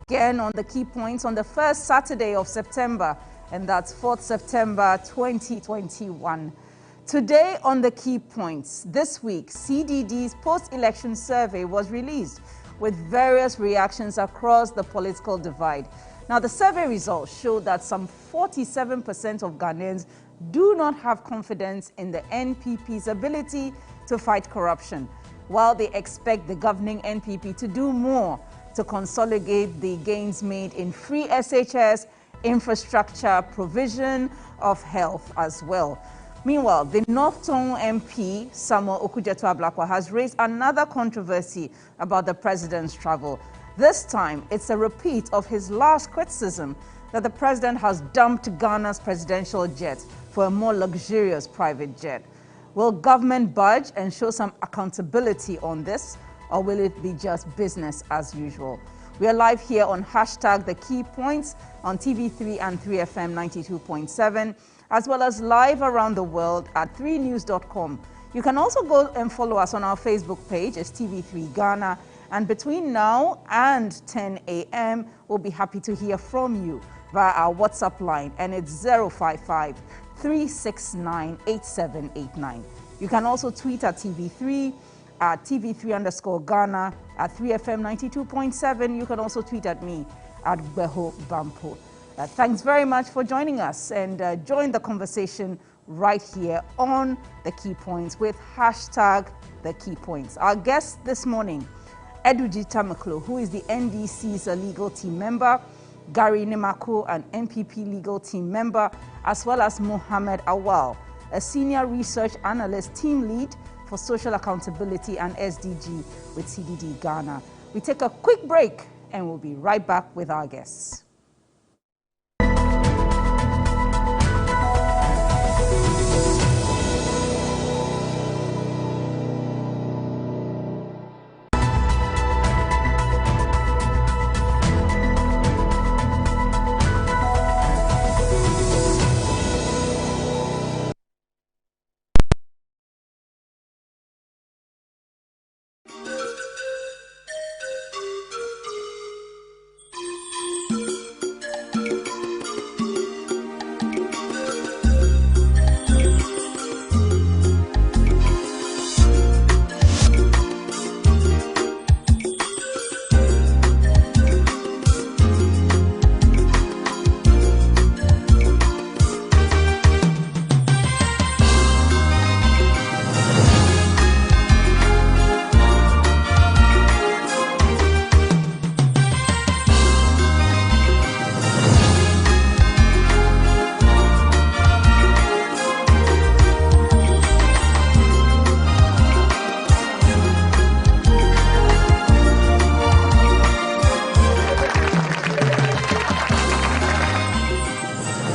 Again on the key points on the first Saturday of September, and that's 4th September 2021. Today on the key points, this week, CDD's post-election survey was released with various reactions across the political divide. Now, the survey results showed that some 47% of Ghanaians do not have confidence in the NPP's ability to fight corruption, while they expect the governing NPP to do more to consolidate the gains made in free SHS, infrastructure, provision of health as well. Meanwhile, the North Tongue MP, Samuel Okudzeto-Ablakwa, has raised another controversy about the president's travel. This time, it's a repeat of his last criticism that the president has dumped Ghana's presidential jet for a more luxurious private jet. Will government budge and show some accountability on this, or will it be just business as usual? We are live here on hashtag The Key Points on TV3 and 3FM 92.7, as well as live around the world at 3news.com. You can also go and follow us on our Facebook page as TV3 Ghana. And between now and 10 a.m., we'll be happy to hear from you via our WhatsApp line, and it's 055-369-8789. You can also tweet at TV3, at TV3_Ghana, at 3FM 92.7. You can also tweet at me at Beho Bampo. Thanks very much for joining us, and join the conversation right here on The Key Points with hashtag The Key Points. Our guest this morning, Eduji Tamaklo, who is the NDC's legal team member, Gary Nimako, an NPP legal team member, as well as Mohammed Awal, a senior research analyst team lead for social accountability and SDG with CDD Ghana. We take a quick break and we'll be right back with our guests.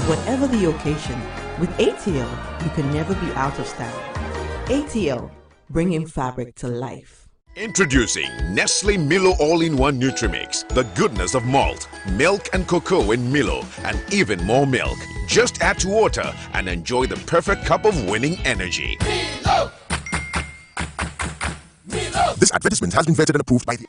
Whatever the occasion, with ATL, you can never be out of style. ATL, bringing fabric to life. Introducing Nestle Milo All-in-One Nutrimix. The goodness of malt, milk and cocoa in Milo, and even more milk. Just add to water and enjoy the perfect cup of winning energy. Milo! Milo! This advertisement has been vetted and approved by the...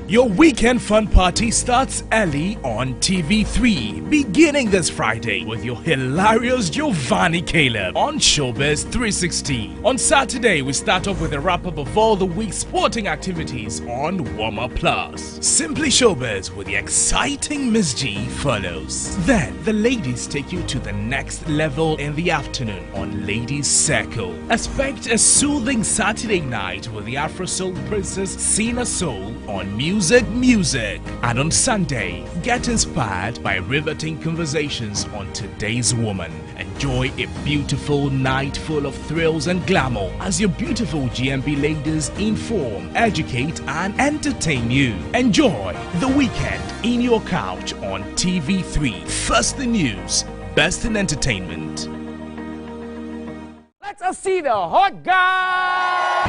Your weekend fun party starts early on TV3, beginning this Friday with your hilarious Giovanni Caleb on Showbiz 360. On Saturday, we start off with a wrap-up of all the week's sporting activities on Warmer Plus. Simply Showbiz with the exciting Miss G follows. Then, the ladies take you to the next level in the afternoon on Ladies Circle. Expect a soothing Saturday night with the Afro Soul Princess Sina Soul on Music. And on Sunday, get inspired by riveting conversations on today's woman. Enjoy a beautiful night full of thrills and glamour as your beautiful GMB ladies inform, educate and entertain you. Enjoy the weekend in your couch on TV3. First the news, best in entertainment. Let us see the hot guy.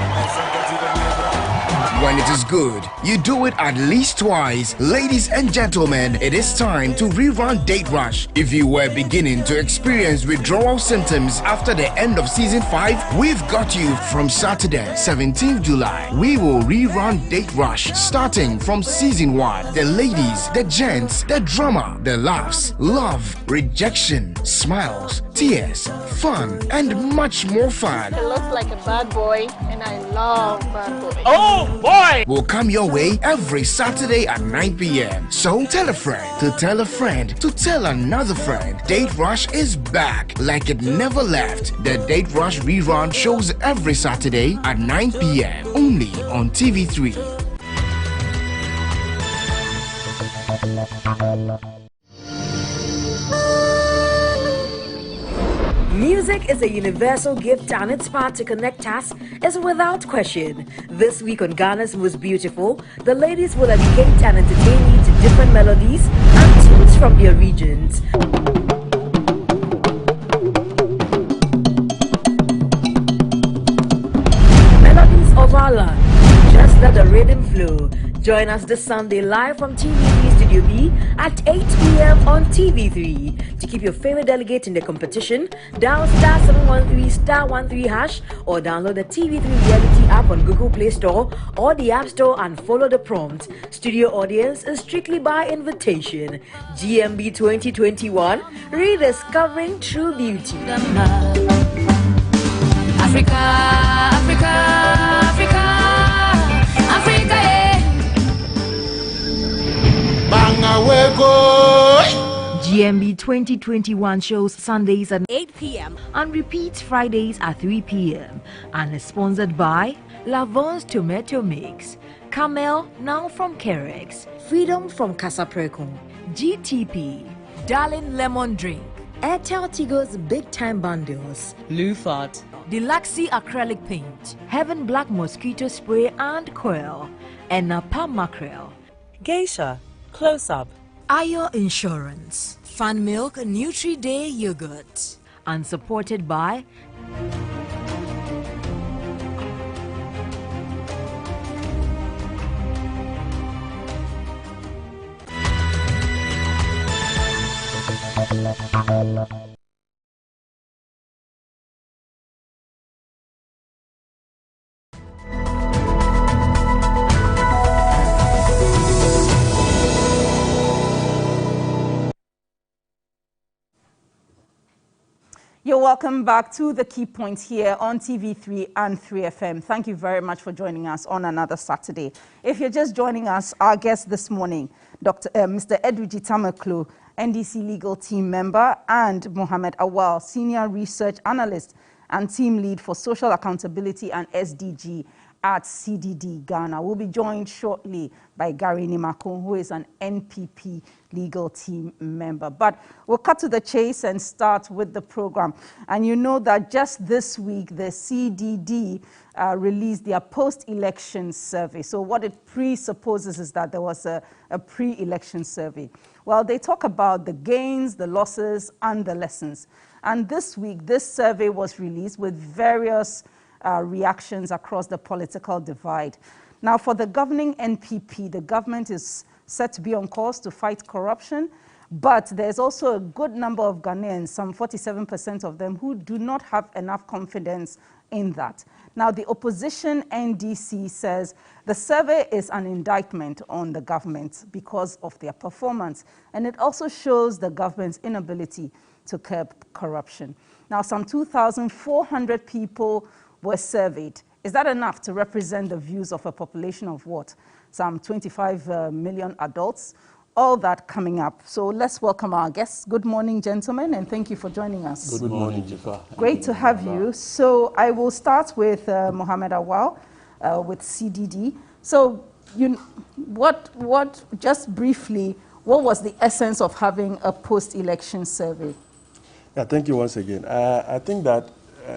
When it is good, you do it at least twice. Ladies and gentlemen, it is time to rerun Date Rush. If you were beginning to experience withdrawal symptoms after the end of season 5, we've got you. From Saturday, 17th July, we will rerun Date Rush starting from season 1. The ladies, the gents, the drama, the laughs, love, rejection, smiles, tears, fun, and much more fun. It looks like a bad boy, and I love bad boys. Oh boy! Will come your way every Saturday at 9 p.m. So tell a friend to tell a friend to tell another friend. Date Rush is back like it never left. The Date Rush rerun shows every Saturday at 9 p.m. only on TV3. Music is a universal gift and its power to connect us is without question. This week on Ghana's Most Beautiful, the ladies will educate and entertain you to different melodies and tunes from their regions. Melodies of our land, just let the rhythm flow. Join us this Sunday live from TV3 Studio B at 8 p.m. on TV3. To keep your favorite delegate in the competition, dial *713*13# or download the TV3 Reality app on Google Play Store or the App Store and follow the prompt. Studio audience is strictly by invitation. GMB 2021, rediscovering true beauty. Africa, Africa, Africa, Africa, yeah. GMB 2021 shows Sundays at 8 p.m. and repeats Fridays at 3 p.m. and is sponsored by Lavon's Tomato Mix, Camel now from Kerex, Freedom from Casaprecon, GTP, Darling Lemon Drink, Airtel Tigo's Big Time Bundles, Lufat, Deluxe Acrylic Paint, Heaven Black Mosquito Spray and Coil, and Napa Mackerel, Geisha, Close Up, Ayo Insurance, Fan Milk Nutri-Day Yogurt, and supported by You're welcome back to the Key Points here on TV3 and 3FM. Thank you very much for joining us on another Saturday. If you're just joining us, our guest this morning, Mr. Edwiji Tamaklu, NDC Legal Team Member, and Mohammed Awal, Senior Research Analyst and Team Lead for Social Accountability and SDG at CDD Ghana. We'll be joined shortly by Gary Nimakun, who is an NPP legal team member. But we'll cut to the chase and start with the program. And you know that just this week, the CDD released their post-election survey. So what it presupposes is that there was a pre-election survey. Well, they talk about the gains, the losses, and the lessons. And this week, this survey was released with various reactions across the political divide. Now, for the governing NPP, the government is set to be on course to fight corruption, but there's also a good number of Ghanaians, some 47% of them, who do not have enough confidence in that. Now, the opposition NDC says the survey is an indictment on the government because of their performance, and it also shows the government's inability to curb corruption. Now, some 2,400 people were surveyed. Is that enough to represent the views of a population of what? Some 25 million adults, all that coming up. So let's welcome our guests. Good morning, gentlemen, and thank you for joining us. Good morning, Jaffa. Great to have you. So I will start with Mohammed Awal with CDD. So just briefly, what was the essence of having a post-election survey? Yeah, thank you once again. I think that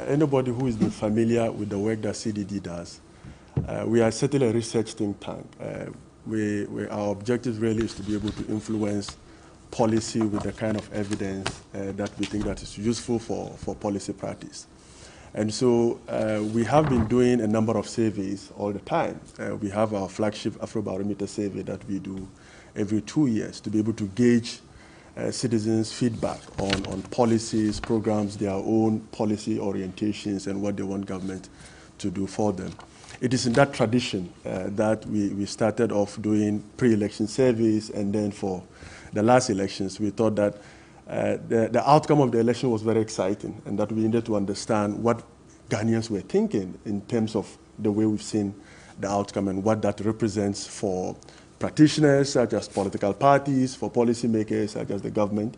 anybody who has been familiar with the work that CDD does, we are certainly a research think tank. Our objective really is to be able to influence policy with the kind of evidence that we think that is useful for policy practice. And so we have been doing a number of surveys all the time. We have our flagship Afrobarometer survey that we do every 2 years to be able to gauge citizens' feedback on policies, programs, their own policy orientations, and what they want government to do for them. It is in that tradition that we started off doing pre-election surveys, and then for the last elections, we thought that the outcome of the election was very exciting, and that we needed to understand what Ghanaians were thinking in terms of the way we've seen the outcome and what that represents for practitioners such as political parties, for policymakers such as the government,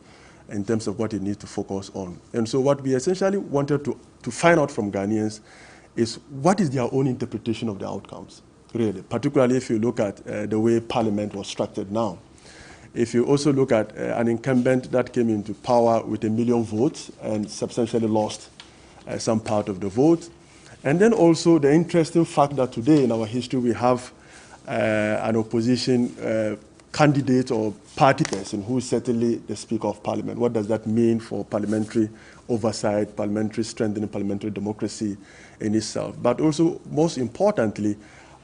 in terms of what it needs to focus on. And so what we essentially wanted to find out from Ghanaians is what is their own interpretation of the outcomes, really, particularly if you look at the way Parliament was structured now. If you also look at an incumbent that came into power with 1 million votes and substantially lost some part of the vote. And then also the interesting fact that today in our history we have an opposition candidate or party person who is certainly the Speaker of Parliament. What does that mean for parliamentary oversight, parliamentary strengthening, parliamentary democracy in itself? But also, most importantly,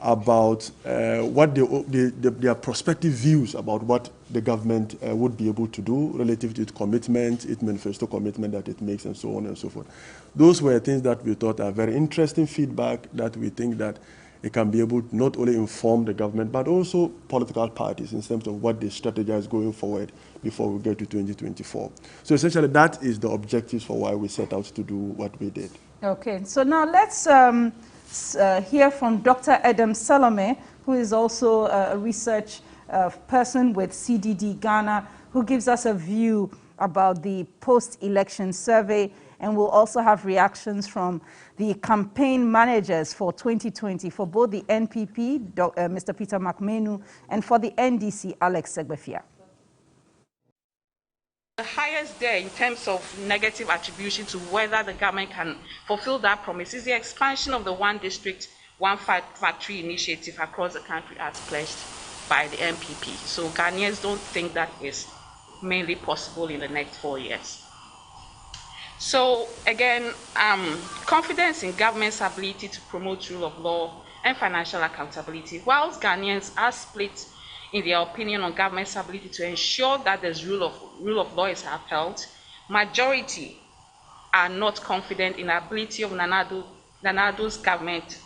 about what their prospective views about what the government would be able to do relative to its commitment, its manifesto commitment that it makes, and so on and so forth. Those were things that we thought are very interesting feedback that we think that it can be able to not only inform the government, but also political parties in terms of what they strategize going forward before we get to 2024. So essentially, that is the objectives for why we set out to do what we did. Okay, so now let's hear from Dr. Adam Salome, who is also a research person with CDD Ghana, who gives us a view about the post-election survey, and we'll also have reactions from the campaign managers for 2020 for both the NPP, Mr. Peter McMenu, and for the NDC, Alex Segbefia. The highest there in terms of negative attribution to whether the government can fulfill that promise is the expansion of the One District, One Factory initiative across the country as pledged by the NPP. So Ghanaians don't think that is mainly possible in the next 4 years. So again, confidence in government's ability to promote rule of law and financial accountability, whilst Ghanaians are split in their opinion on government's ability to ensure that the rule of law is upheld, majority are not confident in the ability of Nanado's government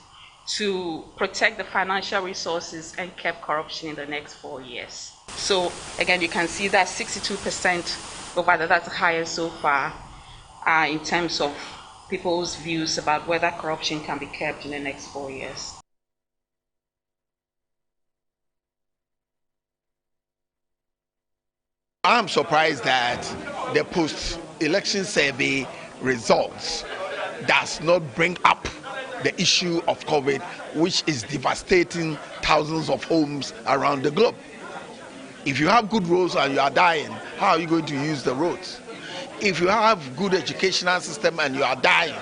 to protect the financial resources and curb corruption in the next 4 years. So again, you can see that 62% over that's the highest so far in terms of people's views about whether corruption can be curbed in the next 4 years. I'm surprised that the post-election survey results does not bring up the issue of COVID, which is devastating thousands of homes around the globe. If you have good roads and you are dying, how are you going to use the roads? If you have good educational system and you are dying,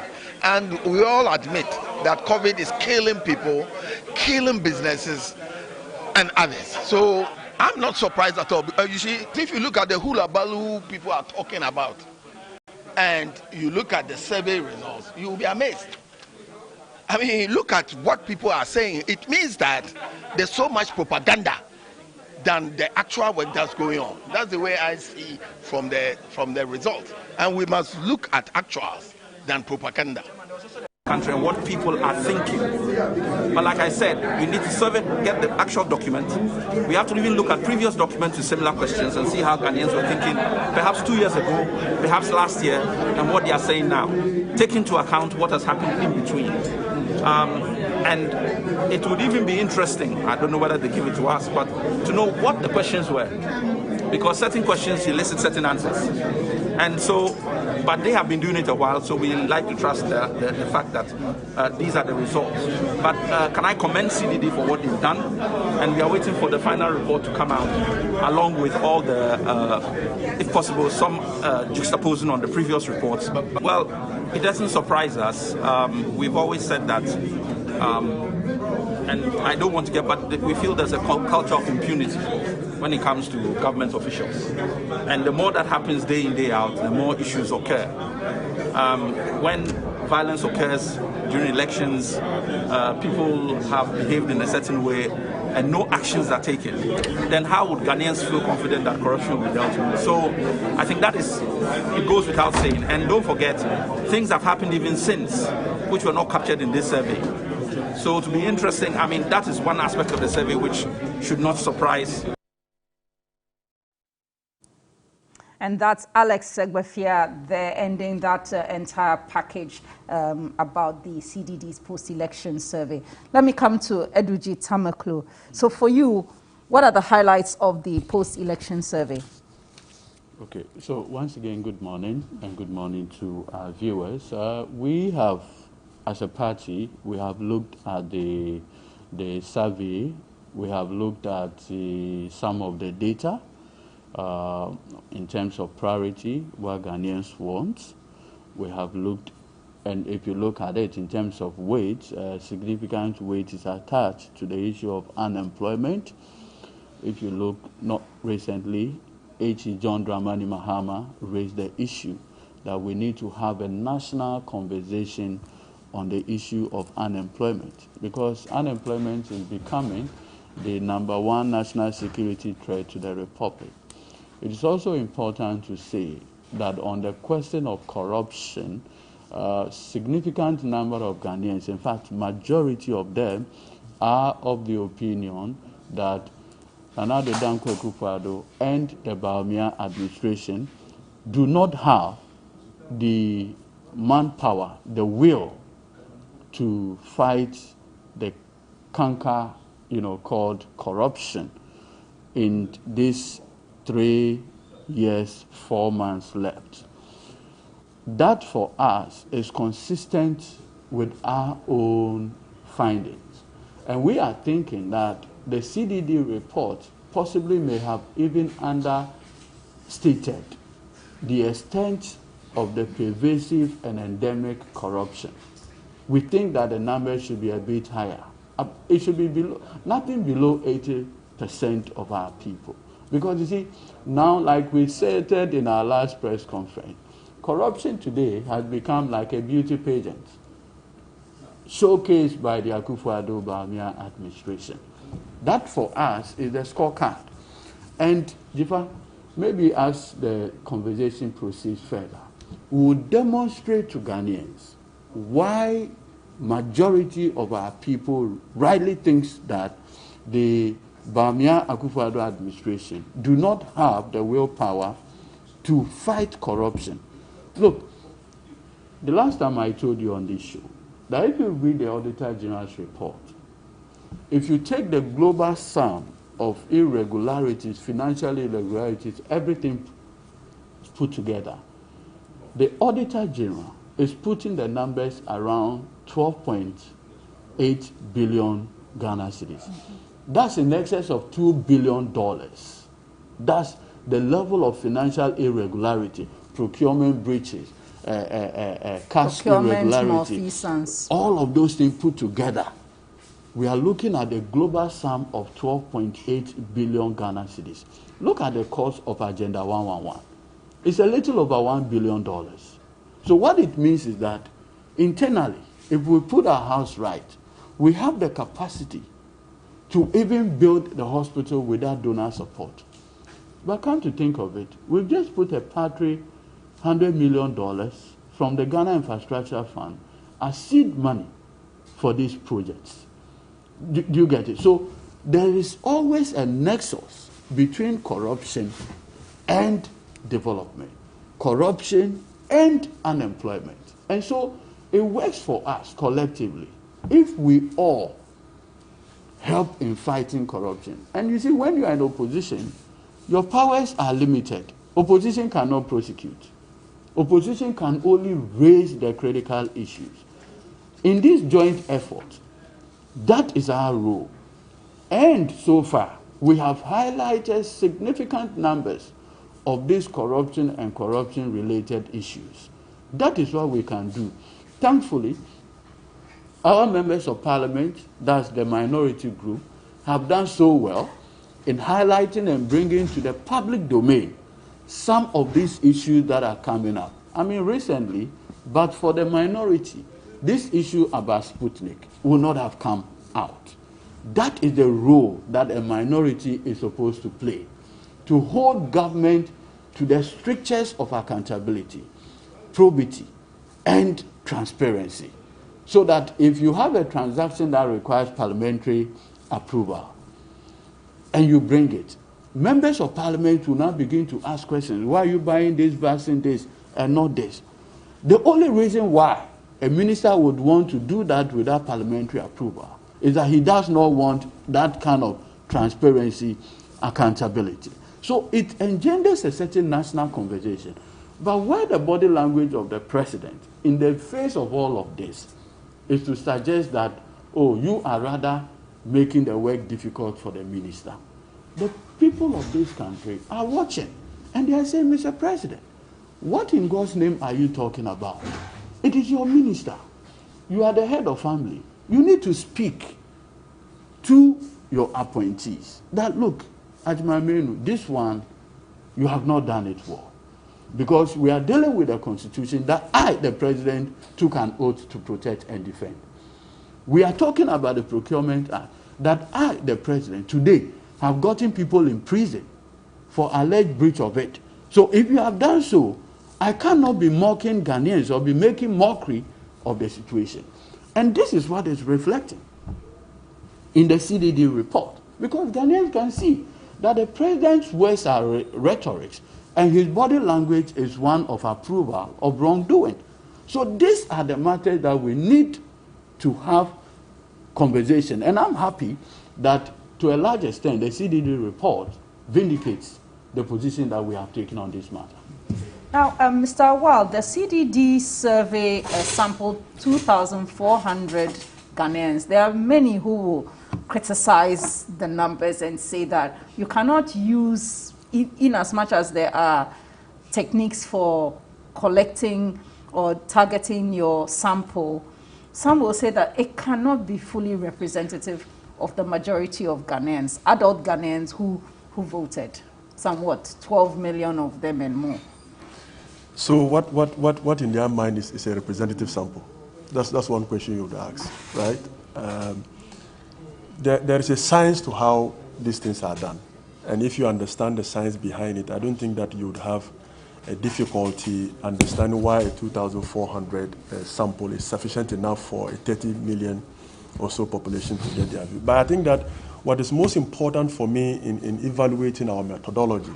and we all admit that COVID is killing people, killing businesses and others. So I'm not surprised at all. You see, if you look at the hula baloo people are talking about, and you look at the survey results, you will be amazed. I mean, look at what people are saying. It means that there's so much propaganda than the actual work that's going on. That's the way I see from the results. And we must look at actuals than propaganda. Country and what people are thinking. But like I said, we need to survey, get the actual document. We have to even look at previous documents with similar questions and see how Ghanaians were thinking perhaps 2 years ago, perhaps last year, and what they are saying now. Take into account what has happened in between. And it would even be interesting, I don't know whether they give it to us, but to know what the questions were. Because certain questions elicit certain answers. And so, but they have been doing it a while, so we like to trust the fact that these are the results. But can I commend CDD for what they've done? And we are waiting for the final report to come out, along with all the, if possible, some juxtaposing on the previous reports. Well, it doesn't surprise us. We've always said that, and I don't want to get, but we feel there's a culture of impunity when it comes to government officials. And the more that happens day in, day out, the more issues occur. When violence occurs during elections, people have behaved in a certain way, and no actions are taken, then how would Ghanaians feel confident that corruption will be dealt with? So I think that is, it goes without saying. And don't forget, things have happened even since, which were not captured in this survey. So to be interesting, I mean, that is one aspect of the survey which should not surprise. And that's Alex Segbefia there, ending that entire package about the CDD's post-election survey. Let me come to Eduji Tamaklo. So for you, what are the highlights of the post-election survey? Okay, so once again, good morning, and good morning to our viewers. We have, as a party, we have looked at the survey, we have looked at some of the data, in terms of priority, what Ghanaians want. We have looked, and if you look at it in terms of weight, significant weight is attached to the issue of unemployment. If you look, not recently, H.E. John Dramani Mahama raised the issue that we need to have a national conversation on the issue of unemployment, because unemployment is becoming the #1 national security threat to the Republic. It is also important to say that on the question of corruption, significant number of Ghanaians, in fact, majority of them, are of the opinion that Nana Addo Dankwa Akufo-Addo and the Bawumia administration do not have the manpower, the will to fight the canker, called corruption in this 3 years, 4 months left. That for us is consistent with our own findings. And we are thinking that the CDD report possibly may have even understated the extent of the pervasive and endemic corruption. We think that the number should be a bit higher. It should be nothing below 80% of our people. Because you see, now, like we said in our last press conference, corruption today has become like a beauty pageant, showcased by the Akufo-Addo Bawumia administration. That for us is the scorecard. And Jifa, maybe as the conversation proceeds further, we will demonstrate to Ghanaians why majority of our people rightly thinks that the Bawumia Akufo-Addo administration do not have the willpower to fight corruption. Look, the last time I told you on this show that if you read the Auditor General's report, if you take the global sum of irregularities, financial irregularities, everything put together, the Auditor General is putting the numbers around 12.8 billion Ghana cedis. That's in excess of $2 billion. That's the level of financial irregularity, procurement breaches, cash irregularity, all of those things put together. We are looking at the global sum of 12.8 billion Ghana cedis. Look at the cost of Agenda 111. It's a little over $1 billion. So what it means is that internally, if we put our house right, we have the capacity to even build the hospital without donor support. But come to think of it, we've just put a paltry $100 million from the Ghana Infrastructure Fund as seed money for these projects. Do you get it? So there is always a nexus between corruption and development, corruption and unemployment. And so it works for us collectively if we all help in fighting corruption. And you see, when you are in opposition, your powers are limited. Opposition cannot prosecute. Opposition can only raise the critical issues. In this joint effort, that is our role. And so far, we have highlighted significant numbers of these corruption and corruption-related issues. That is what we can do. Thankfully, our members of parliament, that's the minority group, have done so well in highlighting and bringing to the public domain some of these issues that are coming up. I mean, recently, But for the minority, this issue about Sputnik will not have come out. That is the role that a minority is supposed to play, to hold government to the strictures of accountability, probity, and transparency. So that if you have a transaction that requires parliamentary approval and you bring it, members of parliament will now begin to ask questions. Why are you buying this vaccine, this, and not this? The only reason why a minister would want to do that without parliamentary approval is that he does not want that kind of transparency, accountability. So it engenders a certain national conversation. But where the body language of the president in the face of all of this is to suggest that, oh, you are rather making the work difficult for the minister. The people of this country are watching, and they are saying, Mr. President, what in God's name are you talking about? It is your minister. You are the head of family. You need to speak to your appointees that, look, Ajimamenu, this one, you have not done it well. Because we are dealing with a constitution that I, the president, took an oath to protect and defend. We are talking about the Procurement Act that I, the president, today have gotten people in prison for alleged breach of it. So if you have done so, I cannot be mocking Ghanaians or be making mockery of the situation. And this is what is reflecting in the CDD report. Because Ghanaians can see that the president's words are rhetorics and his body language is one of approval of wrongdoing. So these are the matters that we need to have conversation. And I'm happy that to a large extent the CDD report vindicates the position that we have taken on this matter. Now, Mr. Awal, the CDD survey sampled 2,400 Ghanaians. There are many who will criticize the numbers and say that you cannot use, in as much as there are techniques for collecting or targeting your sample, some will say that it cannot be fully representative of the majority of Ghanaians, adult Ghanaians who voted, somewhat 12 million of them and more. So what in their mind is a representative sample? That's one question you would ask, right? There is a science to how these things are done. And if you understand the science behind it, I don't think that you would have a difficulty understanding why a 2,400 sample is sufficient enough for a 30 million or so population to get their view. But I think that what is most important for me in evaluating our methodology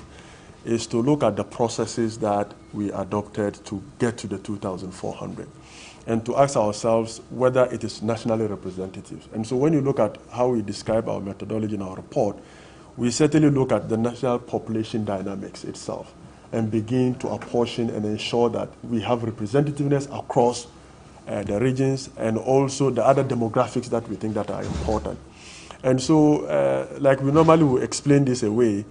is to look at the processes that we adopted to get to the 2,400 and to ask ourselves whether it is nationally representative. And so when you look at how we describe our methodology in our report, we certainly look at the national population dynamics itself and begin to apportion and ensure that we have representativeness across the regions and also the other demographics that we think that are important. And so, like we normally will explain this away,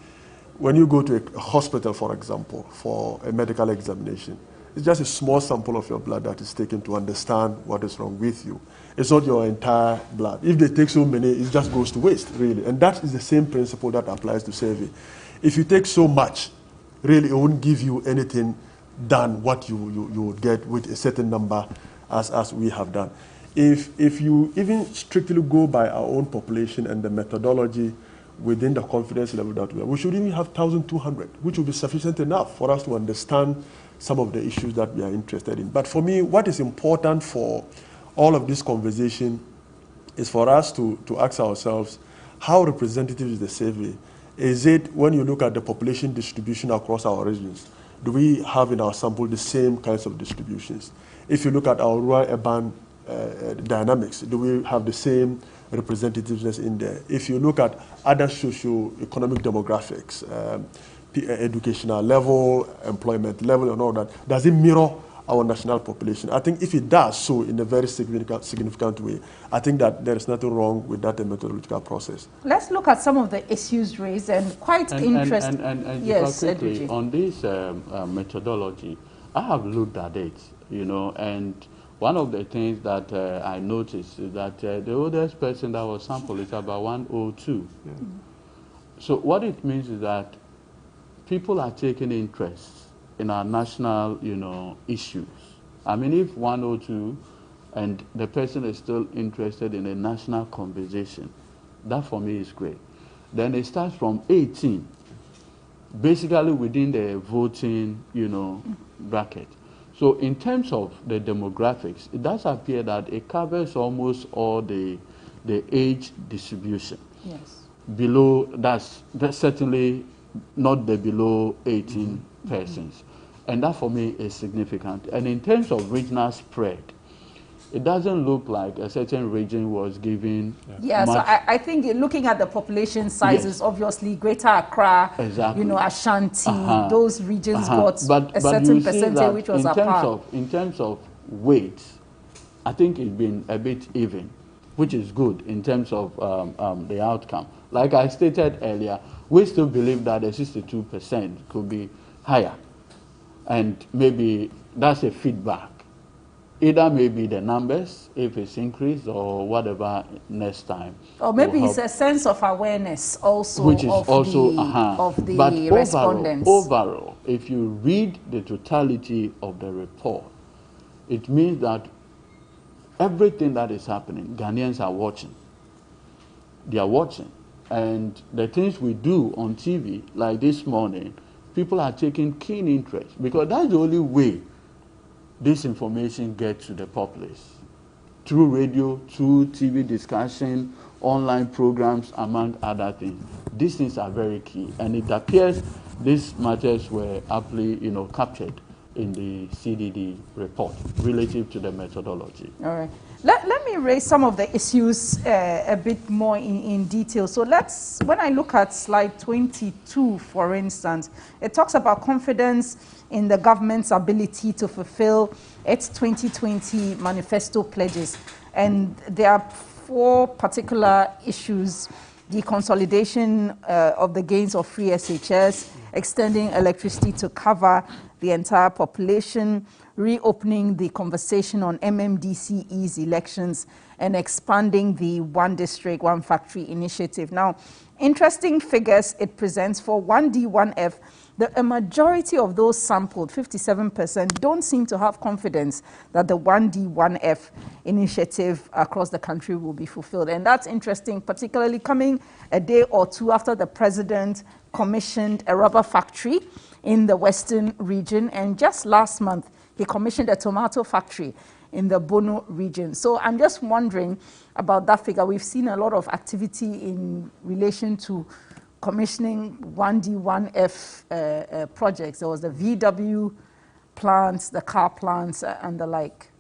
when you go to a hospital, for example, for a medical examination, it's just a small sample of your blood that is taken to understand what is wrong with you. It's not your entire blood. If they take so many, it just goes to waste, really. And that is the same principle that applies to survey. If you take so much, really, it won't give you anything than what you would get with a certain number as we have done. If you even strictly go by our own population and the methodology within the confidence level that we should even have 1,200, which will be sufficient enough for us to understand some of the issues that we are interested in. But for me, what is important for all of this conversation is for us to ask ourselves, how representative is the survey? Is it, when you look at the population distribution across our regions, do we have in our sample the same kinds of distributions? If you look at our rural-urban dynamics, do we have the same representativeness in there? If you look at other socio-economic demographics, educational level, employment level, and all that, does it mirror our national population? I think if it does so in a very significant way, I think that there is nothing wrong with that methodological process. Let's look at some of the issues raised and quite interesting. Yes, quickly, on this methodology, I have looked at it, and one of the things that I noticed is that the oldest person that was sampled is about 102. Yeah. So what it means is that people are taking interest in our national, issues I mean, if 102 and the person is still interested in a national conversation, that for me is great. Then it starts from 18, basically within the voting, bracket. So in terms of the demographics, it does appear that it covers almost all the age distribution. Yes. Below, that's certainly not the below 18 persons. And that for me is significant. And in terms of regional spread, it doesn't look like a certain region was given much. So I think looking at the population sizes, obviously Greater Accra, Ashanti, those regions got a certain percentage which was apart. In terms of weight, I think it's been a bit even, which is good in terms of the outcome. Like I stated earlier, we still believe that the 62% could be higher. And maybe that's a feedback. Either maybe the numbers, if it's increased, or whatever next time. Or maybe it's a sense of awareness also, which is of the but respondents. Overall, if you read the totality of the report, it means that everything that is happening, Ghanaians are watching. They are watching. And the things we do on TV, like this morning, people are taking keen interest, because that's the only way this information gets to the populace. Through radio, through TV discussion, online programs, among other things. These things are very key. And it appears these matters were aptly, captured in the CDD report relative to the methodology. All right. Let me raise some of the issues a bit more in detail. So when I look at slide 22, for instance, it talks about confidence in the government's ability to fulfill its 2020 manifesto pledges. And there are 4 particular issues: the consolidation of the gains of free SHS, extending electricity to cover the entire population, reopening the conversation on MMDCE's elections, and expanding the One District, One Factory initiative. Now, interesting figures it presents for 1D, 1F. A majority of those sampled, 57%, don't seem to have confidence that the 1D, 1F initiative across the country will be fulfilled. And that's interesting, particularly coming a day or two after the president commissioned a rubber factory in the Western region. And just last month, he commissioned a tomato factory in the Bono region. So I'm just wondering about that figure. We've seen a lot of activity in relation to commissioning 1D, 1F projects. There was the VW plants, the car plants, and the like.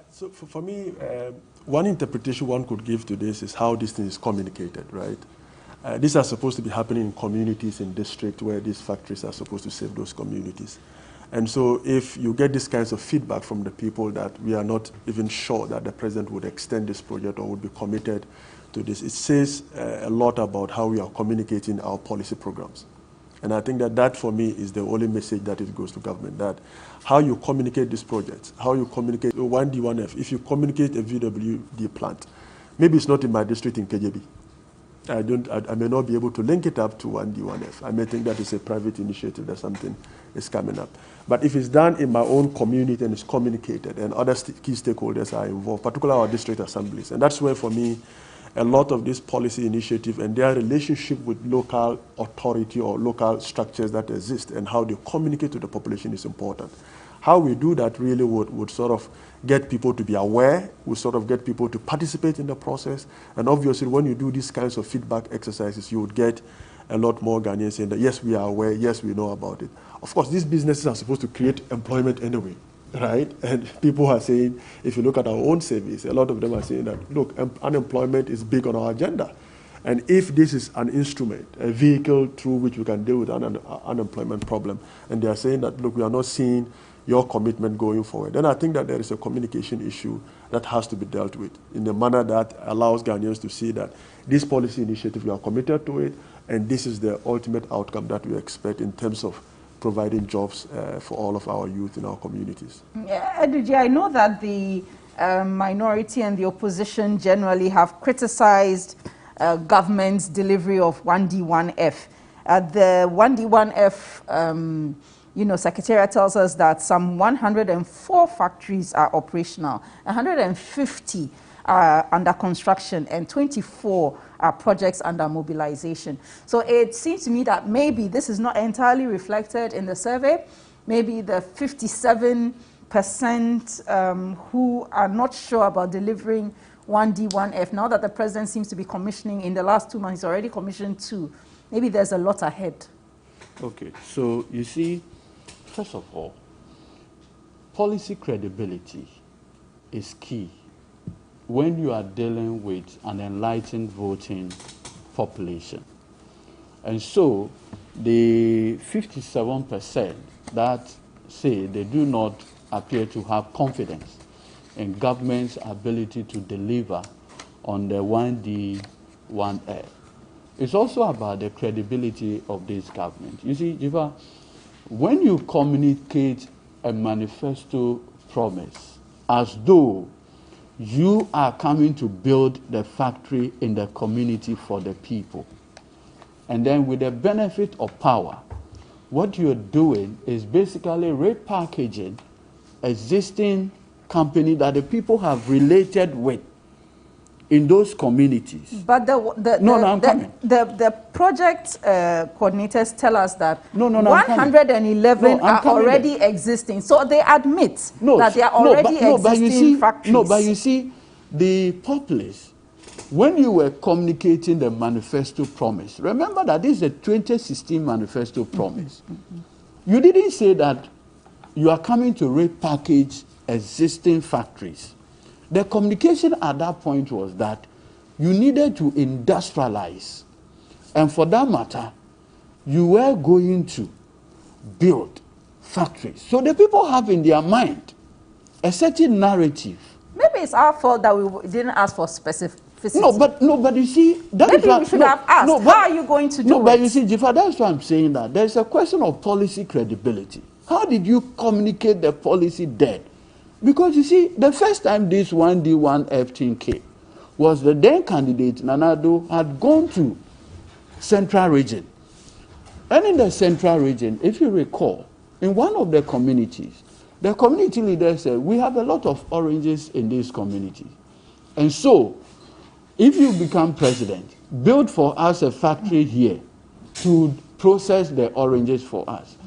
So for me, one interpretation one could give to this is how this thing is communicated, right? These are supposed to be happening in communities, in districts where these factories are supposed to serve those communities. And so if you get this kinds of feedback from the people that we are not even sure that the president would extend this project or would be committed to this, it says a lot about how we are communicating our policy programs. And I think that for me is the only message that it goes to government, that how you communicate these projects, how you communicate 1D, 1F. If you communicate a VWD plant, maybe it's not in my district in KJB. I may not be able to link it up to 1D, 1F. I may think that it's a private initiative, that something is coming up. But if it's done in my own community and it's communicated and other key stakeholders are involved, particularly our district assemblies, and that's where, for me, a lot of this policy initiative and their relationship with local authority or local structures that exist and how they communicate to the population is important. How we do that really would sort of get people to be aware, would sort of get people to participate in the process. And obviously, when you do these kinds of feedback exercises, you would get a lot more Ghanaians saying that, yes, we are aware, yes, we know about it. Of course, these businesses are supposed to create employment anyway, right? And people are saying, if you look at our own surveys, a lot of them are saying that, look, unemployment is big on our agenda. And if this is an instrument, a vehicle through which we can deal with an unemployment problem, and they are saying that, look, we are not seeing your commitment going forward, then I think that there is a communication issue that has to be dealt with in a manner that allows Ghanaians to see that this policy initiative, we are committed to it, and this is the ultimate outcome that we expect in terms of providing jobs for all of our youth in our communities. Edudzi, I know that the minority and the opposition generally have criticized government's delivery of 1D, 1F. The 1D, 1F Secretariat tells us that some 104 factories are operational, 150 are under construction, and 24 are projects under mobilization. So it seems to me that maybe this is not entirely reflected in the survey. Maybe the 57% who are not sure about delivering 1D, 1F, now that the president seems to be commissioning in the last 2 months, he's already commissioned 2. Maybe there's a lot ahead. Okay, so you see, first of all, policy credibility is key when you are dealing with an enlightened voting population. And so the 57% that say they do not appear to have confidence in government's ability to deliver on the 1D, 1F. It's also about the credibility of this government. You see, Jiva, when you communicate a manifesto promise as though you are coming to build the factory in the community for the people, and then with the benefit of power, what you're doing is basically repackaging existing company that the people have related with in those communities. But the project coordinators tell us that 111 are already existing. So they admit that they are already existing factories. No, but you see, the populace, when you were communicating the manifesto promise, remember that this is a 2016 manifesto promise. You didn't say that you are coming to repackage existing factories. The communication at that point was that you needed to industrialize. And for that matter, you were going to build factories. So the people have in their mind a certain narrative. Maybe it's our fault that we didn't ask for specificity. No, but you see, that maybe we should have asked. How are you going to do it? No, but you see, Jifa, that's why I'm saying that. There's a question of policy credibility. How did you communicate the policy then? Because you see, the first time this 1D, 1F thing came was the then candidate, Nanado, had gone to Central Region. And in the Central Region, if you recall, in one of the communities, the community leader said, we have a lot of oranges in this community. And so, if you become president, build for us a factory here to process the oranges for us.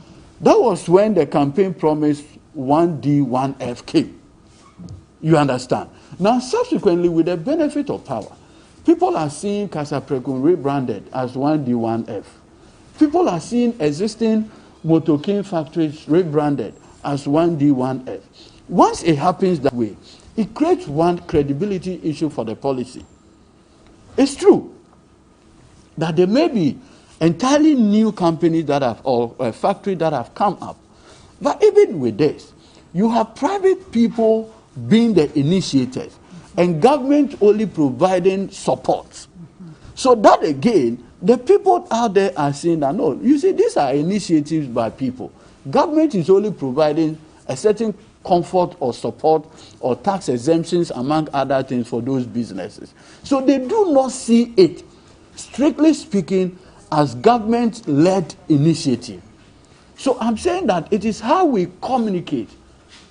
That was when the campaign promised 1D, 1F came. You understand? Now, subsequently, with the benefit of power, people are seeing Kasaprekun rebranded as 1D, 1F. People are seeing existing Motokin factories rebranded as 1D, 1F. Once it happens that way, it creates one credibility issue for the policy. It's true that there may be entirely new companies that have, or a factory that have come up. But even with this, you have private people being the initiators and government only providing support. So that again, the people out there are saying that, no, you see, these are initiatives by people. Government is only providing a certain comfort or support or tax exemptions, among other things, for those businesses. So they do not see it, strictly speaking, as government-led initiative. So I'm saying that it is how we communicate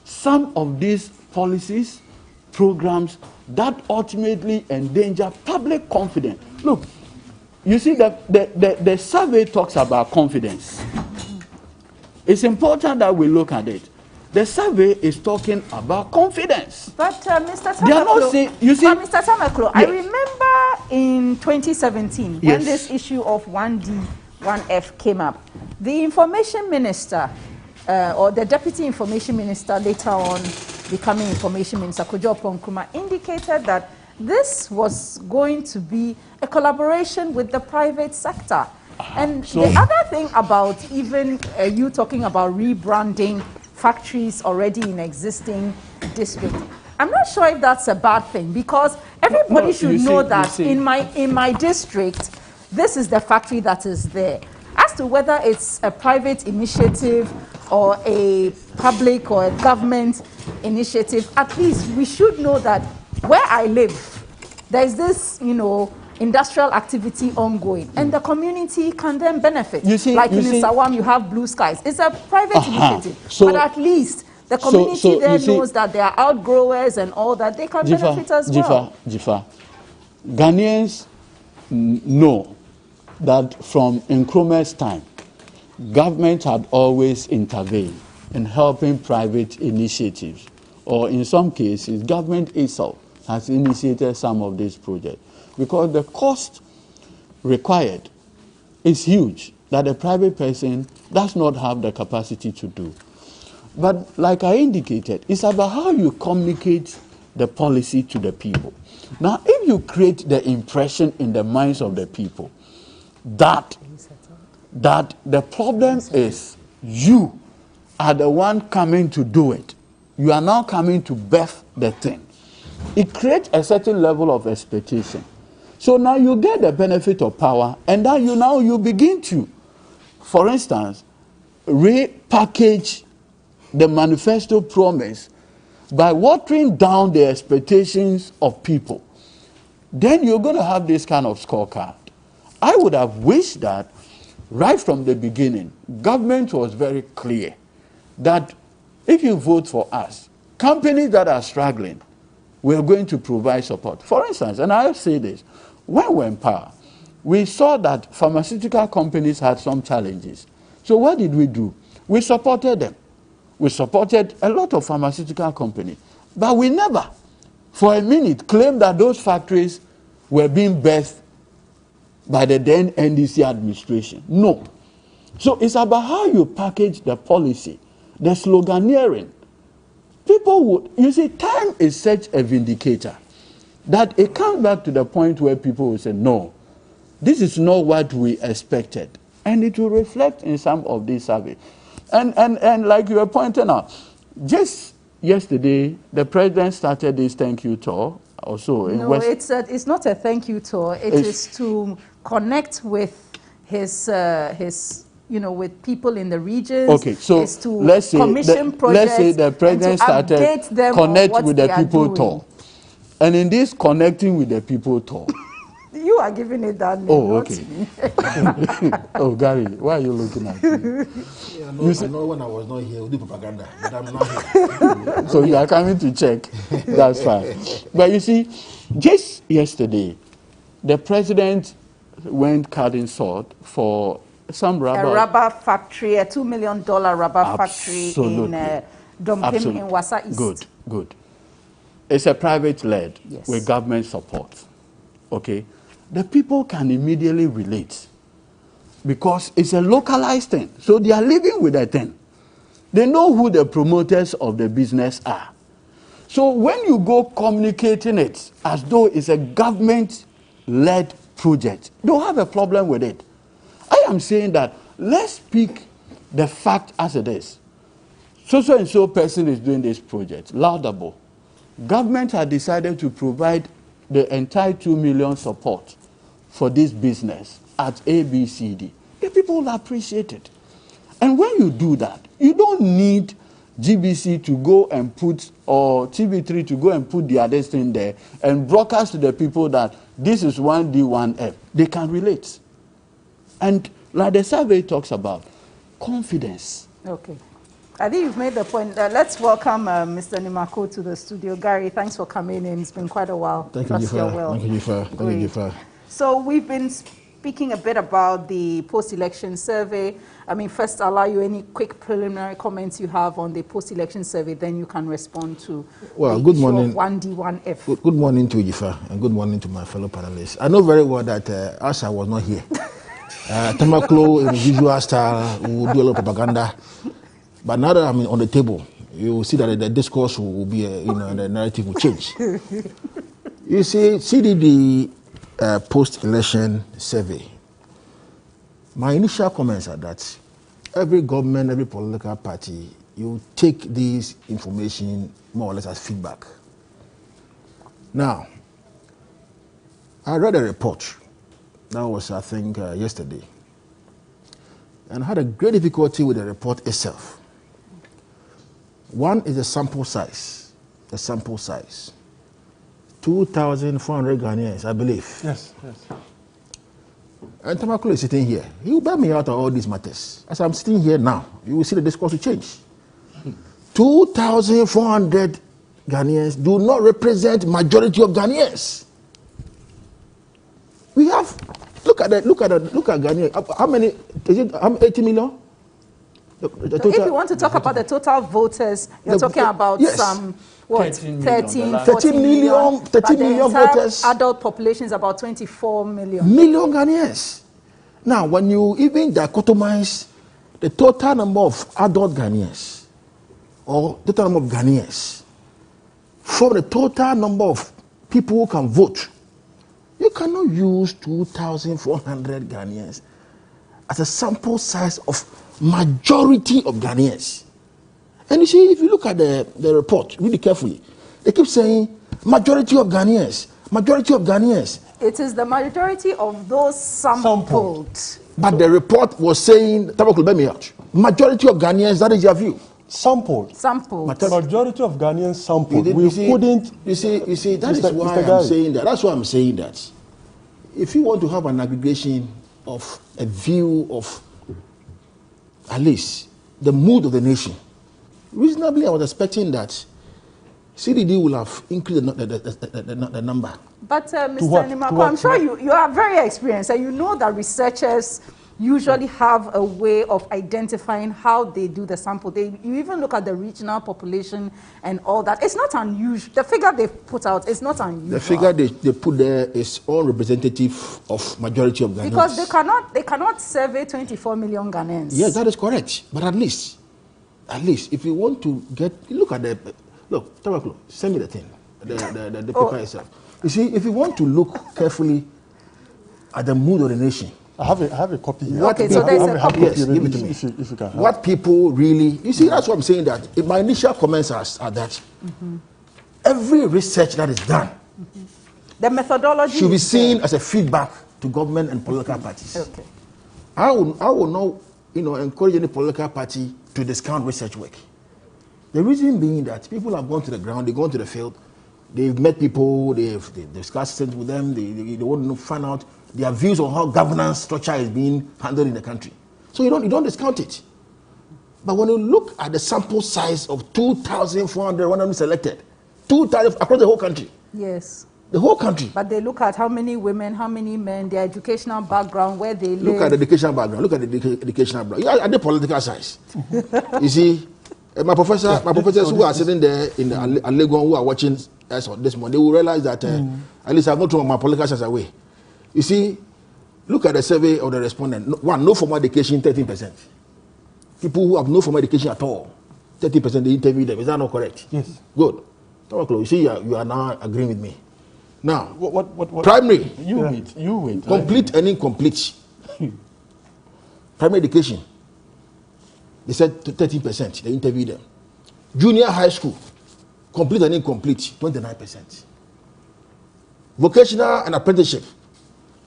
some of these policies, programs, that ultimately endanger public confidence. Look, you see, the survey talks about confidence. It's important that we look at it. The survey is talking about confidence. But Mr. Tamaklo, Mr. Tamaklo, I remember in 2017, when this issue of 1D, 1F came up, the information minister, or the deputy information minister, later on becoming information minister, Kojo Ponkrumah, indicated that this was going to be a collaboration with the private sector. And so the other thing about even you talking about rebranding factories already in existing districts, I'm not sure if that's a bad thing, because everybody should know that in my district, this is the factory that is there. As to whether it's a private initiative or a public or a government initiative, at least we should know that where I live, there's this, industrial activity ongoing, and the community can then benefit. You see, like in Sawam, you have Blue Skies. It's a private initiative, but at least the community there knows that there are outgrowers and all that. They can benefit as well. Jifa, Ghanaians know that from Nkrumah's time, government had always intervened in helping private initiatives, or in some cases, government itself has initiated some of these projects, because the cost required is huge that a private person does not have the capacity to do. But like I indicated, it's about how you communicate the policy to the people. Now, if you create the impression in the minds of the people that the problem is you are the one coming to do it, you are now coming to birth the thing, it creates a certain level of expectation. So now you get the benefit of power, and then you begin to, for instance, repackage the manifesto promise by watering down the expectations of people. Then you're going to have this kind of scorecard. I would have wished that right from the beginning, government was very clear that if you vote for us, companies that are struggling, we're going to provide support. For instance, and I'll say this, when we were in power, we saw that pharmaceutical companies had some challenges. So what did we do? We supported them. We supported a lot of pharmaceutical companies. But we never, for a minute, claimed that those factories were being birthed by the then NDC administration. No. So it's about how you package the policy, the sloganeering. People would, you see, time is such a vindicator that it comes back to the point where people will say, no, this is not what we expected. And it will reflect in some of these surveys. And like you were pointing out, just yesterday, the president started this thank you tour also in West. It's not a thank you tour. It is to connect with his with people in the regions. Okay, so let's say the president started connect with the people tour. And in this connecting with the people tour, you are giving it that name. Oh, okay. Oh, Gary, why are you looking at me? Yeah, I know when I was not here, we do propaganda, but I'm not here. So you are coming to check. That's fine. But you see, just yesterday, the president went cutting sword for some rubber. A rubber factory, a $2 million rubber factory in Dompim in Wasa East. Good. It's a private-led yes. with government support. Okay? The people can immediately relate because it's a localized thing. So they are living with that thing. They know who the promoters of the business are. So when you go communicating it as though it's a government-led project, don't have a problem with it. I am saying that let's speak the fact as it is. So and so person is doing this project, laudable. Government has decided to provide the entire 2 million support for this business at ABCD. The people will appreciate it. And when you do that, you don't need GBC to go and put, or TV3 to go and put the other thing there and broadcast to the people that this is 1D, 1F. They can relate. And like the survey talks about, confidence. Okay. I think you've made the point. Let's welcome Mr. Nimako to the studio. Gary, thanks for coming in. It's been quite a while. Thank you, Jifa. So we've been speaking a bit about the post-election survey. I mean, first, I'll allow you any quick preliminary comments you have on the post-election survey, then you can respond to good morning. 1D, 1F. Good morning to Jifa, and good morning to my fellow panelists. I know very well that Asha was not here. Tamaklo, in his usual style, will do a lot of propaganda. But now that I'm on the table, you will see that the discourse will be, the narrative will change. You see, CDD post-election survey. My initial comments are that every government, every political party, you take this information more or less as feedback. Now, I read a report that was, I think, yesterday, and I had a great difficulty with the report itself. One is the sample size. 20 2,400 Ghanaians, I believe. Yes, yes. And Tamaklo is sitting here. He will bear me out of all these matters. As I'm sitting here now, you will see the discourse will change. 2,400 Ghanaians do not represent majority of Ghanaians. We have, look at Ghanaians. How many, is it 80 million? If you want to talk about the total voters, you're talking about some, what, 13 million voters. Adult population is about 24 million. Million Ghanaians. Now, when you even dichotomize the total number of adult Ghanaians or total number of Ghanaians from the total number of people who can vote, you cannot use 2,400 Ghanaians as a sample size of majority of Ghanaians. And you see, if you look at the report really carefully, they keep saying majority of Ghanaians, majority of Ghanaians. It is the majority of those sampled. But the report was saying, majority of Ghanaians, that is your view. Sampled. Majority of Ghanaians sampled. You see, that is why I'm saying that. That's why I'm saying that. If you want to have an aggregation of a view of at least the mood of the nation, reasonably I was expecting that CDD will have increased the number. But Mr. Nimako, I'm sure you are very experienced and you know that researchers usually have a way of identifying how they do the sample. You even look at the regional population and all that. It's not unusual. The figure they've put out is not unusual. The figure they put there is all representative of majority of Ghanaians. Because they cannot survey 24 million Ghanaians. Yes, that is correct. But at least, if you want to look at Tamaklo, send me the thing, the paper itself. You see, if you want to look carefully at the mood of the nation, I have a copy here. Okay, so there's a copy. Yes, give it to me. If you can help. What people really, you see, that's what I'm saying, that my initial comments are that every research that is done the methodology should be seen as a feedback to government and political parties. Okay. I will not encourage any political party to discount research work. The reason being that people have gone to the ground, they've gone to the field, they've met people, they've discussed things with them, they want to find out their views on how governance structure is being handled in the country. So you don't discount it. But when you look at the sample size of 2,400 randomly selected, 2,000 across the whole country. Yes. The whole country. But they look at how many women, how many men, their educational background, where they live. Look at the educational background. Look at the educational background. Yeah, at the political size. You see, my professors who are sitting there in the Legon who are watching us on this morning, they will realize that at least I've not thrown my political size away. You see, look at the survey of the respondent. One, no formal education, 13%. People who have no formal education at all, 30% they interview them. Is that not correct? Yes. Good. You see, you are now agreeing with me. Now, what primary. You wait. Complete and incomplete. Primary education. They said 13%. They interviewed them. Junior high school, complete and incomplete, 29%. Vocational and apprenticeship,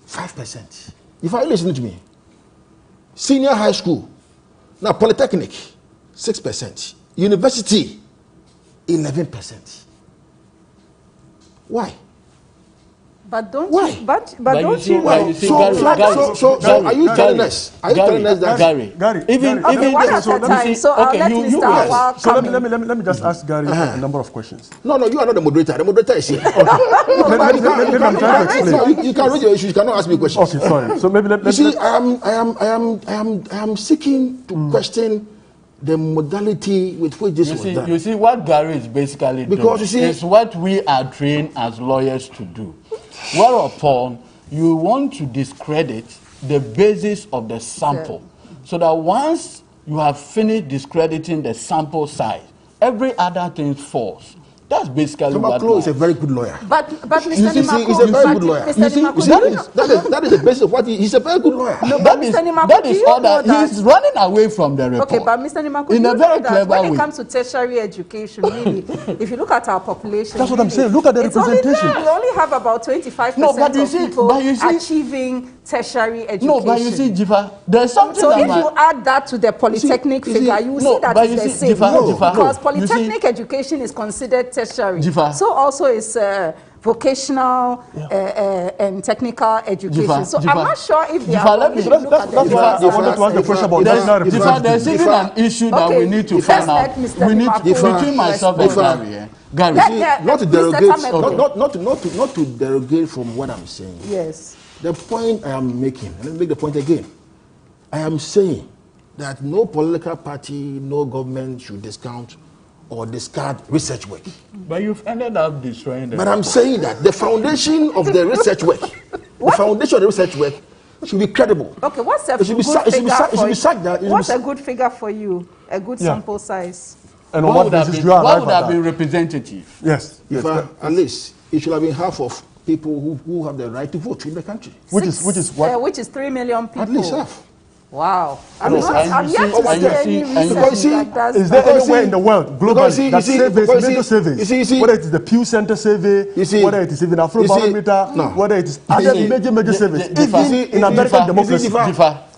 5%. If I listen to me, senior high school, now polytechnic, 6%. University, 11%. Why? But don't Why? you? But don't you know? So are you telling us? Are you telling us that Gary? Even one at a time. So I'll let Mr. Awal come in. Let me just ask Gary a number of questions. No, you are not the moderator. The moderator is here. Maybe I'm trying to explain. You can raise your issues. You cannot ask me questions. Okay, sorry. So maybe let you see, I am seeking to question the modality with which this was done. You see, what Gary is basically doing is what we are trained as lawyers to do. Whereupon you want to discredit the basis of the sample, so that once you have finished discrediting the sample size, every other thing falls. That's basically what Tamaklo is a very good lawyer. But Mr. Nimako, he's a very good lawyer. That is the basis of what he's a very good lawyer. No, that is all that he's running away from the report. Okay, but Mr. Nimako, in a very clever way. When it comes to tertiary education, really, if you look at our population, that's what I'm saying. Look at the representation. We only have about 25% of people achieving tertiary education. No, but you see, Jifa, there's something. So if you add that to the polytechnic figure, you will see that it's the same. Because polytechnic education is considered tertiary. Jifa. So also is vocational and technical education. So I'm not sure if they are. That's why I wanted to ask the question about national representatives. There's even an issue that we need to find out. We need between myself and Gary. Not to derogate, not to derogate from what I'm saying. Yes. The point I am making, and let me make the point again. I am saying that no political party, no government should discount or discard research work. But you've ended up destroying them. But I'm saying that the foundation of the research work, the foundation of the research work should be credible. Okay, what's a good figure? What's a good figure for you? A good sample size? And on what basis do you arrive at that? What would have been representative? Yes. At least it should have been half of people who have the right to vote in the country. Which is what? Which is 3 million people. At least half. Wow. I'm yet to see any research that does. Is there anywhere in the world, globally, that surveys, major surveys, whether it is the Pew Center survey, whether it is even Afrobarometer, whether it is other major surveys, even in American democracy?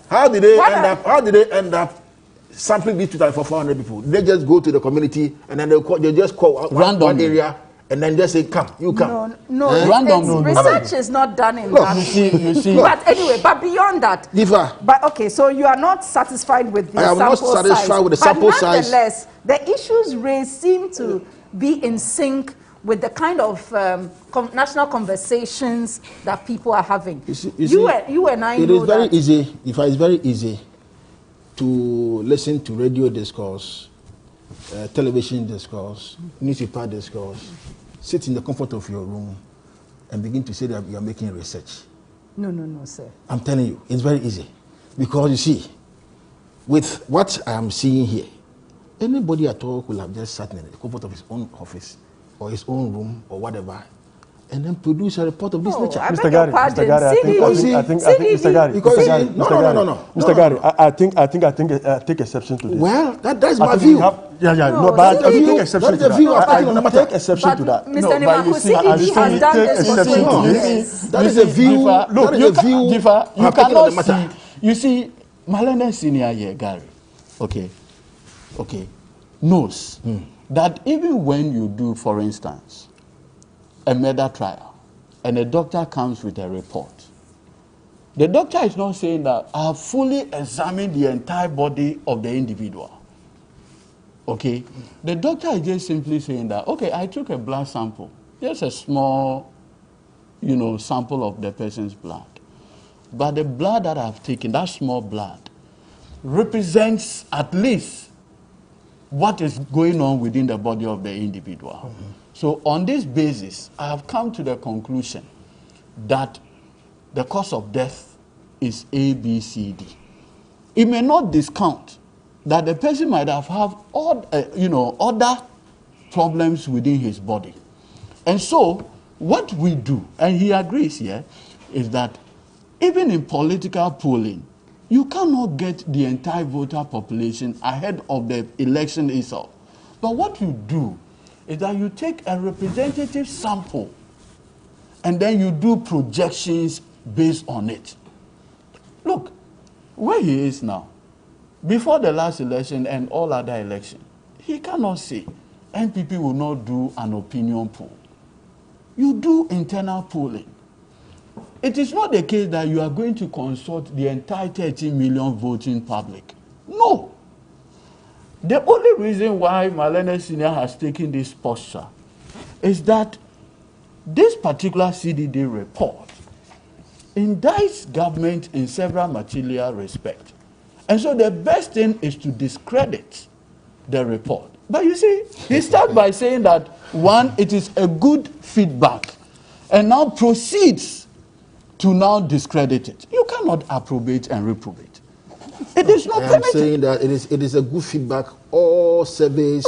How did they end up sampling these 2,400 people? They just go to the community and then they just call one area and then just say, come, you come. No, research is not done in that way. You see. But anyway, but beyond that. But okay, so you are not satisfied with the sample size. I am not satisfied with the sample size. But nonetheless, the issues raised seem to be in sync with the kind of national conversations that people are having. You and I know that. It is very easy. It's very easy to listen to radio discourse, television discourse, newspaper discourse, sit in the comfort of your room and begin to say that you are making research. No, sir. I'm telling you, it's very easy. Because you see, with what I am seeing here, anybody at all could have just sat in the comfort of his own office or his own room or whatever and then produce a report of this nature. Mr. Gary, I think Mr. Gary, Mr. Gary, I take exception to this. Well, that's my view. But I take exception to that. I take exception to that. Mr. Nimaku, CDD has done this for 20 years. That is a view. Look, you cannot see. You see, Malene Senior here, Gary, knows that even when you do, for instance, a murder trial, and a doctor comes with a report, the doctor is not saying that I have fully examined the entire body of the individual. Okay? The doctor is just simply saying that, okay, I took a blood sample, just a small, sample of the person's blood. But the blood that I've taken, that small blood, represents at least what is going on within the body of the individual. So on this basis, I have come to the conclusion that the cause of death is A, B, C, D. It may not discount that the person might have other problems within his body. And so what we do, and he agrees here, is that even in political polling, you cannot get the entire voter population ahead of the election itself. But what you do is that you take a representative sample and then you do projections based on it. Look, where he is now, before the last election and all other elections, he cannot say NPP will not do an opinion poll. You do internal polling. It is not the case that you are going to consult the entire 30 million voting public. No. The only reason why Malene Senior has taken this posture is that this particular CDD report indicts government in several material respects. And so the best thing is to discredit the report. But you see, he starts by saying that, one, it is a good feedback, and now proceeds to now discredit it. You cannot approbate and reprobate. It is not permitted. I'm saying that it is a good feedback. All surveys,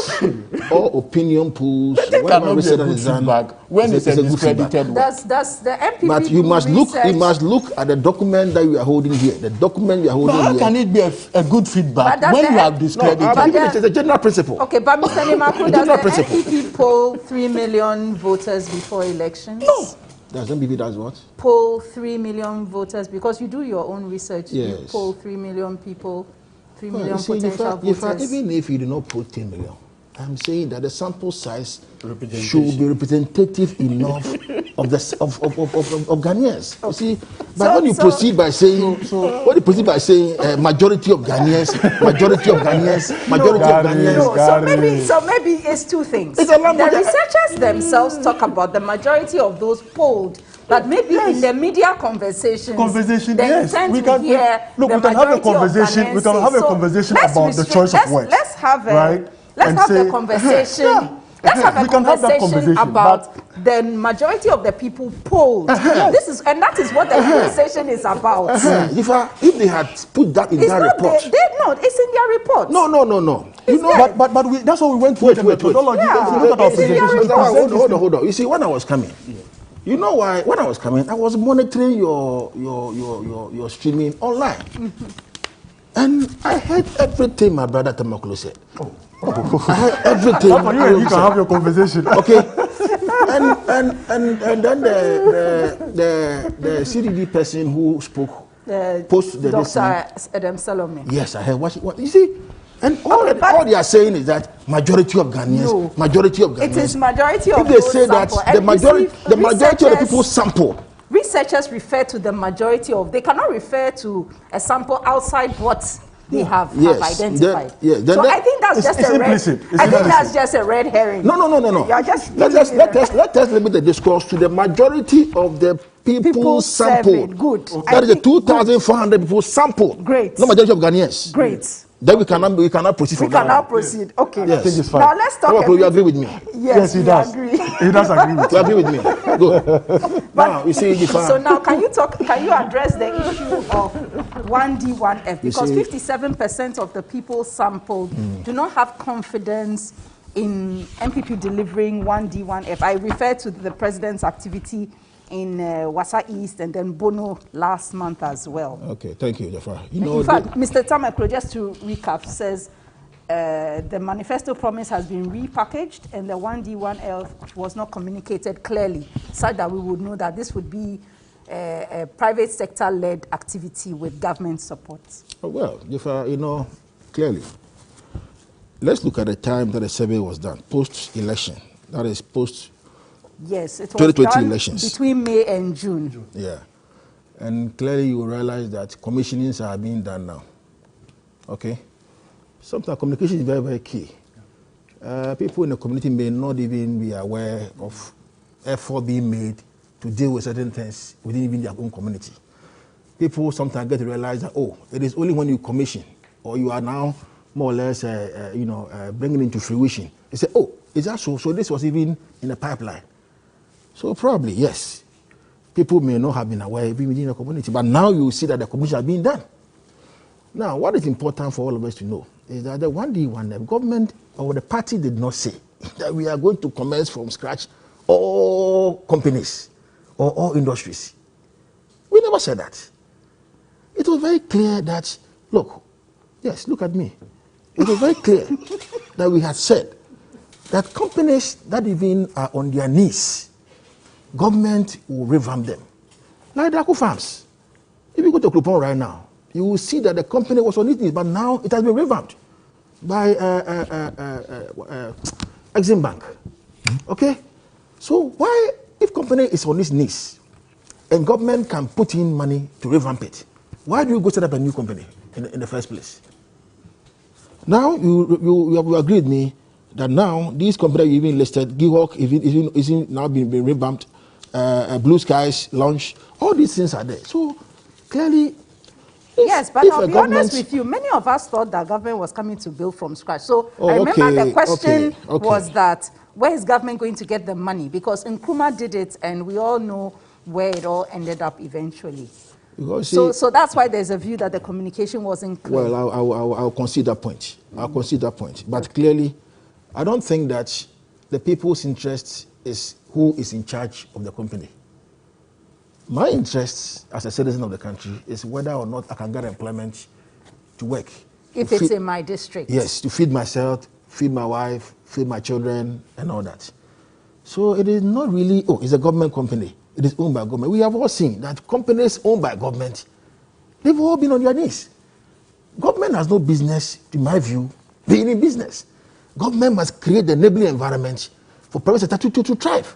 all opinion polls. It cannot be a good feedback when it's a discredited one. That's the MPP. But you must look at the document that you are holding here. The document you are holding here. How can it be a good feedback when you have discredited? It is a general principle. Okay, but Mr. Nimaku, does the MPP poll 3 million voters before elections? No. Does MPP does what? Poll 3 million voters, because you do your own research. Yes. You poll 3 million people, 3 million potential voters. Even if you do not poll 10 million, I'm saying that the sample size should be representative enough of Ghanaians. You see, but when you proceed by saying majority of Ghanaians, majority of Ghanaians, majority of Ghanaians. So maybe it's two things. It's a language. The researchers themselves talk about the majority of those polled. But maybe in the media conversation, yes, we can have a conversation. We can have a conversation about the choice of words. Let's have the conversation. Let's have a conversation about the majority of the people polled. That is what the conversation is about. If they had put that in their report, it's in their report. No. You know, but that's what we went through. Wait. Hold on. You see, when I was coming. You know why? When I was coming, I was monitoring your streaming online, and I heard everything my brother Tamaklo said. I heard everything. You can have your conversation. Okay. and then the CDD person who spoke post the Dr. Adam Salome. Yes, I heard what you see. And all they are saying is that majority of Ghanaians, majority of Ghanaians. It is majority of if they say that the majority of the people sample. Researchers refer to the majority of. They cannot refer to a sample outside what they have identified. So I think that's just a red. I think that's just a red herring. No. Let us limit the discourse to the majority of the people sampled. Good. That is the 2,400 people sampled. Great. No majority of Ghanaians. Great. Then we cannot proceed from that. We cannot proceed. Okay. Yes. I think it's fine. Now let's talk. You agree with me? Yes, he does. Agree. He does agree with you. Agree with me. Good. Now you see. So now, can you address the issue of 1D, 1F? Because 57% of the people sampled do not have confidence in MPP delivering 1D, 1F. I refer to the president's activity in Wasa East and then Bono last month as well. Okay, thank you, Jafar. In fact, Mr. Tamaklo, just to recap, says the manifesto promise has been repackaged and the 1D, 1F was not communicated clearly, such that we would know that this would be a private sector-led activity with government support. Oh, well, Jafar, clearly, let's look at the time that the survey was done, post-election, that is post. Yes, it was done elections. Between May and June. Yeah. And clearly you will realize that commissionings are being done now. Okay? Sometimes communication is very, very key. People in the community may not even be aware of effort being made to deal with certain things within even their own community. People sometimes get to realize that, it is only when you commission or you are now more or less, bringing into fruition. They say, is that so? So this was even in the pipeline. So probably, yes, people may not have been aware even within the community, but now you see that the commission has been done. Now, what is important for all of us to know is that the 1D, 1F government or the party did not say that we are going to commence from scratch all companies or all industries. We never said that. It was very clear that, look at me. It was very clear that we had said that companies that even are on their knees, government will revamp them. Like the Aku Farms. If you go to Klupon right now, you will see that the company was on its knees, but now it has been revamped by Exim Bank. Okay? So why, if company is on its knees and government can put in money to revamp it, why do you go set up a new company in the first place? Now you agree with me that now these companies even listed, Gihawk is now being revamped, Blue Skies launch, all these things are there. So clearly, yes, but I'll be honest with you, many of us thought that government was coming to build from scratch. So I remember the question was that, where is government going to get the money? Because Nkrumah did it and we all know where it all ended up eventually. So that's why there's a view that the communication wasn't clear. Well, I'll concede that point. I'll concede that point. But clearly, I don't think that the people's interest is who is in charge of the company. My interest as a citizen of the country is whether or not I can get employment to work. If it's in my district. Yes, to feed myself, feed my wife, feed my children, and all that. So it is not really, it's a government company. It is owned by government. We have all seen that companies owned by government, they've all been on their knees. Government has no business, in my view, being in business. Government must create the enabling environment for private sector to thrive.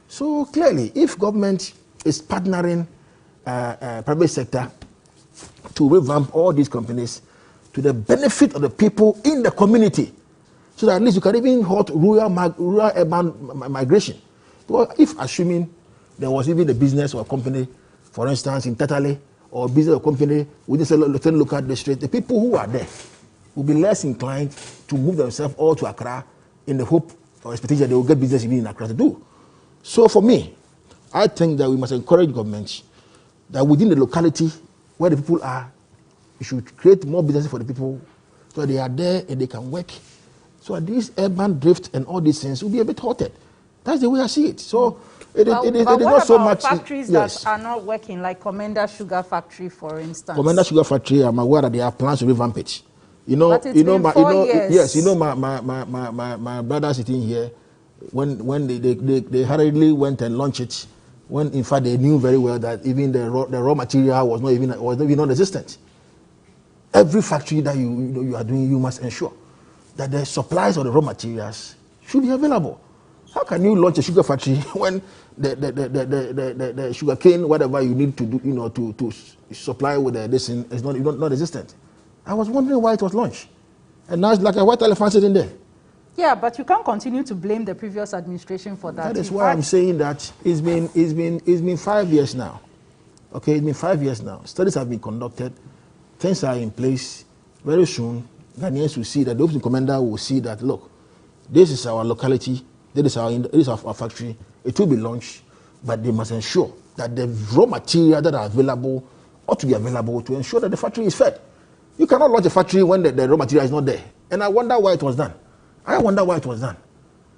So clearly, if government is partnering private sector to revamp all these companies to the benefit of the people in the community, so that at least you can even halt rural urban migration. Well, if assuming there was even a business or a company, for instance, in Tatale, or a business or company within a local district, the people who are there will be less inclined to move themselves all to Accra in the hope or expectation that they will get business even in Accra to do. So for me, I think that we must encourage governments that within the locality where the people are, we should create more businesses for the people so that they are there and they can work. So that this urban drift and all these things will be a bit halted. That's the way I see it. So it is not so much. Factories that are not working, like Commander Sugar Factory, for instance. Commander Sugar Factory, I'm aware that they have plans to revamp it. But it's been 4 years. Yes, my brother sitting here, when they hurriedly went and launched it, when in fact they knew very well that even the raw material was not even non-existent. Every factory that you are doing, you must ensure that the supplies of the raw materials should be available. How can you launch a sugar factory when the sugar cane, whatever you need to do, to supply with this is not existent? I was wondering why it was launched, and now it's like a white elephant sitting there. Yeah, but you can't continue to blame the previous administration for that. That is why I'm saying that it's been 5 years now. Okay, it's been 5 years now. Studies have been conducted, things are in place. Very soon, Ghanaians will see that the Office Commander will see that, look, this is our locality, this is our factory. It will be launched, but they must ensure that the raw material that are available ought to be available to ensure that the factory is fed. You cannot launch a factory when the raw material is not there. And I wonder why it was done.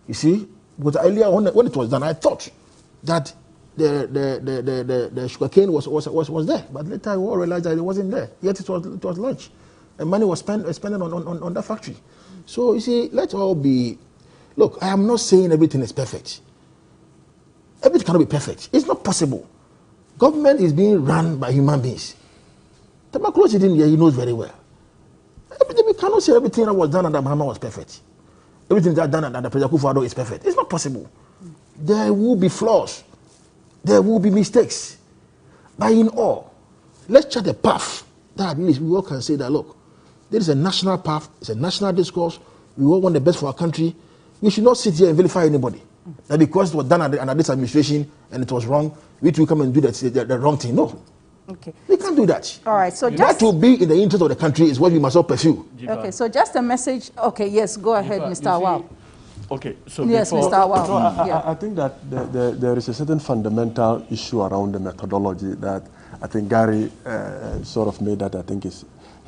You see, because earlier when it was done, I thought that the sugarcane was there, but later we all realized that it wasn't there. Yet it was launched, and money was spent on that factory. So you see, let's all be. Look, I am not saying everything is perfect. Everything cannot be perfect. It's not possible. Government is being run by human beings. Tamaklo sitting here, he knows very well. We cannot say everything that was done under Mahama was perfect. Everything that done under President Akufo-Addo is perfect. It's not possible. There will be flaws. There will be mistakes. But in all, let's chart a path that at least we all can say that, look, there is a national path, it's a national discourse, we all want the best for our country. We should not sit here and vilify anybody. That because it was done under this administration and it was wrong, we too come and do the wrong thing. No. Okay. We can't do that. All right. So that to be in the interest of the country is what we must all pursue. Okay. So just a message. Okay. Yes. Go ahead, Mr. Awal. Okay. So yes, Mr. Awal. I think that there is a certain fundamental issue around the methodology that I think Gary sort of made that I think is.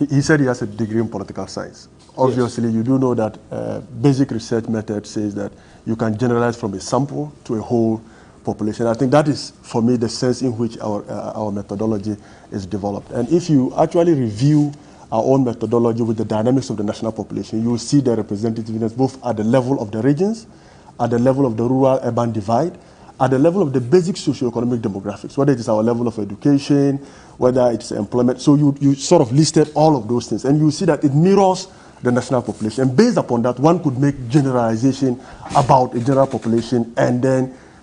He said he has a degree in political science. Obviously, yes. You do know that basic research method says that you can generalize from a sample to a whole population. I think that is, for me, the sense in which our methodology is developed. And if you actually review our own methodology with the dynamics of the national population, you will see the representativeness both at the level of the regions, at the level of the rural-urban divide, at the level of the basic socio-economic demographics, whether it is our level of education, whether it's employment. So you sort of listed all of those things, and you see that it mirrors the national population. And based upon that, one could make generalization about a general population, and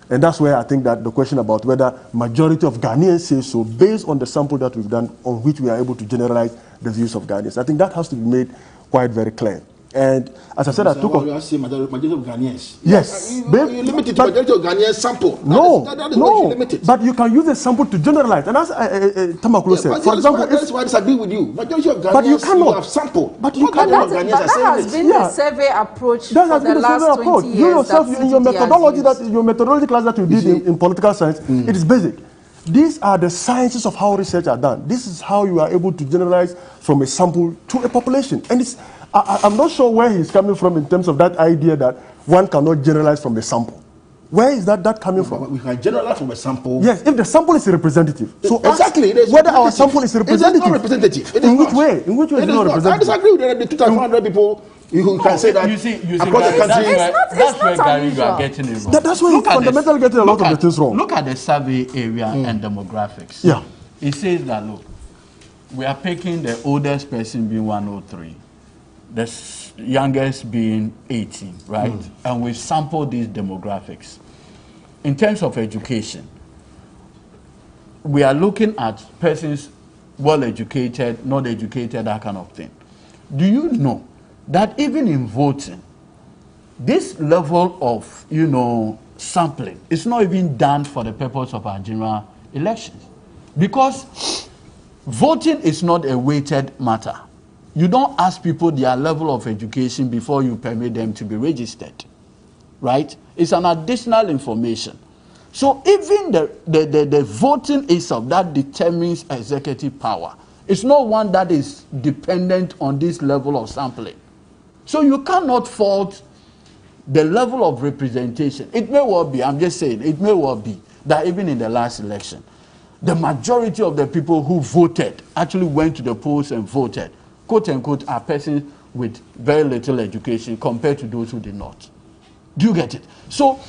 that's where I think that the question about whether majority of Ghanaians say so, based on the sample that we've done, on which we are able to generalize the views of Ghanaians. I think that has to be made quite very clear. And as I said, I took you say majority of Ghanaians. Yes. You limit it to majority of Ghanaians sample. No, that is what you limit it. But you can use a sample to generalize. And as Tamaklo said, for example, that's why I disagree with you. Majority of Ghanaians, but you cannot have sample. But you cannot. That has been the survey approach for the last 20 years. You yourself, in your methodology class that you did in political science, it is basic. These are the sciences of how research are done. This is how you are able to generalize from a sample to a population. And I'm not sure where he's coming from in terms of that idea that one cannot generalize from a sample. Where is that coming from? We can generalize from a sample. Yes, if the sample is representative. So exactly, whether our sample is representative. It is not representative. In which way? In which way is it not representative? I disagree with the 2,100 people. You can say that you see, across the country. That's where Gary, you are getting it wrong. That's where you fundamentally getting a lot of the things wrong. Look at the survey area and demographics. Yeah. It says that, look, we are picking the oldest person being 103. The youngest being 18, right? And we sample these demographics. in terms of education, we are looking at persons well-educated, not educated, that kind of thing. Do you know that even in voting, this level of, sampling is not even done for the purpose of our general elections? Because voting is not a weighted matter. You don't ask people their level of education before you permit them to be registered, right? It's an additional information. So even the voting itself that determines executive power, it's not one that is dependent on this level of sampling. So you cannot fault the level of representation. It may well be, I'm just saying, it may well be that even in the last election, the majority of the people who voted actually went to the polls and voted, quote unquote, are persons with very little education compared to those who did not. Do you get it? So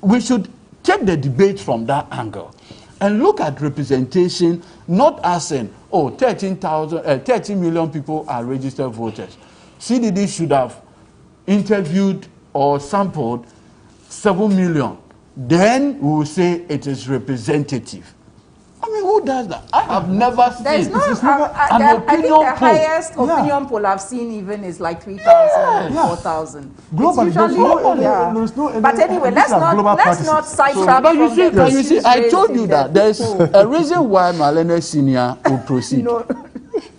we should take the debate from that angle and look at representation not as in, 13 million people are registered voters. CDD should have interviewed or sampled 7 million. Then we will say it is representative. I mean, who does that? I have never seen. There's no, an opinion I think the poll. highest opinion poll I've seen even is like 3,000, 4,000. Globally, there's no. But anyway, let's not sidetrack from the you see, I told you that there's a reason why Malene Senior will proceed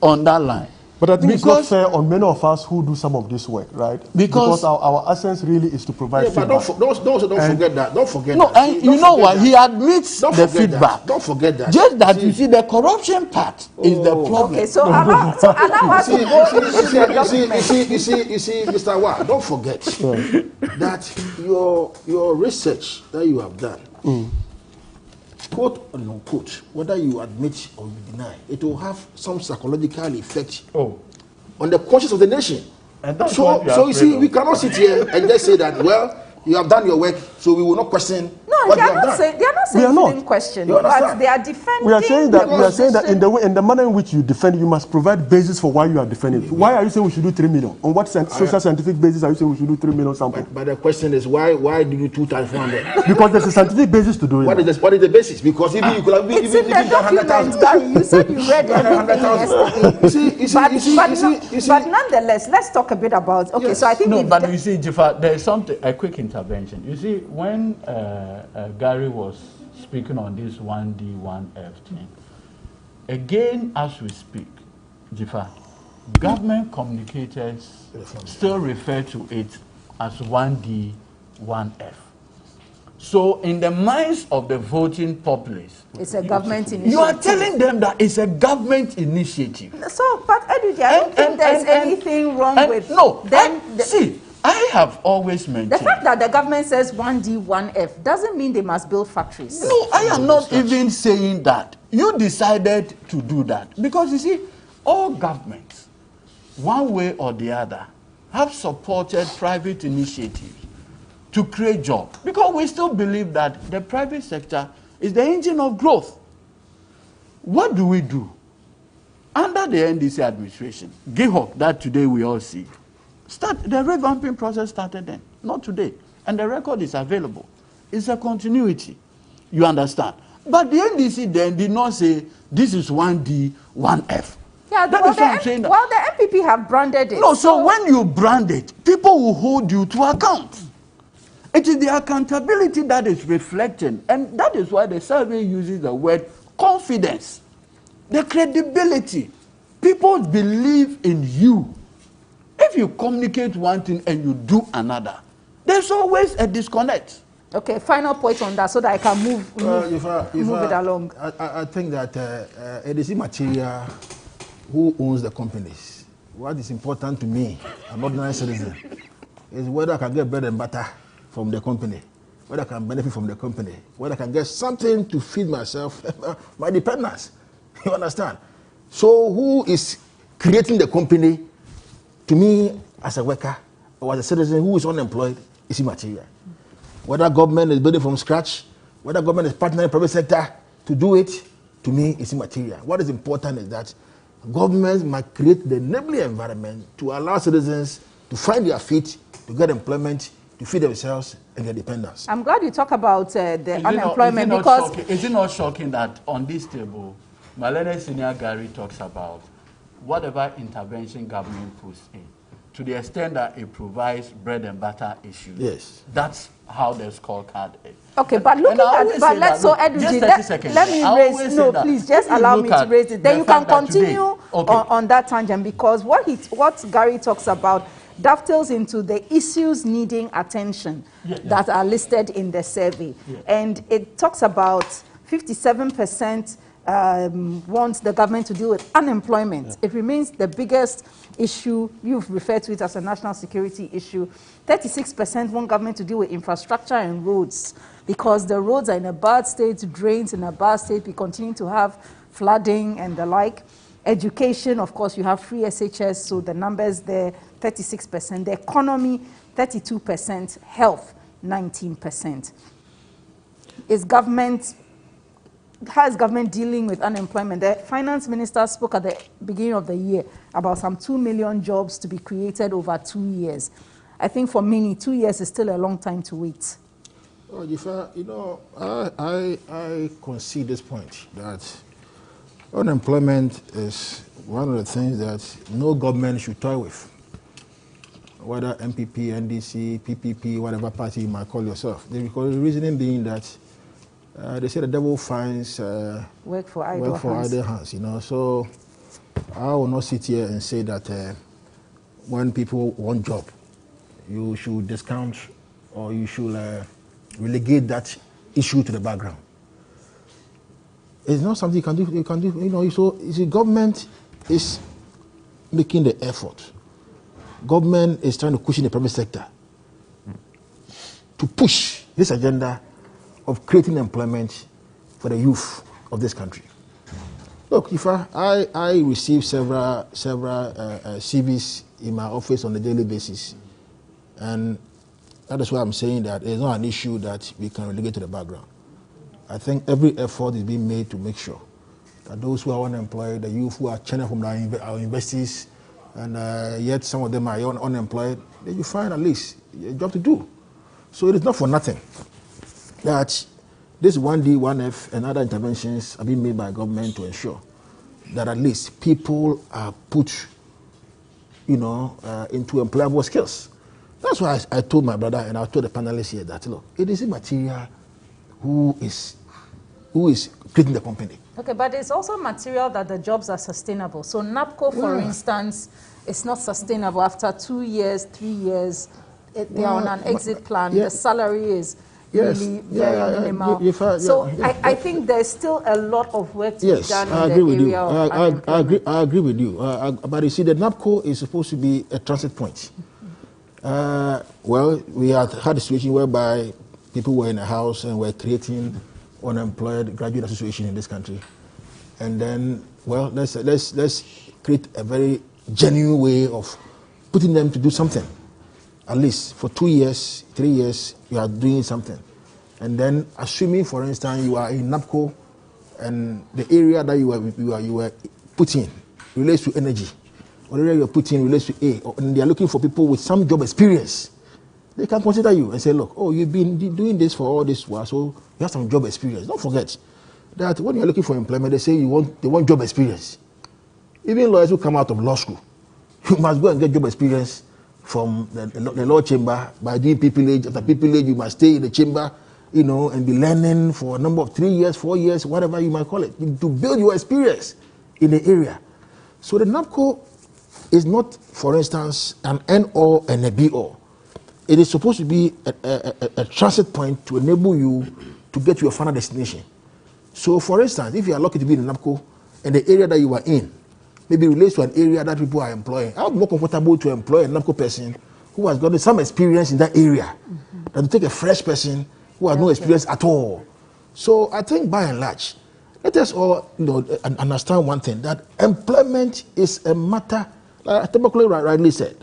on that line. But I think it's not fair on many of us who do some of this work, right? Because our essence really is to provide feedback. But don't forget that. Don't forget that. No, and you know what? He admits the feedback. Don't forget that. Just that you see the corruption part is the problem. Okay, so allow us to go into the document. You see, Mr. Wa, don't forget that your research that you have done, quote or non-quote, whether you admit or you deny, it will have some psychological effect on the conscience of the nation. So you see, we cannot sit here and just say that, well, you have done your work, so we will not question. No, they are not saying we didn't question, but they are defending. We are saying that in the manner in which you defend, you must provide basis for why you are defending. Why are you saying we should do 3 million? On what social scientific basis are you saying we should do 3 million samples? But the question is why do you 2 times 400? Because there's a scientific basis to do it. What is the basis? Because even you could have it's in the document, Gary. You said you read everything yesterday. But nonetheless, let's talk a bit about. Okay, so I think but you see, Jafar, there is a quick intervention. You see, when Gary was speaking on this 1D, 1F thing, again, as we speak, Jafar, government communicators still refer to it as 1D, 1F. So in the minds of the voting populace, it's a government initiative. You are telling them that it's a government initiative. So, but Edudi, I don't think there's anything wrong with... No, see, I have always maintained... The fact that the government says 1D, 1F doesn't mean they must build factories. No, I am not even saying that. You decided to do that. Because you see, all governments, one way or the other, have supported private initiatives to create jobs. Because we still believe that the private sector is the engine of growth. What do we do? Under the NDC administration, GIHOP, that today we all see, the revamping process started then, not today. And the record is available. It's a continuity. You understand? But the NDC then did not say, this is 1D, 1F. Yeah, that is what I'm saying. Well, the MPP have branded it. No, so when you brand it, people will hold you to account. It is the accountability that is reflecting. And that is why the survey uses the word confidence. The credibility. People believe in you. If you communicate one thing and you do another, there's always a disconnect. Okay, final point on that so that I can move it along. I think that it is immaterial who owns the companies. What is important to me, an ordinary citizen, is whether I can get bread and butter from the company, whether I can benefit from the company, whether I can get something to feed myself, my dependents. You understand? So who is creating the company? To me, as a worker or as a citizen who is unemployed, is immaterial. Whether government is building from scratch, whether government is partnering with the private sector to do it, to me, is immaterial. What is important is that governments might create the enabling environment to allow citizens to find their feet, to get employment, to feed themselves and their dependents. I'm glad you talk about the unemployment because... Is it not shocking that on this table, Malene Senior Gary talks about whatever intervention government puts in, to the extent that it provides bread and butter issues. Yes. That's how the scorecard is. Okay, but looking at, but let's so Eduji, let me raise, no, please, just allow me to raise it. Then you can continue on that tangent, because what Gary talks about dovetails into the issues needing attention that are listed in the survey. And it talks about 57% wants the government to deal with unemployment. It remains the biggest issue. You've referred to it as a national security issue. 36% want government to deal with infrastructure and roads, because the roads are in a bad state, drains in a bad state. We continue to have flooding and the like. Education, of course, you have free SHS, so the numbers there, 36%. The economy, 32%. Health, 19%. How is government dealing with unemployment? The finance minister spoke at the beginning of the year about some 2 million jobs to be created over 2 years. I think for many, 2 years is still a long time to wait. Oh, you know, I concede this point that unemployment is one of the things that no government should toy with. Whether MPP, NDC, PPP, whatever party you might call yourself. Because the reasoning being that they say the devil finds work for idle hands. You know, so I will not sit here and say that when people want job, you should discount or you should relegate that issue to the background. It's not something you can do. You know, so the government is making the effort. Government is trying to cushion the private sector to push this agenda of creating employment for the youth of this country. Look, if I receive several CVs in my office on a daily basis, and that is why I'm saying that it's not an issue that we can relegate to the background. I think every effort is being made to make sure that those who are unemployed, the youth who are channeled from our universities, and yet some of them are unemployed, they will find at least a job to do. So it is not for nothing that this 1D, 1F, and other interventions are being made by government to ensure that at least people are put, into employable skills. That's why I told my brother and I told the panelists here that, look, it is immaterial who is creating the company. Okay, but it's also material that the jobs are sustainable. So NAPCO, for instance, is not sustainable. After 2 years, 3 years, they are on an exit plan. The salary is really very minimal. I think there's still a lot of work to be done in the area of unemployment. I agree with you. But you see, the NAPCO is supposed to be a transit point. Well, we had a situation whereby people were in a house and were creating unemployed graduate association in this country. And then, well, let's create a very genuine way of putting them to do something. At least for 2 years, 3 years, you are doing something. And then, assuming, for instance, you are in NAPCO and the area that you were put in relates to energy, or the area you are put in relates to and they are looking for people with some job experience, they can consider you and say, look, you've been doing this for all this while, so you have some job experience. Don't forget that when you're looking for employment, they say they want job experience. Even lawyers who come out of law school, you must go and get job experience from the law chamber by doing pupillage. After pupillage, you must stay in the chamber, and be learning for a number of 3 years, 4 years, whatever you might call it, to build your experience in the area. So the NAPCO is not, for instance, an end-all and a be-all. It is supposed to be a transit point to enable you to get to your final destination. So, for instance, if you are lucky to be in NAPCO and the area that you are in maybe relates to an area that people are employing, I would be more comfortable to employ a NAPCO person who has gotten some experience in that area than to take a fresh person who has no experience at all. So, I think by and large, let us all understand one thing, that employment is a matter, like Tabakule rightly said,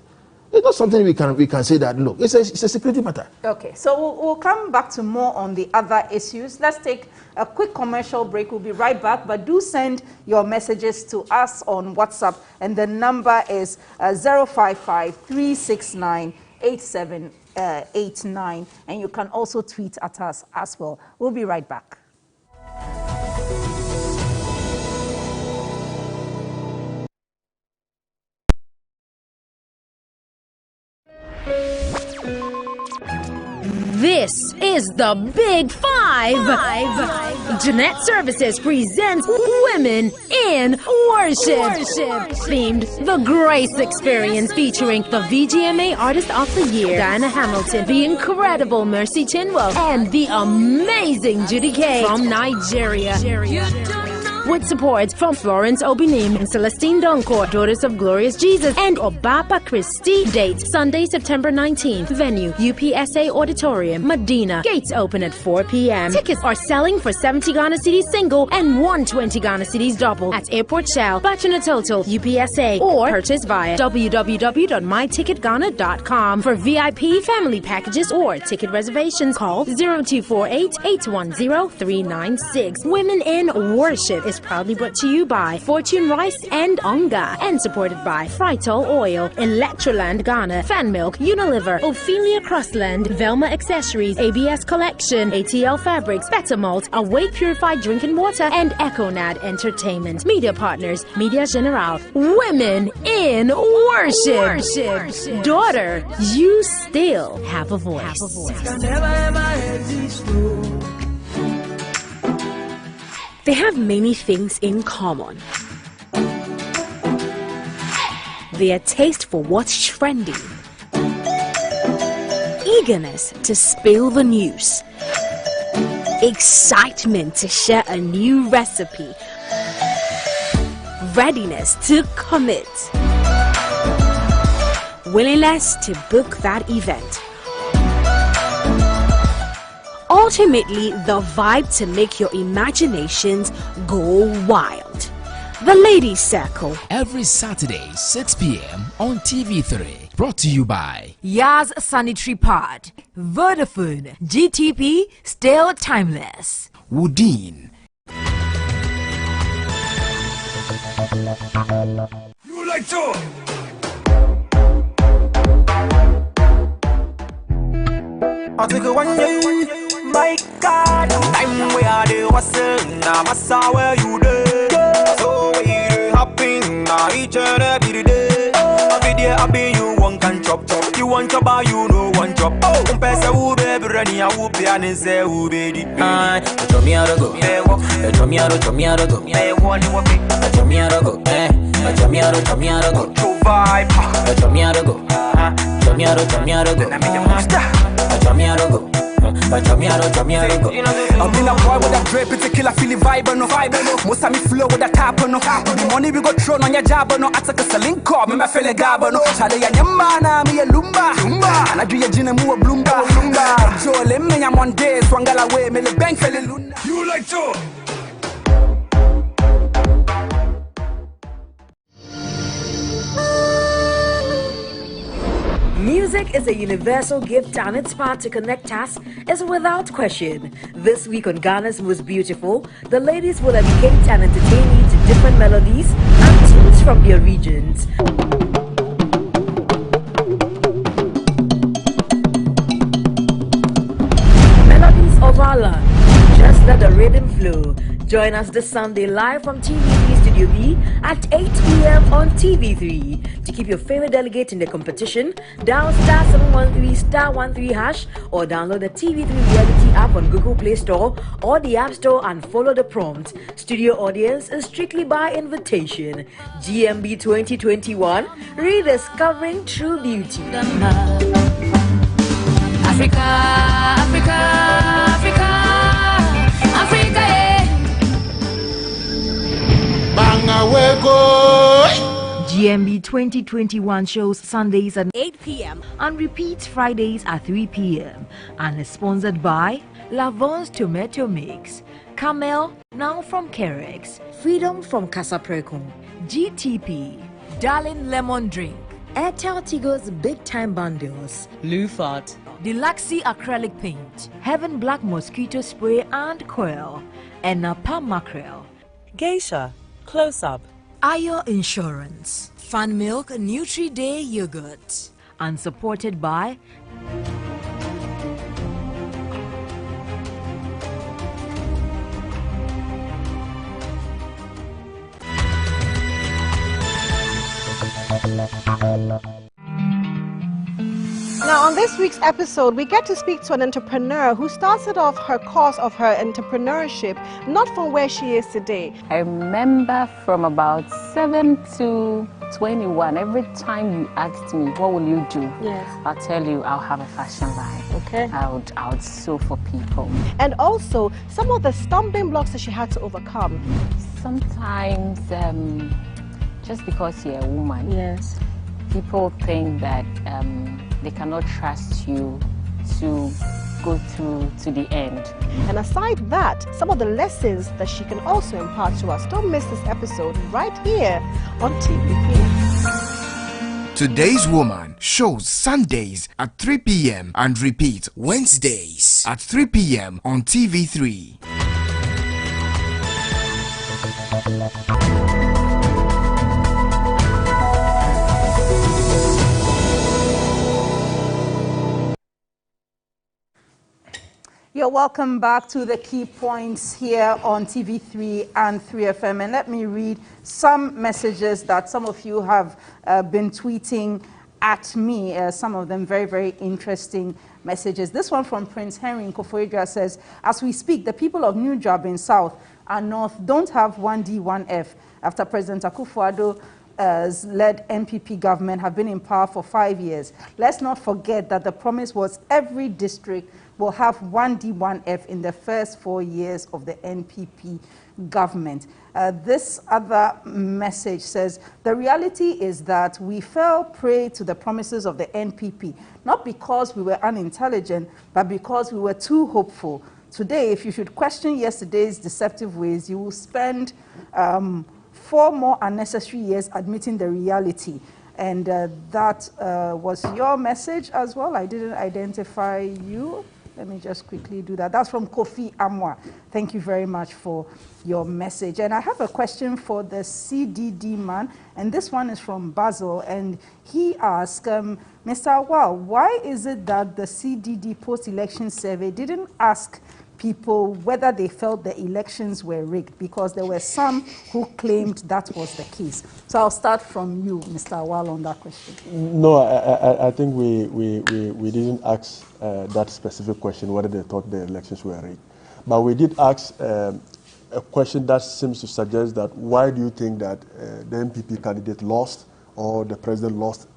It's not something we can say that, look, it's a security matter. Okay, so we'll come back to more on the other issues. Let's take a quick commercial break. We'll be right back, but do send your messages to us on WhatsApp, and the number is 055-369-8789, and you can also tweet at us as well. We'll be right back. This is the Big Five. Jeanette Services presents Women in Worship. Themed The Grace Experience, featuring the VGMA Artist of the Year, Diana Hamilton, the incredible Mercy Chinwell, and the amazing Judy K from Nigeria. With support from Florence Obinim and Celestine Donkor, Daughters of Glorious Jesus, and Obapa Christie. Date Sunday, September 19th. Venue UPSA Auditorium, Medina. Gates open at 4 p.m. Tickets are selling for 70 Ghana Cedis single and 120 Ghana Cedis double at Airport Shell, Bachelor Total, UPSA, or purchase via www.myticketghana.com. For VIP family packages or ticket reservations, call 0248-810-396. Women in Worship is proudly brought to you by Fortune Rice and Onga, and supported by Fritol Oil, Electroland Ghana, Fan Milk, Unilever, Ophelia Crossland, Velma Accessories, ABS Collection, ATL Fabrics, Better Malt, Awake Purified Drinking Water, and Econad Entertainment. Media partners, Media General. Women in Worship. Daughter, you still have a voice. They have many things in common. Their taste for what's trending, eagerness to spill the news, excitement to share a new recipe, readiness to commit, willingness to book that event. Ultimately, the vibe to make your imaginations go wild. The Ladies Circle. Every Saturday, 6 p.m. on TV3. Brought to you by Yaz Sanitary Pad, Vodafone, GTP, still timeless. Woodin. You like to? I'll take a one day. My God, time we are the hustle, now massa where you there. So we happen now each and every day. Every day I be you one can chop. You want to buy you no one chop. Oh, pesa ube brani ya upe ane se ube di. Chomiaro go, chomiaro go. Wani wapi? Chomiaro go, chomiaro go. True vibe. Chomiaro go, chomiaro go. Chomiaro go. I've been a boy with a drape, it's a killer feeling vibe, no. Most of me flow with a tap, no. The money we got thrown on your job, no. I take a link up, me feel a gab, no. Chale ya nyamana, me a lumba. And I do ya jina mu a blumba. Joe, let me a Monday, swangala way, me le bank fell luna. You like to? Music is a universal gift, and its power to connect us is without question. This week on Ghana's Most Beautiful, the ladies will educate and entertain you to different melodies and tunes from their regions. Melodies of our land, just let the rhythm flow. Join us this Sunday live from TV3 Studio B at 8 p.m. on TV3. To keep your favorite delegate in the competition, dial *713*13# or download the TV3 Reality app on Google Play Store or the App Store and follow the prompt. Studio audience is strictly by invitation. GMB 2021, rediscovering true beauty. Africa, Africa, Africa, Africa. GMB 2021 shows Sundays at 8 p.m. and repeats Fridays at 3 p.m. and is sponsored by Lavon's Tomato Mix, Camel, now from Kerex, Freedom from Casaprecum, GTP, Darling Lemon Drink, Airtel Tigo's big time bundles, Lufat, Deluxy acrylic paint, Heaven Black mosquito spray and coil, and Napa mackerel. Geisha, Close Up, Ayo Insurance, Fan Milk Nutri Day Yogurt, and supported by Now, on this week's episode, we get to speak to an entrepreneur who started off her course of her entrepreneurship not from where she is today. I remember from about 7 to 21, every time you asked me, what will you do? Yes. I'll tell you, I'll have a fashion line. Okay. I would sew for people. And also, some of the stumbling blocks that she had to overcome. Sometimes, just because you're a woman, yes, people think that they cannot trust you to go through to the end. And aside that, some of the lessons that she can also impart to us. Don't miss this episode right here on TV3. Today's Woman shows Sundays at 3 p.m. and repeats Wednesdays at 3 p.m. on TV3. You're welcome back to the key points here on TV3 and 3FM. And let me read some messages that some of you have been tweeting at me. Some of them very, very interesting messages. This one from Prince Henry in Koforidua says, as we speak, the people of New Jabin South and North don't have 1D, 1F after President Akufo-Addo's led NPP government have been in power for 5 years. Let's not forget that the promise was every district will have 1D, 1F in the first 4 years of the NPP government. This other message says, the reality is that we fell prey to the promises of the NPP, not because we were unintelligent, but because we were too hopeful. Today, if you should question yesterday's deceptive ways, you will spend 4 more unnecessary years admitting the reality. And that was your message as well. I didn't identify you. Let me just quickly do that. That's from Kofi Amwa. Thank you very much for your message. And I have a question for the CDD man, and this one is from Basil, and he asked, Mr. Awal, why is it that the CDD post-election survey didn't ask people whether they felt the elections were rigged? Because there were some who claimed that was the case. So I'll start from you, Mr. Awal, on that question. No, I think we didn't ask that specific question, whether they thought the elections were rigged. But we did ask a question that seems to suggest that why do you think that the MPP candidate lost or the president lost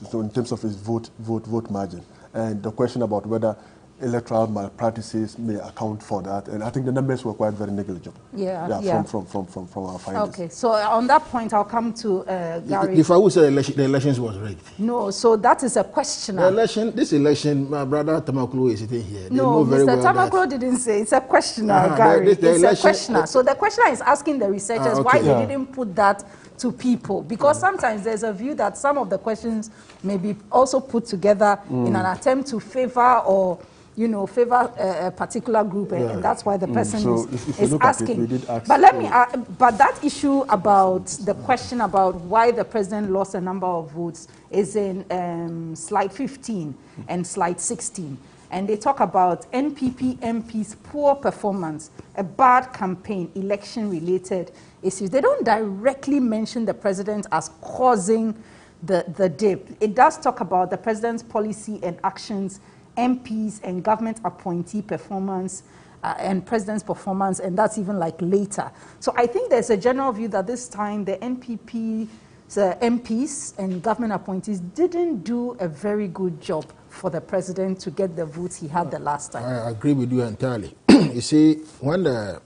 so in terms of his vote margin? And the question about whether electoral malpractices may account for that, and I think the numbers were quite very negligible. Yeah. From our findings. Okay, so on that point, I'll come to Gary. If I would say the elections was rigged. No, so that is a questioner. This election, my brother Tamaklo is sitting here. No, Mr. Tamaklo didn't say. It's a questioner, Gary. It's a questioner. So the questioner is asking the researchers why they didn't put that to people, because sometimes there's a view that some of the questions may be also put together in an attempt to favor or favor a particular group, and that's why the person is asking. But let me, but that issue about the question about why the president lost a number of votes is in slide 15 and slide 16. And they talk about NPP MPs' poor performance, a bad campaign, election-related issues. They don't directly mention the president as causing the dip. It does talk about the president's policy and actions, MPs and government appointee performance, and president's performance, and that's even like later. So I think there's a general view that this time the NPP MPs and government appointees didn't do a very good job for the president to get the votes he had the last time. I agree with you entirely. You see, when the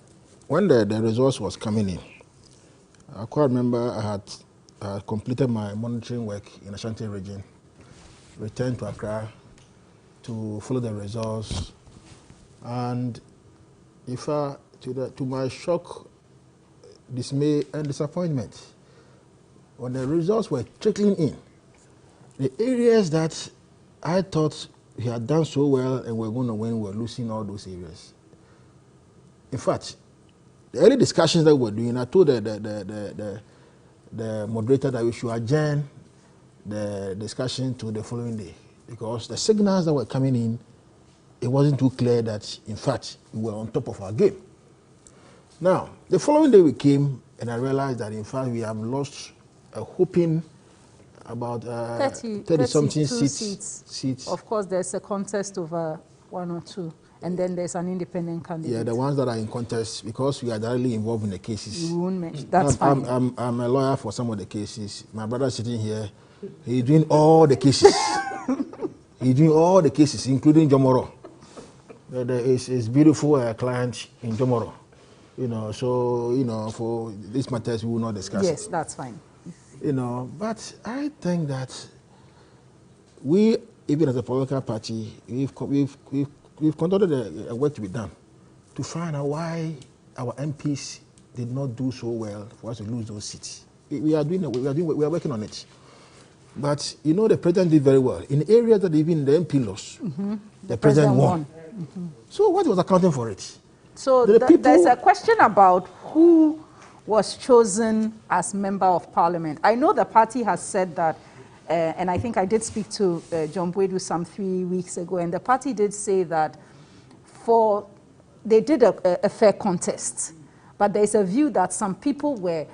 results was coming in, I quite remember I had completed my monitoring work in Ashanti region, returned to Accra to follow the results, and to my shock, dismay, and disappointment, when the results were trickling in, the areas that I thought we had done so well and we're going to win, we're losing all those areas. In fact, the early discussions that we're doing, I told the moderator that we should adjourn the discussion to the following day because the signals that were coming in, it wasn't too clear that, in fact, we were on top of our game. Now, the following day we came and I realized that, in fact, we have lost a whopping about 30-something seats. Of course, there's a contest over 1 or 2, and then there's an independent candidate. Yeah, the ones that are in contest, because we are directly involved in the cases. You won't mention. That's fine. I'm a lawyer for some of the cases. My brother sitting here, he's doing all the cases. He's doing all the cases, including Jomoro. There is beautiful client in Jomoro. You know, so, you know, for these matters, we will not discuss. Yes, that's fine. You know, but I think that we, even as a political party, we've conducted a work to be done to find out why our MPs did not do so well for us to lose those seats. We are working on it. But you know, the president did very well in areas that even the MP lost. The president won. So what was accounting for it? So there's a question about who was chosen as member of parliament. I know the party has said that, and I think I did speak to John Boydu some 3 weeks ago, and the party did say that they did a fair contest, but there's a view that some people were,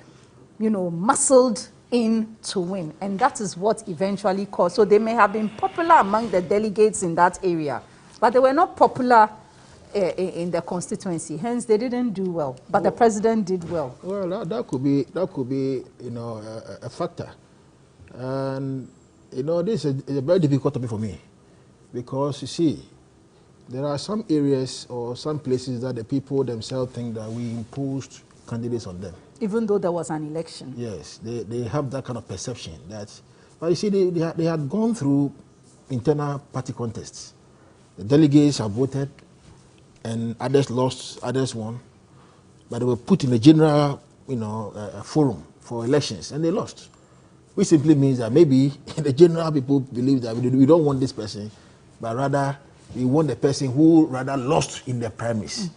you know, muscled in to win, and that is what eventually caused. So they may have been popular among the delegates in that area, but they were not popular in the constituency. Hence, they didn't do well. But the president did well. Well, that could be, you know, a factor. And you know, this is a very difficult topic for me, because you see, there are some areas or some places that the people themselves think that we imposed candidates on them. Even though there was an election. Yes, they have that kind of perception. But you see, they had gone through internal party contests. The delegates have voted, and others lost, others won. But they were put in a general, you know, forum for elections, and they lost. Which simply means that maybe the general people believe that we don't want this person, but rather we want the person who rather lost in the primaries.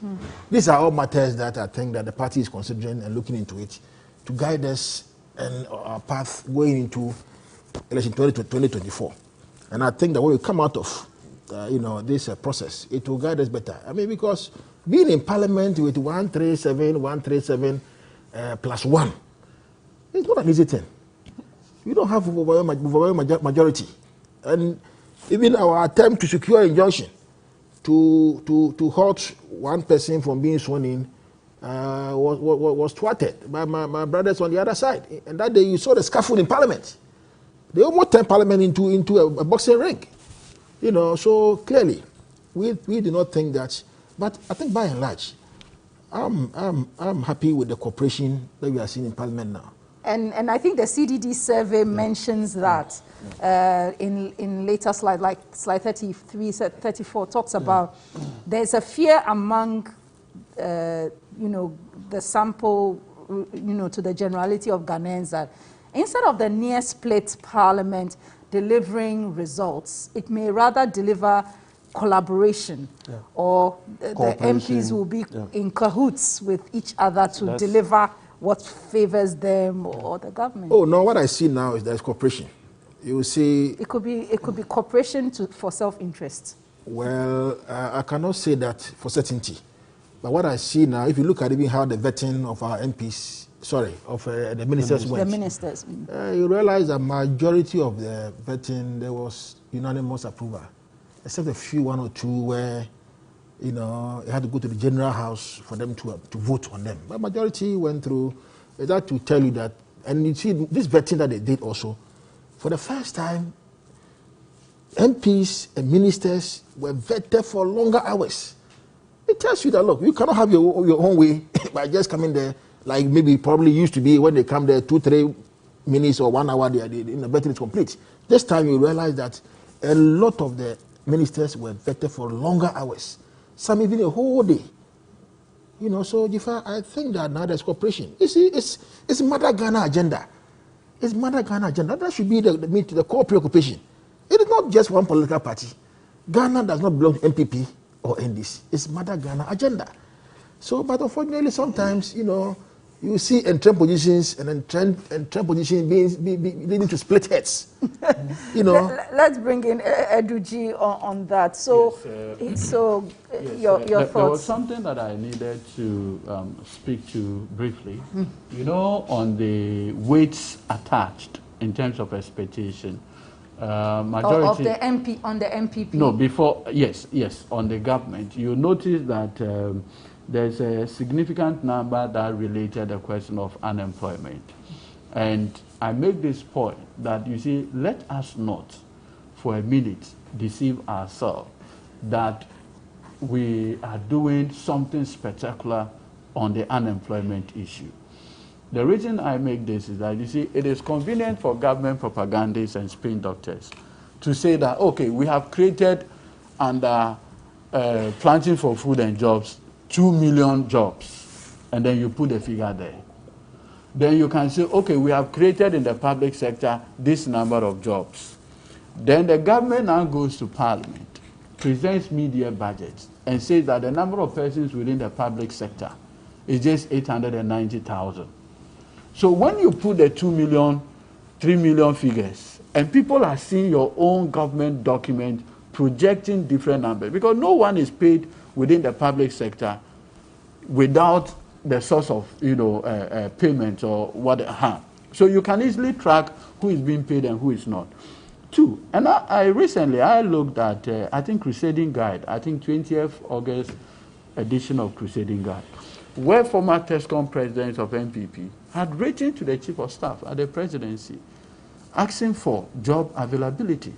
These are all matters that I think that the party is considering and looking into it to guide us and our path going into election 2024. And I think that when we come out of you know, this process, it will guide us better. I mean, because being in parliament with 137 plus 1, it's not an easy thing. You don't have overwhelming majority. And even our attempt to secure injunction to halt one person from being sworn in was thwarted by my brothers on the other side. And that day you saw the scaffold in parliament. They almost turned parliament into a boxing ring. You know, so clearly, we do not think that. But I think by and large, I'm happy with the cooperation that we are seeing in parliament now. And I think the CDD survey mentions that in later slide, like slide 33, 34, talks about there's a fear among, you know, the sample, you know, to the generality of Ghanaians that instead of the near split parliament delivering results, it may rather deliver collaboration, or the MPs will be in cahoots with each other to deliver what favors them or the government. Oh no! What I see now is there's cooperation. You will see. It could be cooperation for self-interest. Well, I cannot say that for certainty, but what I see now, if you look at even how the vetting of our MPs, of the ministers went, the ministers, you realize that majority of the vetting there was unanimous approval, except a few, 1 or 2 where, you know, you had to go to the general house for them to vote on them. But majority went through. Is that to tell you that, and you see this vetting that they did also, for the first time, MPs and ministers were vetted for longer hours. It tells you that, look, you cannot have your own way by just coming there, like maybe probably used to be when they come there 2-3 minutes or 1 hour, the vetting is complete. This time you realize that a lot of the ministers were vetted for longer hours. Some even a whole day. You know, so Jifa, I think that now there's cooperation. You see, it's Mother Ghana agenda. It's Mother Ghana agenda. That should be the core preoccupation. It is not just one political party. Ghana does not belong to MPP or NDC. It's Mother Ghana agenda. So, but unfortunately, sometimes, you see entrenched positions and entrenched positions leading to split heads. Let's bring in Eduji on that. So, your thoughts. There was something that I needed to speak to briefly. On the weights attached in terms of expectation. Majority of the MPP. No, before yes, on the government. You notice that there's a significant number that related the question of unemployment, and I make this point that you see, let us not for a minute deceive ourselves that we are doing something spectacular on the unemployment issue. The reason I make this is that, you see, it is convenient for government propagandists and spin doctors to say that, okay, we have created under Planting for Food and Jobs 2 million jobs, and then you put a figure there. Then you can say, okay, we have created in the public sector this number of jobs. Then the government now goes to Parliament, presents media budgets, and says that the number of persons within the public sector is just 890,000. So when you put the 2 million, 3 million figures, and people are seeing your own government document projecting different numbers, because no one is paid within the public sector without the source of payment or what. So you can easily track who is being paid and who is not. Two, and I recently looked at I think Crusading Guide, I think 20th August edition of Crusading Guide, where former TESCOM presidents of MPP had written to the chief of staff at the presidency asking for job availability.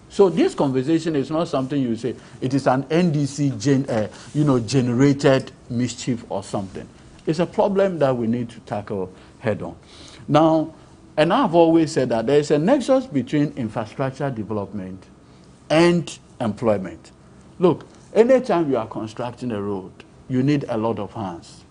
So this conversation is not something you say, it is an NDC generated mischief or something. It's a problem that we need to tackle head on. Now, and I've always said that there is a nexus between infrastructure development and employment. Look, anytime you are constructing a road, you need a lot of hands.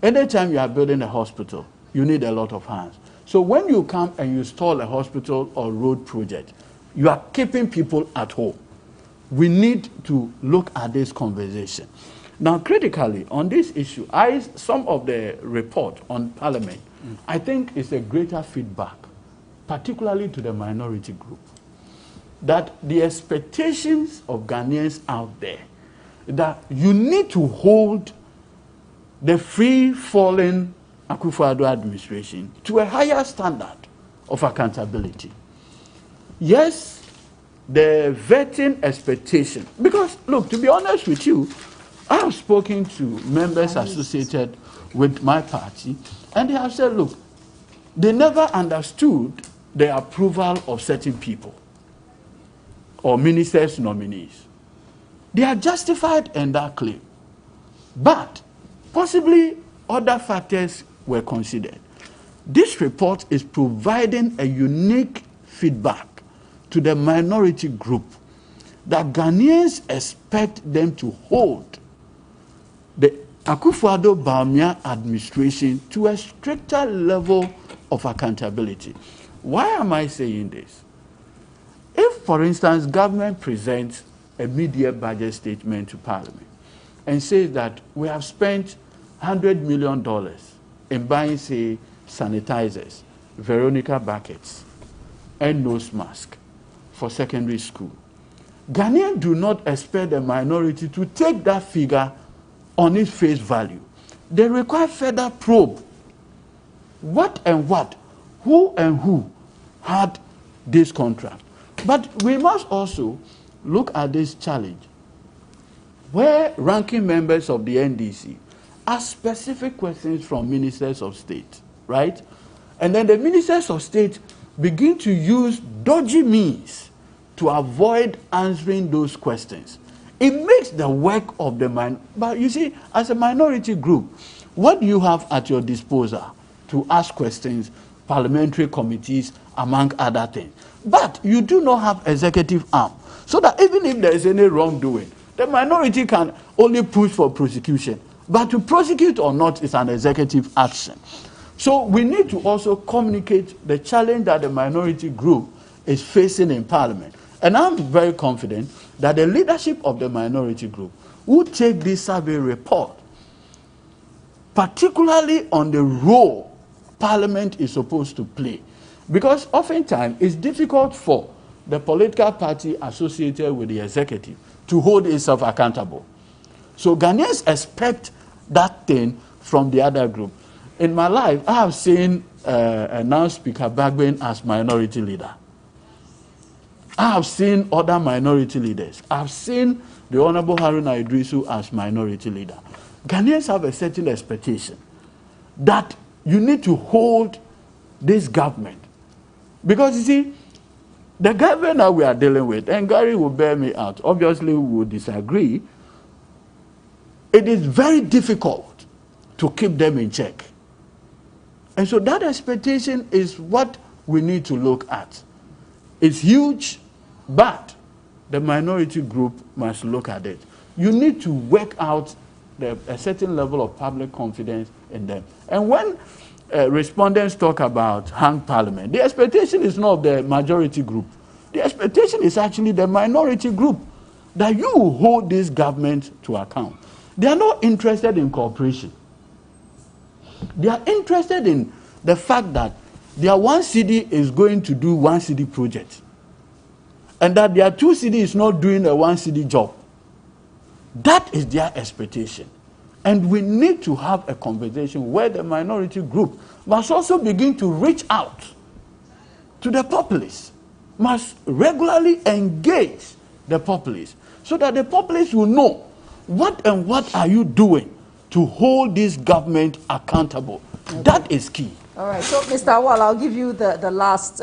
Anytime you are building a hospital, you need a lot of hands. So when you come and you install a hospital or road project, you are keeping people at home. We need to look at this conversation. Now, critically, on this issue, some of the report on Parliament, I think is a greater feedback, particularly to the minority group, that the expectations of Ghanaians out there, that you need to hold the free-falling Akufo-Addo administration to a higher standard of accountability. Yes, the vetting expectation, because look, to be honest with you, I have spoken to members associated with my party, and they have said, look, they never understood the approval of certain people or ministers' nominees. They are justified in that claim, but possibly other factors were considered. This report is providing a unique feedback to the minority group that Ghanaians expect them to hold the Akufo-Addo Bawumia administration to a stricter level of accountability. Why am I saying this? If, for instance, government presents a mid-year budget statement to Parliament and says that we have spent $100 million in buying, say, sanitizers, Veronica buckets, and nose mask for secondary school, Ghanaians do not expect the minority to take that figure on its face value. They require further probe. What and what? Who and who had this contract? But we must also look at this challenge where ranking members of the NDC ask specific questions from ministers of state, right? And then the ministers of state begin to use dodgy means to avoid answering those questions. It makes the work of the but you see, as a minority group, what do you have at your disposal to ask questions, parliamentary committees, among other things? But you do not have executive arm, so that even if there is any wrongdoing, the minority can only push for prosecution. But to prosecute or not is an executive action. So we need to also communicate the challenge that the minority group is facing in Parliament. And I'm very confident that the leadership of the minority group will take this survey report, particularly on the role Parliament is supposed to play. Because oftentimes it's difficult for the political party associated with the executive to hold itself accountable. So Ghanaians expect that thing from the other group. In my life, I have seen now Speaker Bagbin as minority leader. I have seen other minority leaders. I've seen the Honorable Haruna Idrisu as minority leader. Ghanaians have a certain expectation that you need to hold this government. Because you see, the government that we are dealing with, and Gary will bear me out, obviously we will disagree, it is very difficult to keep them in check. And so that expectation is what we need to look at. It's huge, but the minority group must look at it. You need to work out a certain level of public confidence in them. And when respondents talk about hung parliament, the expectation is not of the majority group. The expectation is actually the minority group, that you will hold this government to account. They are not interested in cooperation. They are interested in the fact that their one city is going to do one city project, and that their two city is not doing a one city job. That is their expectation. And we need to have a conversation where the minority group must also begin to reach out to the populace, must regularly engage the populace, so that the populace will know what are you doing to hold this government accountable. Okay. That is key. All right. So, Mr. Awal, I'll give you the last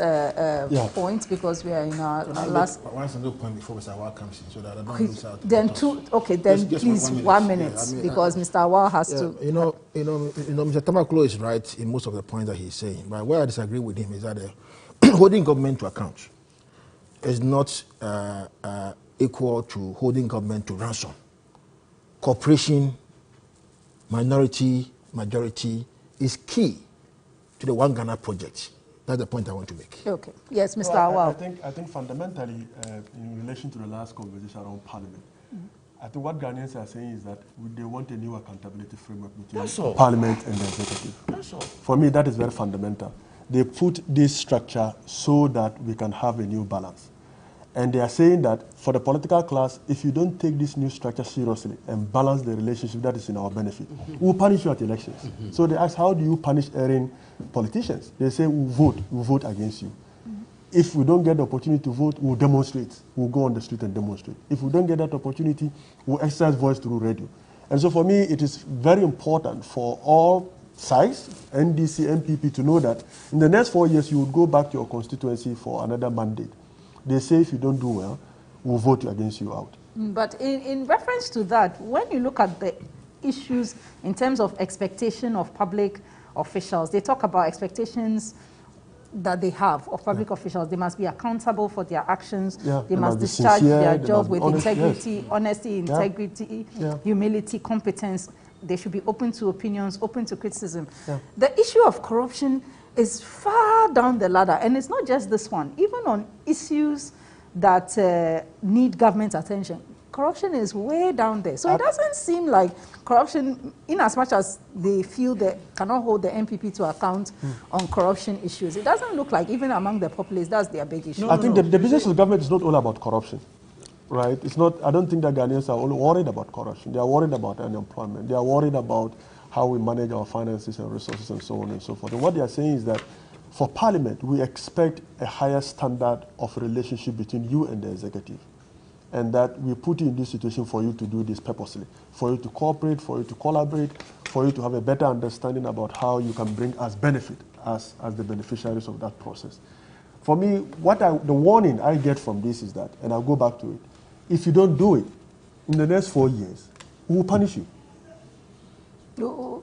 point, because we are in our last. One single point before Mr. Awal comes in, so that I don't lose out. Then two. Okay. Then just please 1 minute, yeah, I mean, because Mr. Awal has to. You know, Mr. Tamaklo is right in most of the points that he's saying. But where I disagree with him is that holding government to account is not equal to holding government to ransom. Cooperation, minority, majority is key to the One Ghana project. That's the point I want to make. Okay. Yes, Mr. Awal. I think fundamentally, in relation to the last conversation around Parliament, I think what Ghanaians are saying is that they want a new accountability framework between Parliament and the executive. That's all. For me, that is very fundamental. They put this structure so that we can have a new balance. And they are saying that for the political class, if you don't take this new structure seriously and balance the relationship that is in our benefit, we'll punish you at elections. So they ask, how do you punish erring politicians? They say, we'll vote against you. If we don't get the opportunity to vote, we'll demonstrate. We'll go on the street and demonstrate. If we don't get that opportunity, we'll exercise voice through radio. And so for me, it is very important for all sides, NDC, MPP, to know that in the next 4 years, you will go back to your constituency for another mandate. They say if you don't do well, we'll vote against you out. But in reference to that, when you look at the issues in terms of expectation of public officials, they talk about expectations that they have of public officials. They must be accountable for their actions. They must discharge their job with integrity, honesty, integrity, humility, competence. They should be open to opinions, open to criticism. The issue of corruption is far down the ladder, and it's not just this one. Even on issues that need government attention, corruption is way down there. So it doesn't seem like corruption, in as much as they feel they cannot hold the MPP to account on corruption issues, it doesn't look like even among the populace that's their big issue. I think the business of government is not all about corruption, right? It's not. I don't think that Ghanaians are all worried about corruption. They are worried about unemployment. They are worried about how we manage our finances and resources and so on and so forth. And what they are saying is that for Parliament, we expect a higher standard of relationship between you and the executive. And that we put you in this situation for you to do this purposely, for you to cooperate, for you to collaborate, for you to have a better understanding about how you can bring us benefit as the beneficiaries of that process. For me, the warning I get from this is that, and I'll go back to it, if you don't do it, in the next 4 years, we will punish you.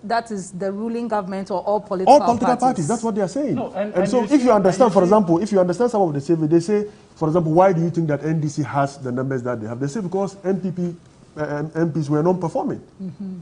That is the ruling government or all political parties. That's what they are saying. No, and so if you understand, for example, if you understand some of the survey, they say, for example, why do you think that NDC has the numbers that they have? They say because NPP MPs were not performing.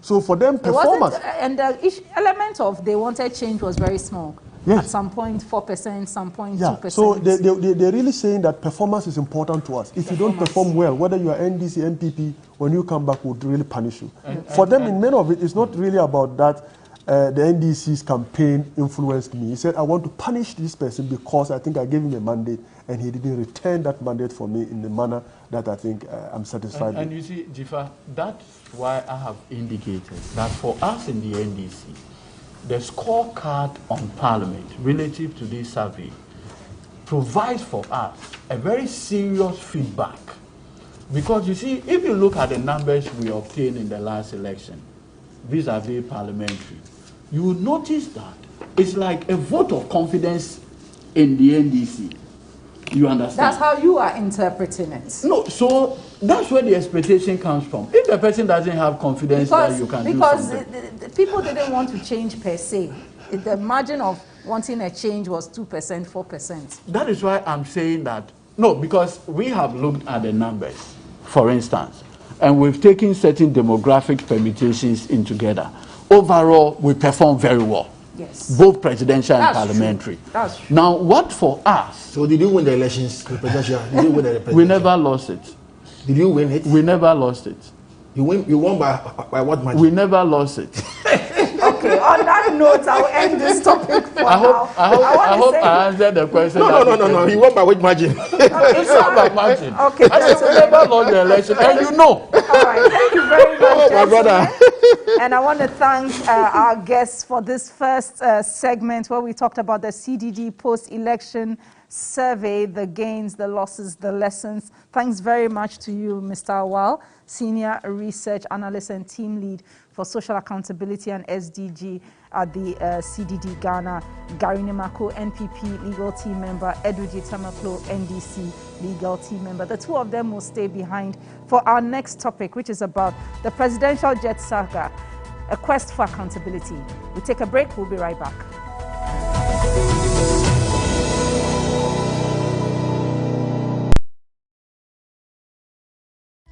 So for them, performance. And the element of they wanted change was very small. Yes. At some point 4%, some point 2%. So they're really saying that performance is important to us. If you don't perform well, whether you are NDC, MPP, when you come back, we'll really punish you. For them, in many of it, it's not really about that. The NDC's campaign influenced me. He said, I want to punish this person because I think I gave him a mandate and he didn't return that mandate for me in the manner that I think I'm satisfied with. And you see, Jifa, that's why I have indicated that for us in the NDC, the scorecard on Parliament relative to this survey provides for us a very serious feedback. Because you see, if you look at the numbers we obtained in the last election, vis-a-vis parliamentary, you will notice that it's like a vote of confidence in the NDC. You understand? That's how you are interpreting it. No, so that's where the expectation comes from. If the person doesn't have confidence that you can do something. Because the people didn't want to change per se. The margin of wanting a change was 2%, 4%. That is why I'm saying that, no, because we have looked at the numbers, for instance, and we've taken certain demographic permutations in together. Overall, we perform very well. Yes. Both presidential and parliamentary. True. That's true. Now, what for us? So did you win the elections, the presidential? Did you win the presidential? We never lost it. Did you win it? We never lost it. You won by what margin? We never lost it. Okay, on that note, I'll end this topic for now. I hope I answered the question. No. You won by which margin? It's not by margin. Okay. I said we never lost the election, and you know. All right, thank you very much, my brother. And I want to thank our guests for this first segment where we talked about the CDD post-election survey, the gains, the losses, the lessons. Thanks very much to you, Mr. Awal, Senior Research Analyst and Team Lead for Social Accountability and SDG at the CDD Ghana, Gary Nimako, NPP Legal Team Member, Edwiji Tamaklo, NDC Legal Team Member. The two of them will stay behind for our next topic, which is about the presidential jet saga, a quest for accountability. We take a break, we'll be right back.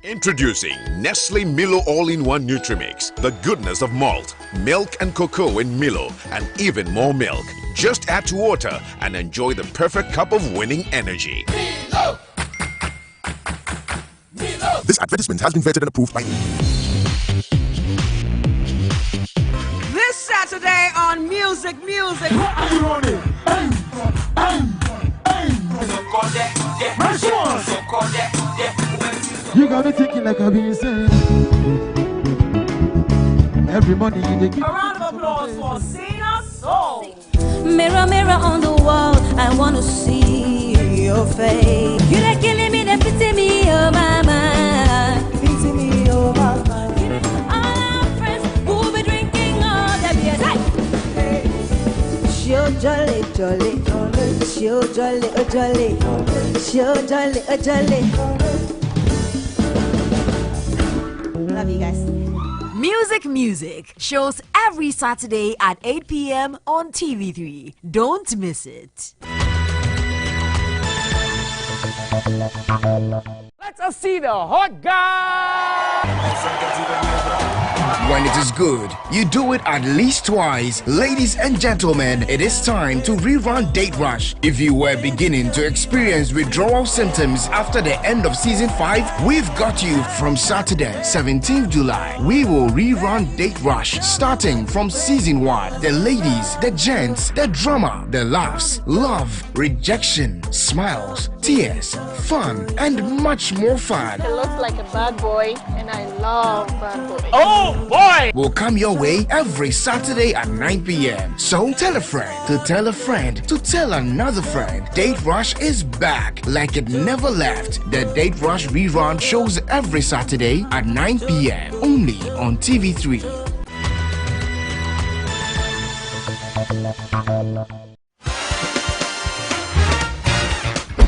Introducing Nestle Milo All-in-One Nutrimix. The goodness of malt, milk and cocoa in Milo, and even more milk. Just add to water and enjoy the perfect cup of winning energy. Milo! Milo! This advertisement has been vetted and approved by... This Saturday on Music. You got me thinking like I've been saying. Every morning you give. A round of applause for Sina Soul. Mirror, mirror on the wall, I want to see your face. You're killing me, they're fitting me, oh my mind. Fitting me, oh my mind. All our friends who'll be drinking all the beers. Hey. Show jolly, jolly, jolly. Show jolly, oh jolly. Show jolly, oh jolly. Love you guys. Music shows every Saturday at 8 p.m. on TV3. Don't miss it. Let us see the hot guy. When it is good, you do it at least twice. Ladies and gentlemen, it is time to rerun Date Rush. If you were beginning to experience withdrawal symptoms after the end of season 5, we've got you from Saturday, 17th July. We will rerun Date Rush starting from season 1. The ladies, the gents, the drama, the laughs, love, rejection, smiles, tears, fun, and much more fun. He looks like a bad boy, and I love bad boys. Oh boy! Will come your way every Saturday at 9 p.m. So tell a friend to tell a friend to tell another friend. Date Rush is back like it never left. The Date Rush rerun shows every Saturday at 9 p.m. only on TV3.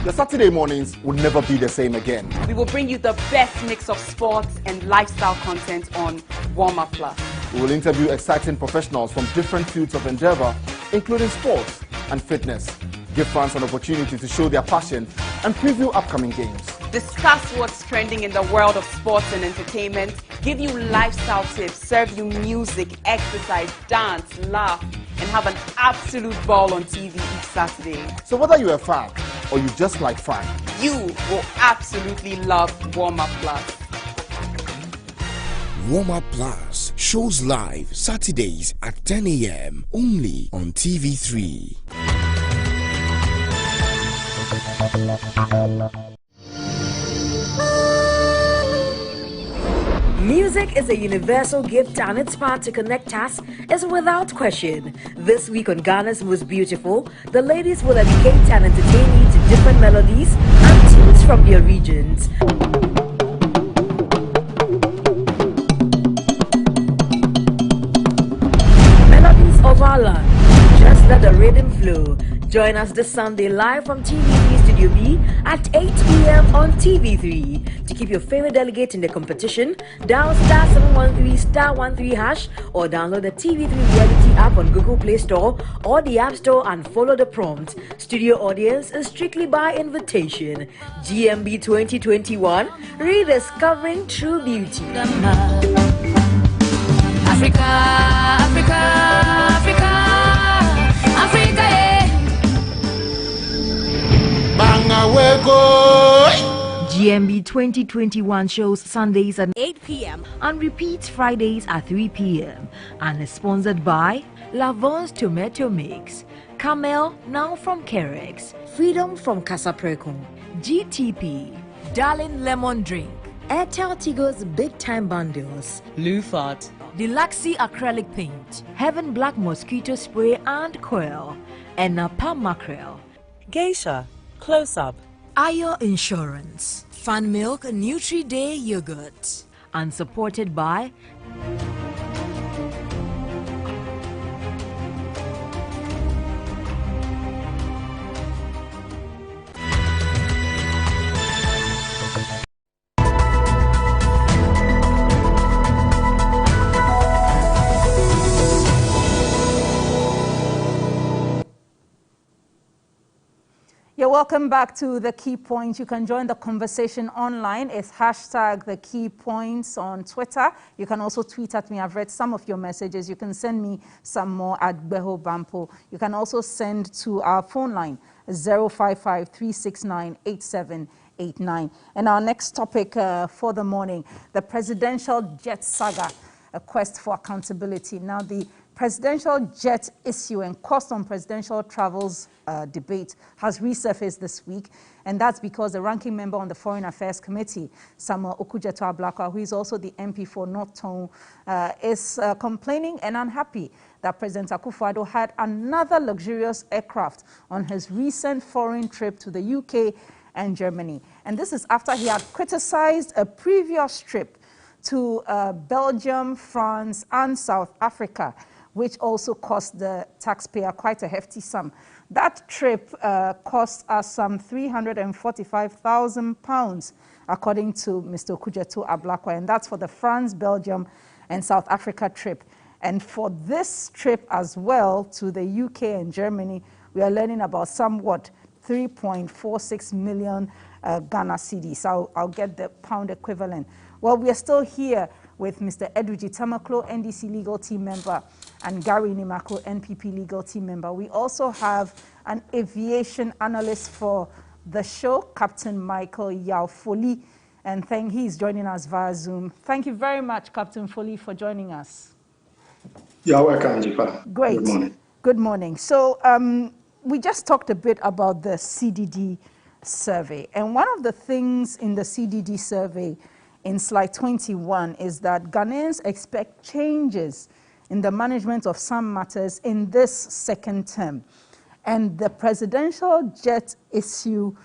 The Saturday mornings will never be the same again. We will bring you the best mix of sports and lifestyle content on Warmer Plus. We will interview exciting professionals from different fields of endeavor, including sports and fitness. Give fans an opportunity to show their passion and preview upcoming games. discuss what's trending in the world of sports and entertainment, give you lifestyle tips, serve you music, exercise, dance, laugh, and have an absolute ball on TV each Saturday. So whether you're a fan or you just like fun, you will absolutely love Warm Up Plus. Warm Up Plus shows live Saturdays at 10 a.m. only on TV3. Music is a universal gift and its power to connect us is without question. This week on Ghana's Most Beautiful, the ladies will educate and entertain you to different melodies and tunes from their regions. Melodies of our land, just let the rhythm flow. Join us this Sunday live from TV3 Studio B at 8 p.m. on TV3. To keep your favorite delegate in the competition, dial *713*13# or download the TV3 Reality app on Google Play Store or the App Store and follow the prompt. Studio audience is strictly by invitation. GMB 2021, rediscovering true beauty. Africa, Africa, Africa, Africa, yeah. GMB 2021 shows Sundays at 8 p.m. and repeats Fridays at 3 p.m. and is sponsored by Lavon's Tomato Mix, Camel now from Kerex, Freedom from Casaprecon, GTP, Darling Lemon Drink, Airtel Tigo's Big Time Bundles, Lufat, Deluxy Acrylic Paint, Heaven Black Mosquito Spray and Coil, and Napa Mackerel, Geisha, Close Up, Ayo Insurance, Fan Milk Nutri Day Yogurt, and supported by You're welcome back to The Key Points. You can join the conversation online. It's hashtag The Key Points on Twitter. You can also tweet at me. I've read some of your messages. You can send me some more at Beho Bampo. You can also send to our phone line, 055-369-8789. And our next topic for the morning, the presidential jet saga, a quest for accountability. Now, the presidential jet issue and cost on presidential travels debate has resurfaced this week, and that's because the ranking member on the Foreign Affairs Committee, Samuel Okudzeto-Ablakwa, who is also the MP for North Tone, is complaining and unhappy that President Akufo-Addo had another luxurious aircraft on his recent foreign trip to the UK and Germany. And this is after he had criticized a previous trip to Belgium, France, and South Africa, which also cost the taxpayer quite a hefty sum. That trip cost us some £345,000, according to Mr. Okudzeto-Ablakwa, and that's for the France, Belgium, and South Africa trip. And for this trip as well to the UK and Germany, we are learning about somewhat 3.46 million Ghana cedis. I'll get the pound equivalent. Well, we are still here with Mr. Edwiji Tamaklo, NDC legal team member, and Gary Nimako, NPP legal team member. We also have an aviation analyst for the show, Captain Michael Yaufoli, and he's joining us via Zoom. Thank you very much, Captain Foley, for joining us. You're welcome, Jifa. Great. Good morning. Good morning. So we just talked a bit about the CDD survey, and one of the things in the CDD survey in slide 21 is that Ghanaians expect changes in the management of some matters in this second term. And the presidential jet issue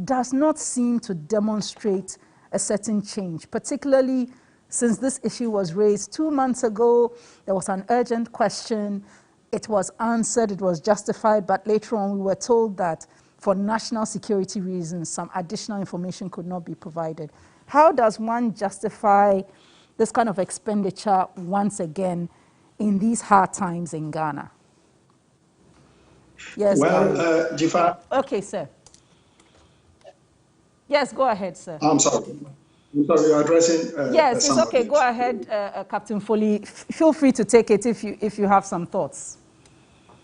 does not seem to demonstrate a certain change, particularly since this issue was raised 2 months ago. There was an urgent question. It was answered. It was justified. But later on, we were told that for national security reasons, some additional information could not be provided. How does one justify this kind of expenditure once again in these hard times in Ghana? Yes. Well, Jifa. Okay, sir. Yes, go ahead, sir. I'm sorry. You're addressing. Yes, it's okay. Go ahead, Captain Foley. Feel free to take it if you have some thoughts.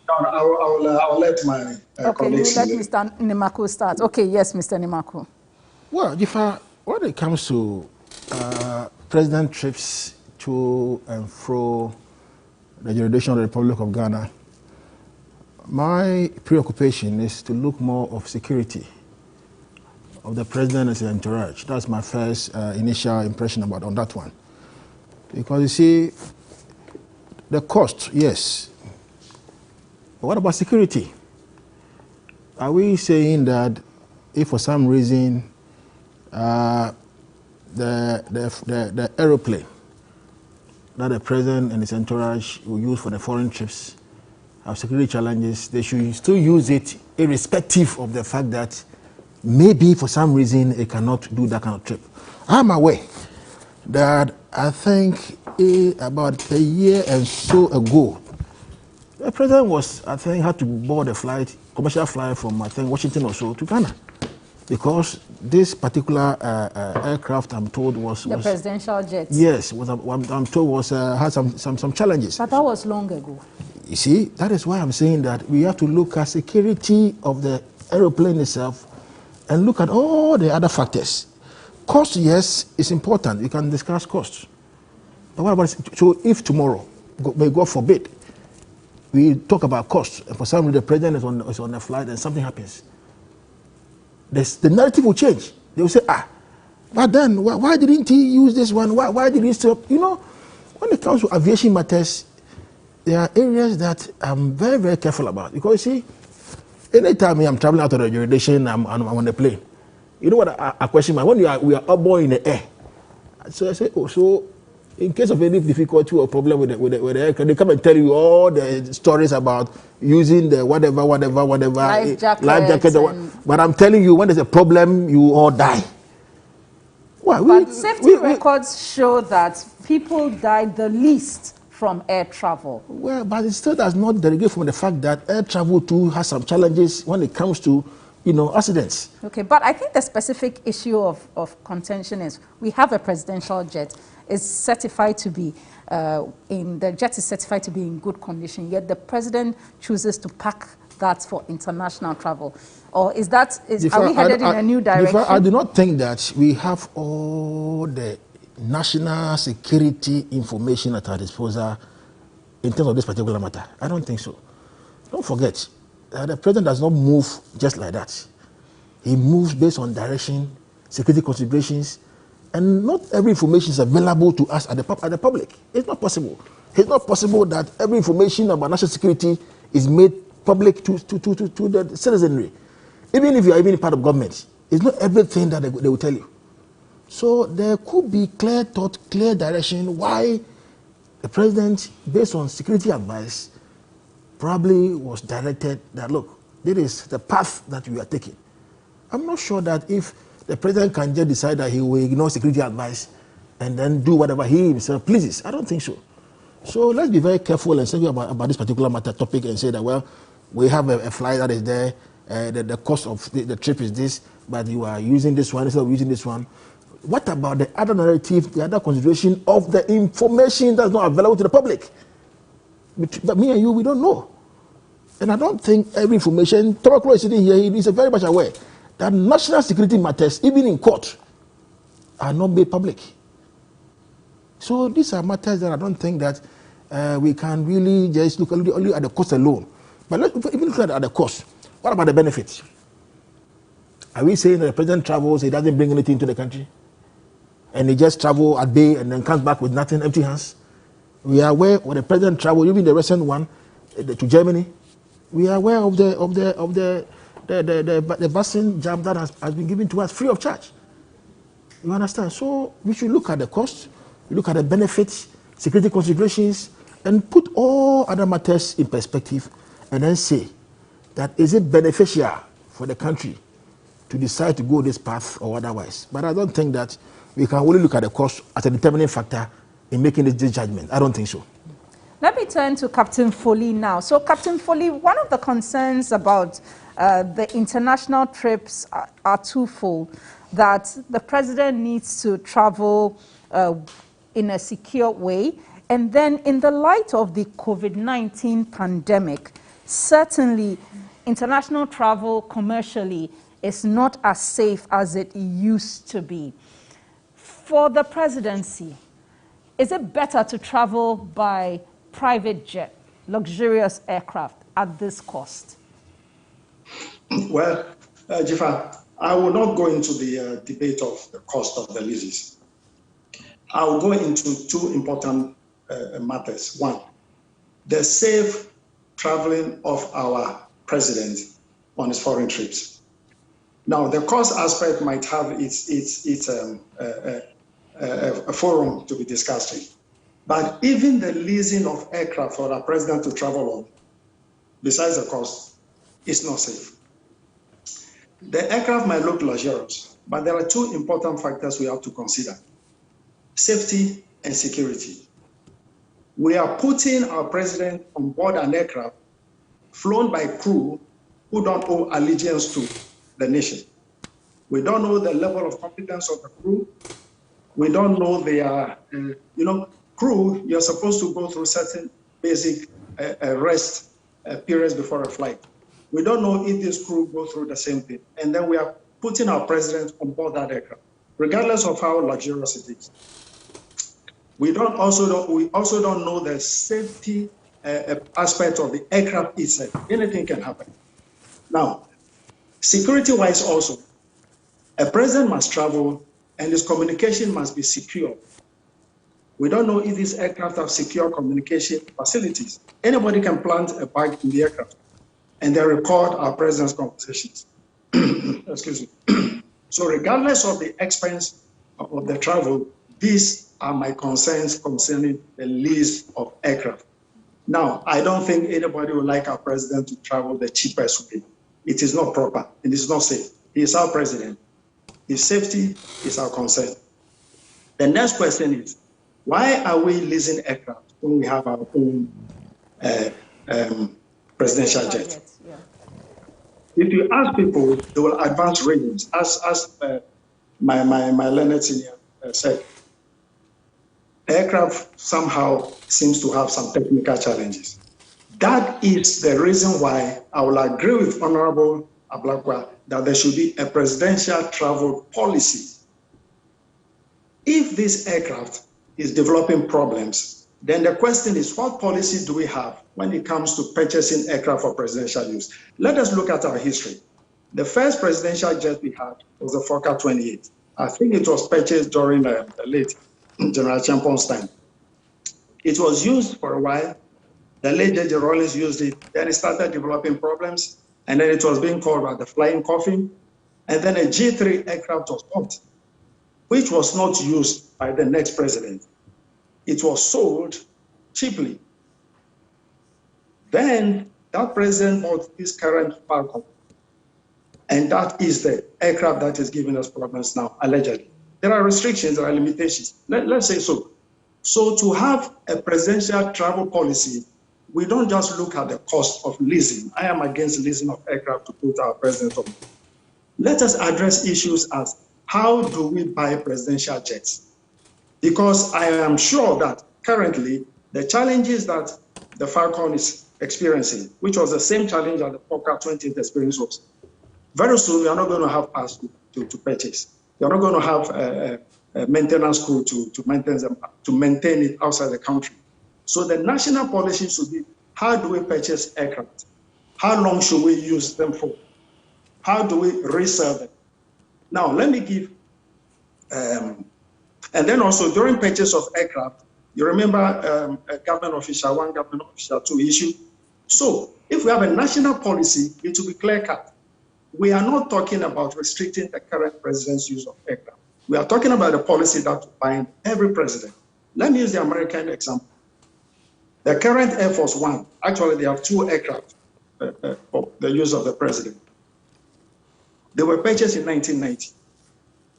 No, I'll let my okay, colleagues. You let Mr. Nimaku start. Okay, yes, Mr. Nimaku. Well, when it comes to president trips to and fro the jurisdiction of the Republic of Ghana, my preoccupation is to look more of security of the president and his entourage. That's my first initial impression on that one. Because you see, the cost, yes. But what about security? Are we saying that if for some reason the aeroplane that the president and his entourage will use for the foreign trips have security challenges, they should still use it irrespective of the fact that maybe for some reason it cannot do that kind of trip. I'm aware that I think about a year and so ago, the president had to board a flight, commercial flight from, Washington or so to Ghana. Because this particular aircraft, I'm told, was the presidential jet. Yes, I'm told had some challenges. But that was long ago. You see, that is why I'm saying that we have to look at security of the aeroplane itself and look at all the other factors. Cost, yes, is important. You can discuss cost. But what about, so if tomorrow, may God forbid, we talk about cost, and for some reason the president is on a flight and something happens, the narrative will change. They will say, but then why didn't he use this one? Why did he stop? You know, when it comes to aviation matters, there are areas that I'm very, very careful about. Because you see, anytime I'm traveling out of the jurisdiction, I'm on the plane. You know what I question? When we are upborne in the air. So I say, so in case of any difficulty or problem with the aircraft, they come and tell you all the stories about using the whatever, life jacket. But I'm telling you, when there's a problem, you all die. Well, but safety records show that people died the least from air travel. Well, but it still does not derogate from the fact that air travel too has some challenges when it comes to, accidents. Okay, but I think the specific issue of contention is we have a presidential jet. Is certified to be the jet is certified to be in good condition, yet the president chooses to pack that for international travel. Or are we headed in a new direction? I do not think that we have all the national security information at our disposal in terms of this particular matter. I don't think so. Don't forget, the president does not move just like that. He moves based on direction, security considerations, and not every information is available to us at the public. It's not possible. It's not possible that every information about national security is made public to the citizenry. Even if you are even part of government, it's not everything that they will tell you. So there could be clear thought, clear direction why the president, based on security advice, probably was directed that, look, this is the path that we are taking. I'm not sure that if the president can just decide that he will ignore security advice and then do whatever he himself pleases. I don't think so. So let's be very careful and say about this particular topic and say that, well, we have a flight that is there, the cost of the trip is this, but you are using this one instead of using this one. What about the other narrative, the other consideration of the information that's not available to the public? But me and you, we don't know. And I don't think every information, Tomaklo is sitting here, he is very much aware that national security matters, even in court, are not made public. So these are matters that I don't think that we can really just look only at the cost alone. But let's even look at the cost. What about the benefits? Are we saying that the president travels, he doesn't bring anything to the country? And he just travels at bay and then comes back with nothing, empty hands? We are aware when the president travels, even the recent one to Germany, we are aware of the vaccine jab that has been given to us free of charge. You understand? So we should look at the cost, look at the benefits, security considerations, and put all other matters in perspective and then say that is it beneficial for the country to decide to go this path or otherwise. But I don't think that we can only look at the cost as a determining factor in making this judgment. I don't think so. Let me turn to Captain Foley now. So, Captain Foley, one of the concerns about the international trips are twofold. That the president needs to travel in a secure way. And then in the light of the COVID-19 pandemic, certainly international travel commercially is not as safe as it used to be. For the presidency, is it better to travel by private jet, luxurious aircraft at this cost? Well, Jifa, I will not go into the debate of the cost of the leases. I will go into two important matters. One, the safe traveling of our president on his foreign trips. Now, the cost aspect might have its a forum to be discussed in. But even the leasing of aircraft for our president to travel on, besides the cost, is not safe. The aircraft might look luxurious, but there are two important factors we have to consider: safety and security. We are putting our president on board an aircraft flown by crew who don't owe allegiance to the nation. We don't know the level of competence of the crew. We don't know their, crew, you're supposed to go through certain basic rest periods before a flight. We don't know if this crew go through the same thing. And then we are putting our president on board that aircraft, regardless of how luxurious it is. We also don't know the safety aspect of the aircraft itself. Anything can happen. Now, security-wise also, a president must travel and his communication must be secure. We don't know if these aircraft have secure communication facilities. Anybody can plant a bag in the aircraft and they record our president's conversations. Excuse me. So regardless of the expense of the travel, these are my concerns concerning the lease of aircraft. Now, I don't think anybody would like our president to travel the cheapest way. It is not proper. It is not safe. He is our president. His safety is our concern. The next question is, why are we leasing aircraft when we have our own presidential jet? Yeah. If you ask people, they will advance ratings. As my learned senior said, aircraft somehow seems to have some technical challenges. That is the reason why I will agree with Honorable Ablakwa that there should be a presidential travel policy. If this aircraft is developing problems, then the question is, what policy do we have when it comes to purchasing aircraft for presidential use? Let us look at our history. The first presidential jet we had was the Fokker 28. I think it was purchased during the late General Champon's time. It was used for a while. The late J.J. Rawlings used it. Then it started developing problems. And then it was being called by the flying coffin. And then a G3 aircraft was bought, which was not used by the next president. It was sold cheaply. Then that president bought this current Falcon. And that is the aircraft that is giving us problems now, allegedly. There are restrictions, there are limitations. Let's say so. So to have a presidential travel policy, we don't just look at the cost of leasing. I am against leasing of aircraft to put our president on. Let us address issues as, how do we buy presidential jets? Because I am sure that currently the challenges that the Falcon is experiencing, which was the same challenge that the Fokker 28 experience was, very soon we are not going to have parts to purchase. We are not going to have a maintenance crew to maintain it outside the country. So the national policy should be, how do we purchase aircraft? How long should we use them for? How do we resell them? Now, let me give, and then also during purchase of aircraft, you remember a government official 1, government official 2 issue. So if we have a national policy, it will be clear-cut. We are not talking about restricting the current president's use of aircraft. We are talking about a policy that will bind every president. Let me use the American example. The current Air Force One, actually they have 2 aircraft for the use of the president. They were purchased in 1990,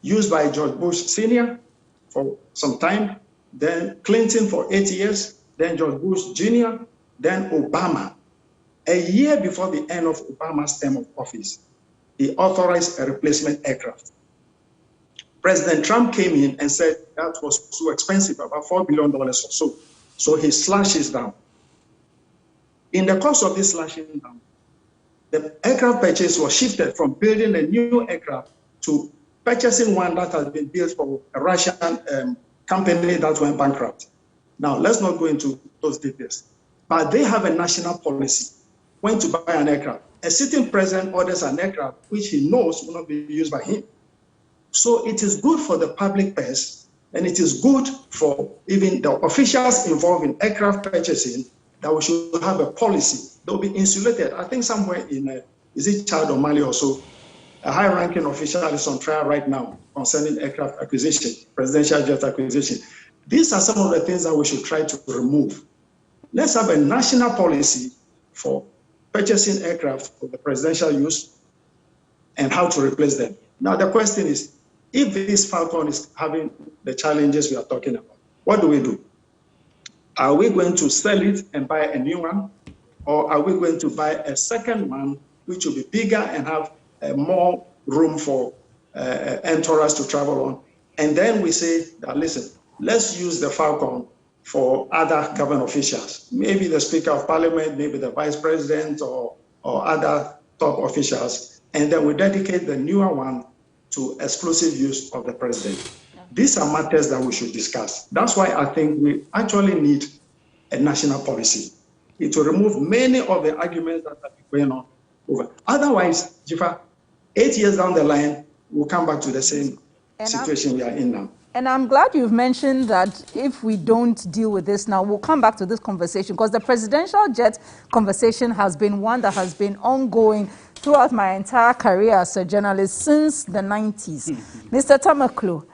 used by George Bush Sr. for some time, then Clinton for 8 years, then George Bush Jr., then Obama. A year before the end of Obama's term of office, he authorized a replacement aircraft. President Trump came in and said that was too expensive, about $4 billion or so. So he slashes down. In the course of this slashing down, the aircraft purchase was shifted from building a new aircraft to purchasing one that has been built for a Russian company that went bankrupt. Now, let's not go into those details. But they have a national policy when to buy an aircraft. A sitting president orders an aircraft which he knows will not be used by him. So it is good for the public purse, and it is good for even the officials involved in aircraft purchasing that we should have a policy that will be insulated. I think somewhere in, is it Chad or Mali or so, a high-ranking official is on trial right now concerning aircraft acquisition, presidential jet acquisition. These are some of the things that we should try to remove. Let's have a national policy for purchasing aircraft for the presidential use and how to replace them. Now, the question is, if this Falcon is having the challenges we are talking about, what do we do? Are we going to sell it and buy a new one? Or are we going to buy a second one, which will be bigger and have more room for entourage to travel on? And then we say, that, listen, let's use the Falcon for other government officials. Maybe the Speaker of Parliament, maybe the Vice President or other top officials. And then we dedicate the newer one to exclusive use of the president. These are matters that we should discuss. That's why I think we actually need a national policy. It will remove many of the arguments that have been going on over. Otherwise, Jifa, 8 years down the line, we'll come back to the same situation we are in now. And I'm glad you've mentioned that if we don't deal with this now, we'll come back to this conversation, because the presidential jet conversation has been one that has been ongoing throughout my entire career as a journalist since the 90s. Mr. Tamaklo.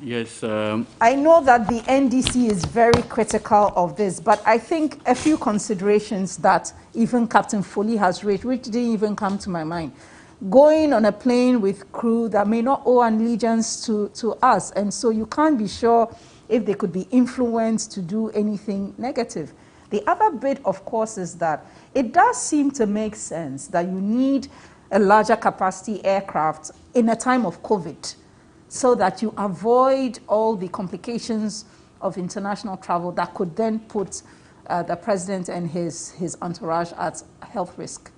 Yes. I know that the NDC is very critical of this, but I think a few considerations that even Captain Foley has raised, which didn't even come to my mind. Going on a plane with crew that may not owe allegiance to us, and so you can't be sure if they could be influenced to do anything negative. The other bit, of course, is that it does seem to make sense that you need a larger capacity aircraft in a time of COVID so that you avoid all the complications of international travel that could then put the president and his entourage at health risk.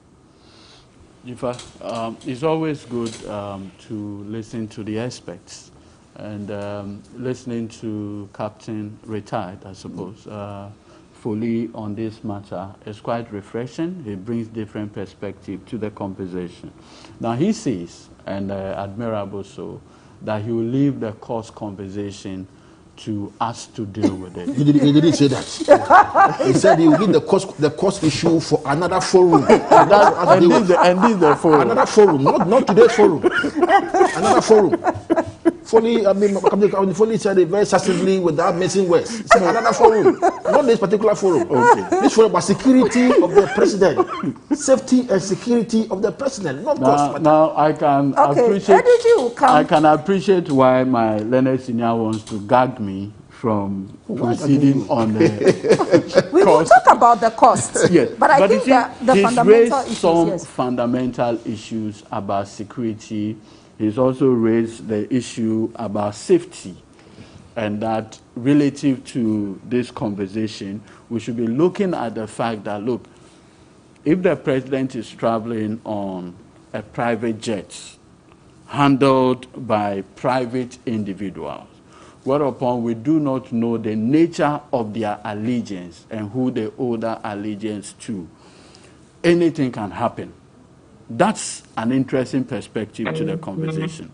It's always good to listen to the experts, and listening to Captain Retired, I suppose, Foley on this matter is quite refreshing. He brings different perspective to the conversation. Now he says, and admirable so, that he will leave the cost conversation to us to deal with it. He didn't say that. He said he will leave the cost issue for another forum. And this is the forum. Another forum, not today's forum. Another forum. Foley, Foley said it very succinctly without missing words. He said another forum, not this particular forum. Okay. This forum, but security of the president, safety and security of the president, not cost. Now I can appreciate why my learned senior wants to gag me from proceeding on the we will talk about the costs. Yes, but I think that the fundamental issues, some fundamental issues about security. He's also raised the issue about safety, and that relative to this conversation, we should be looking at the fact that, look, if the president is traveling on a private jet handled by private individuals, whereupon we do not know the nature of their allegiance and who they owe their allegiance to, anything can happen. That's an interesting perspective to the conversation.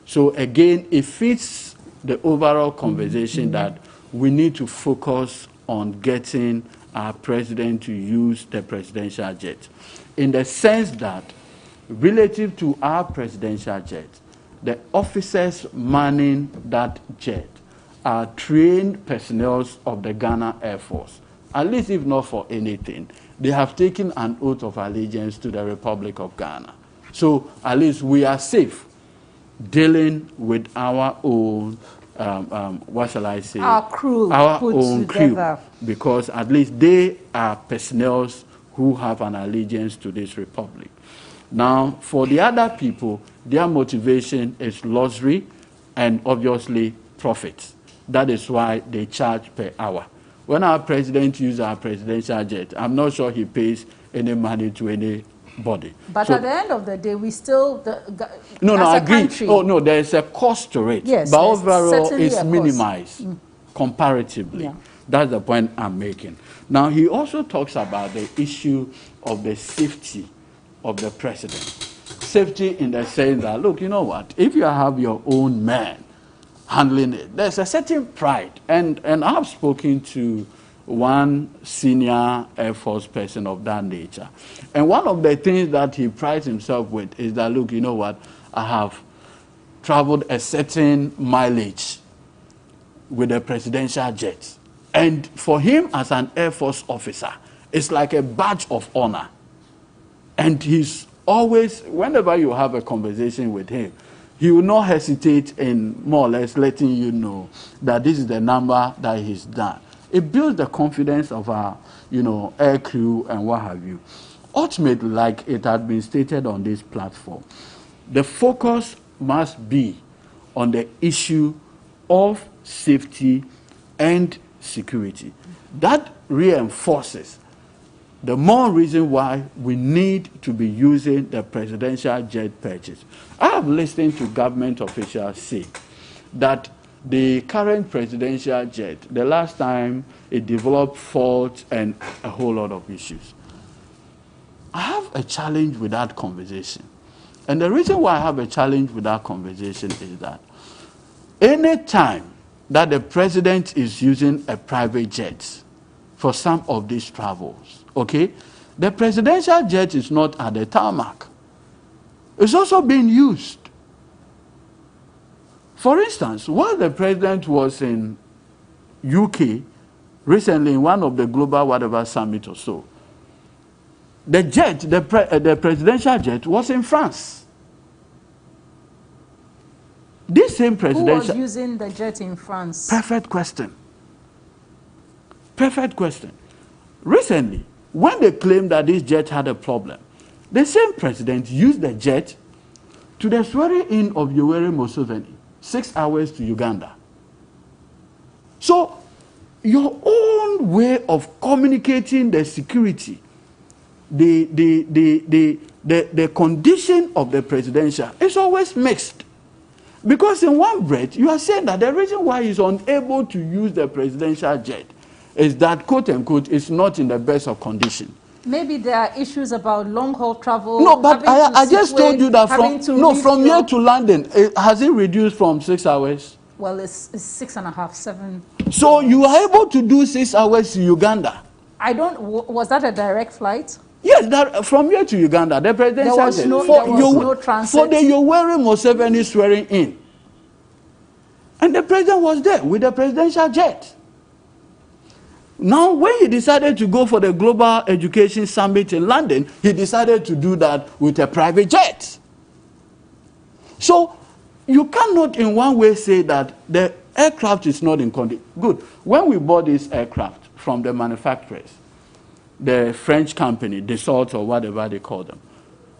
So again, it fits the overall conversation that we need to focus on getting our president to use the presidential jet, in the sense that relative to our presidential jet, the officers manning that jet are trained personnel of the Ghana Air Force. At least if not for anything, they have taken an oath of allegiance to the Republic of Ghana. So at least we are safe dealing with our own what shall I say? Our crew, our put own together. crew, because at least they are personnel who have an allegiance to this republic. Now, for the other people, their motivation is luxury and obviously profits. That is why they charge per hour. When our president uses our presidential jet, I'm not sure he pays any money to anybody. But so, at the end of the day, we still... no, I agree. Country, oh, no, there's a cost to it. Yes, but overall, it's minimized comparatively. Yeah. That's the point I'm making. Now, he also talks about the issue of the safety of the president. Safety in the sense that, look, you know what? If you have your own man handling it, there's a certain pride. And I've spoken to one senior Air Force person of that nature. And one of the things that he prides himself with is that, look, you know what? I have traveled a certain mileage with a presidential jet. And for him as an Air Force officer, it's like a badge of honor. And he's always, whenever you have a conversation with him, he will not hesitate in more or less letting you know that this is the number that he's done. It builds the confidence of our, air crew and what have you. Ultimately, like it had been stated on this platform, the focus must be on the issue of safety and security. That reinforces the more reason why we need to be using the presidential jet purchase. I have listened to government officials say that the current presidential jet, the last time it developed faults and a whole lot of issues. I have a challenge with that conversation. And the reason why I have a challenge with that conversation is that any time that the president is using a private jet for some of these travels, okay, the presidential jet is not at the tarmac. It's also being used. For instance, while the president was in UK recently in one of the global whatever summit or so, the jet, the presidential jet was in France. This same presidential... Who was using the jet in France? Perfect question. Perfect question. Recently, when they claimed that this jet had a problem, the same president used the jet to the swearing-in of Yoweri Museveni, 6 hours to Uganda. So, your own way of communicating the security, the condition of the presidential is always mixed. Because in one breath, you are saying that the reason why he's unable to use the presidential jet is that, quote unquote, it's not in the best of condition. Maybe there are issues about long-haul travel. No, but I just told you that from here to London, has it reduced from 6 hours? Well, it's 6.5, 7. So you are able to do 6 hours to Uganda? Was that a direct flight? Yes, from here to Uganda, the president there was no transit. For the Yoweri Museveni swearing in. And the president was there with the presidential jet. Now, when he decided to go for the Global Education Summit in London, he decided to do that with a private jet. So, you cannot in one way say that the aircraft is not in condition. Good. When we bought this aircraft from the manufacturers, the French company, Dassault or whatever they call them,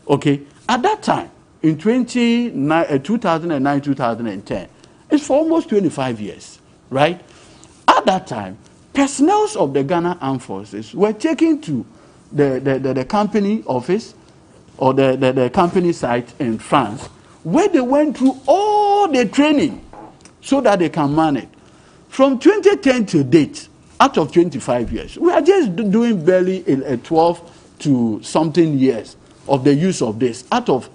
okay, at that time, in 2009, 2010, it's for almost 25 years, right? At that time, personnel of the Ghana Armed Forces were taken to the company office or the company site in France, where they went through all the training so that they can man it. From 2010 to date, out of 25 years, we are just doing barely 12 to something years of the use of this out of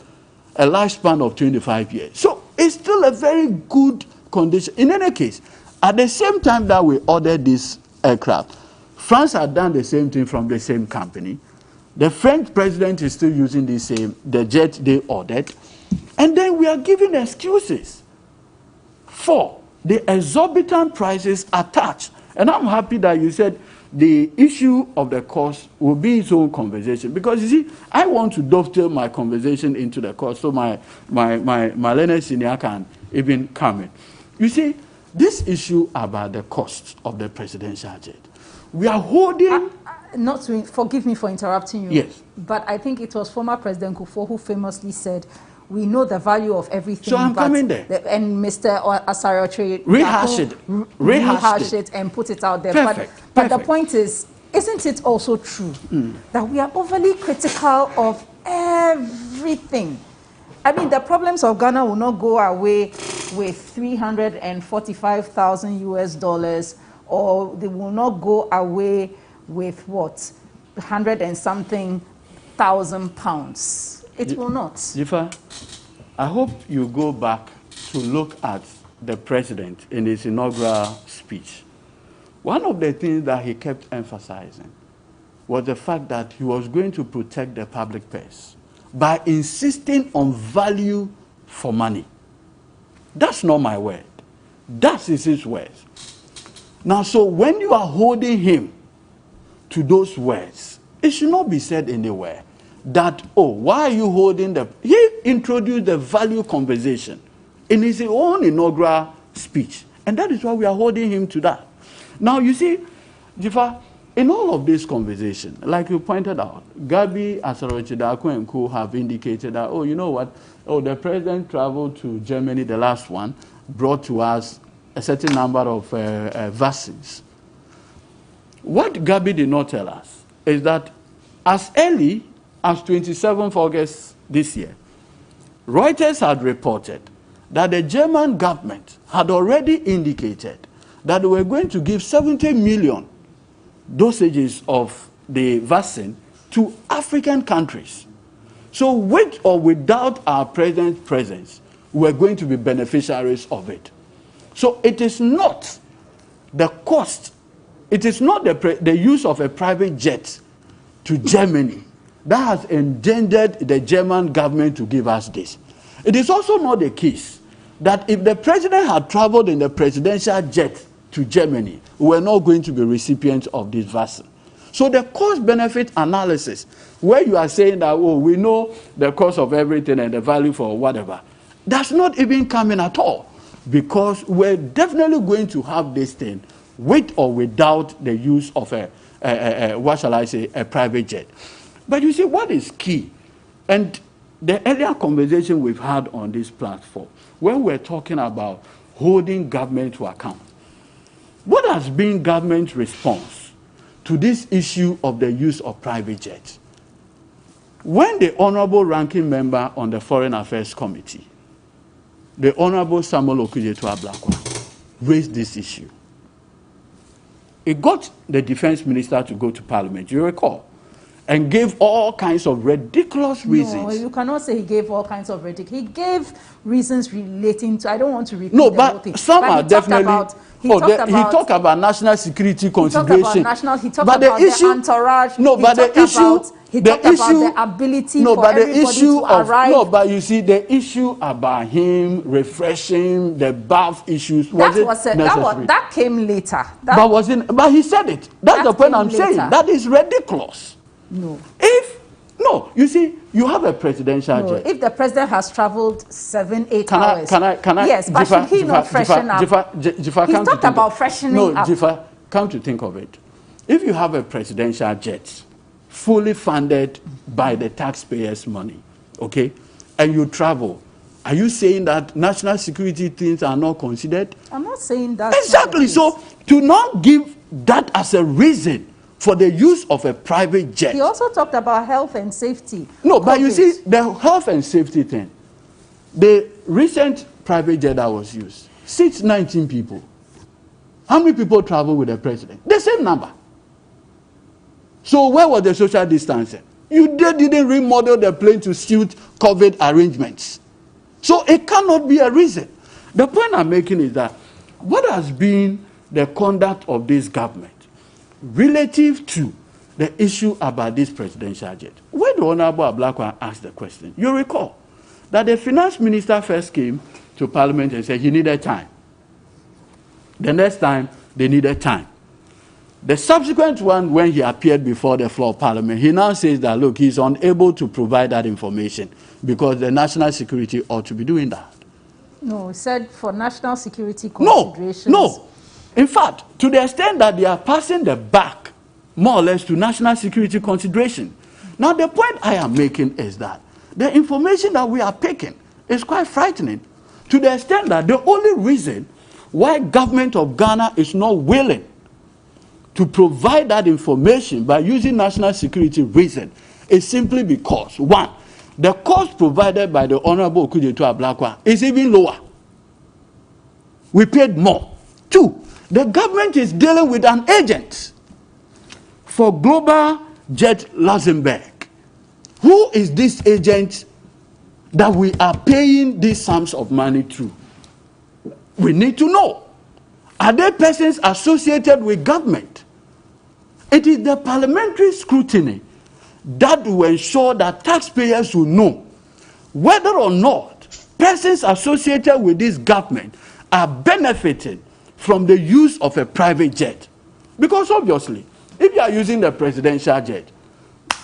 a lifespan of 25 years. So it's still a very good condition. In any case, at the same time that we ordered this aircraft, France had done the same thing from the same company. The French president is still using the jet they ordered. And then we are giving excuses for the exorbitant prices attached. And I'm happy that you said the issue of the cost will be its own conversation. Because you see, I want to dovetail my conversation into the cost so my learned senior can even come in. You see, this issue about the cost of the presidential jet, we are holding... not to, forgive me for interrupting you. Yes. But I think it was former President Kufuor who famously said, we know the value of everything. So I'm coming there. And Mr. Asariotre rehash it and put it out there. Perfect. But the point is, isn't it also true that we are overly critical of everything? I mean, the problems of Ghana will not go away with $345,000 US, or they will not go away with what, 100 and something thousand pounds. It will not. Jifa, I hope you go back to look at the president in his inaugural speech. One of the things that he kept emphasizing was the fact that he was going to protect the public purse by insisting on value for money. That's not my word. That is his words. Now, so when you are holding him to those words, it should not be said anywhere that, oh, why are you holding the... He introduced the value conversation in his own inaugural speech. And that is why we are holding him to that. Now, you see, Jifa, in all of this conversation, like you pointed out, Gabi, Asarioche and co have indicated that, oh, you know what? Oh, the president traveled to Germany, the last one, brought to us a certain number of vaccines. What Gabi did not tell us is that as early as 27th August this year, Reuters had reported that the German government had already indicated that they were going to give 70 million dosages of the vaccine to African countries. So with or without our president's presence, we're going to be beneficiaries of it. So it is not the cost, it is not the use of a private jet to Germany that has engendered the German government to give us this. It is also not the case that if the president had traveled in the presidential jet to Germany, we are not going to be recipients of this vaccine. So the cost-benefit analysis, where you are saying that, oh, we know the cost of everything and the value for whatever, that's not even coming at all, because we're definitely going to have this thing with or without the use of what shall I say, a private jet. But you see, what is key, and the earlier conversation we've had on this platform, when we're talking about holding government to account, what has been government's response to this issue of the use of private jets? When the Honorable Ranking Member on the Foreign Affairs Committee, the Honorable Samuel Okudzeto-Ablakwa, raised this issue, it got the Defense Minister to go to Parliament, you recall, and gave all kinds of ridiculous reasons. No, you cannot say he gave all kinds of ridiculous. He gave reasons relating to, I don't want to repeat no, the but whole thing. Some but are definitely... He talked about national security consideration. He talked about the entourage. No, but the issue... He talked about the ability for everybody to arrive. No, but you see, the issue about him refreshing the bath issues, that came later. But he said it. That's the point I'm saying. That is ridiculous. No. No, you see, you have a presidential jet. If the president has traveled 7-8 hours. Can I? Yes, but should he not freshen up? He talked about freshening up. No, Jifa, come to think of it. If you have a presidential jet fully funded by the taxpayers' money, okay, and you travel, are you saying that national security things are not considered? I'm not saying that. Exactly. So to not give that as a reason for the use of a private jet. He also talked about health and safety. No, but you see, the health and safety thing, the recent private jet that was used, 619 people. How many people travel with the president? The same number. So where was the social distancing? You didn't remodel the plane to suit COVID arrangements. So it cannot be a reason. The point I'm making is that what has been the conduct of this government relative to the issue about this presidential jet? When the Honorable Ablakwa asked the question, you recall that the finance minister first came to Parliament and said he needed time. The next time, they needed time. The subsequent one, when he appeared before the floor of Parliament, he now says that, look, he's unable to provide that information because the national security ought to be doing that. No, he said for national security considerations. No. In fact, to the extent that they are passing the buck, more or less, to national security consideration. Now, the point I am making is that the information that we are picking is quite frightening, to the extent that the only reason why government of Ghana is not willing to provide that information by using national security reason is simply because, one, the cost provided by the Honorable Okudzeto Ablakwa is even lower. We paid more. Two, the government is dealing with an agent for Global Jet Luxembourg. Who is this agent that we are paying these sums of money to? We need to know. Are they persons associated with government? It is the parliamentary scrutiny that will ensure that taxpayers will know whether or not persons associated with this government are benefiting from the use of a private jet. Because obviously, if you are using the presidential jet,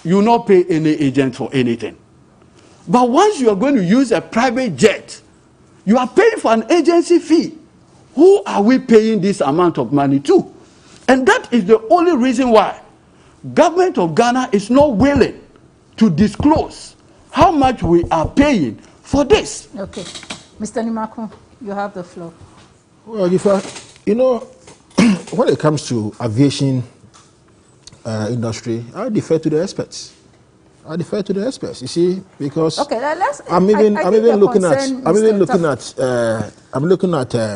you will not pay any agent for anything. But once you are going to use a private jet, you are paying for an agency fee. Who are we paying this amount of money to? And that is the only reason why government of Ghana is not willing to disclose how much we are paying for this. Okay. Mr. Nimako, you have the floor. Well, you know, when it comes to aviation industry, I defer to the experts. You see, because I'm even looking at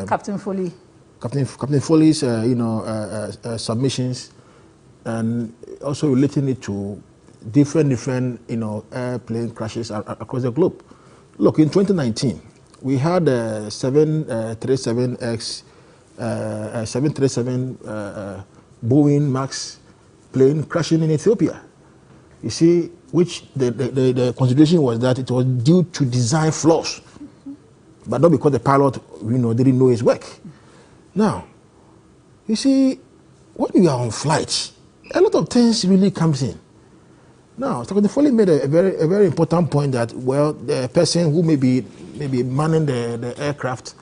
Captain Foley. Captain Foley's submissions, and also relating it to different airplane crashes across the globe. Look, in 2019, we had 737 Boeing Max plane crashing in Ethiopia. You see, which the consideration was that it was due to design flaws, but not because the pilot, didn't know his work. Now, you see, when you are on flight, a lot of things really comes in. Now, Dr. Foley made a very important point that, well, the person who may be manning the aircraft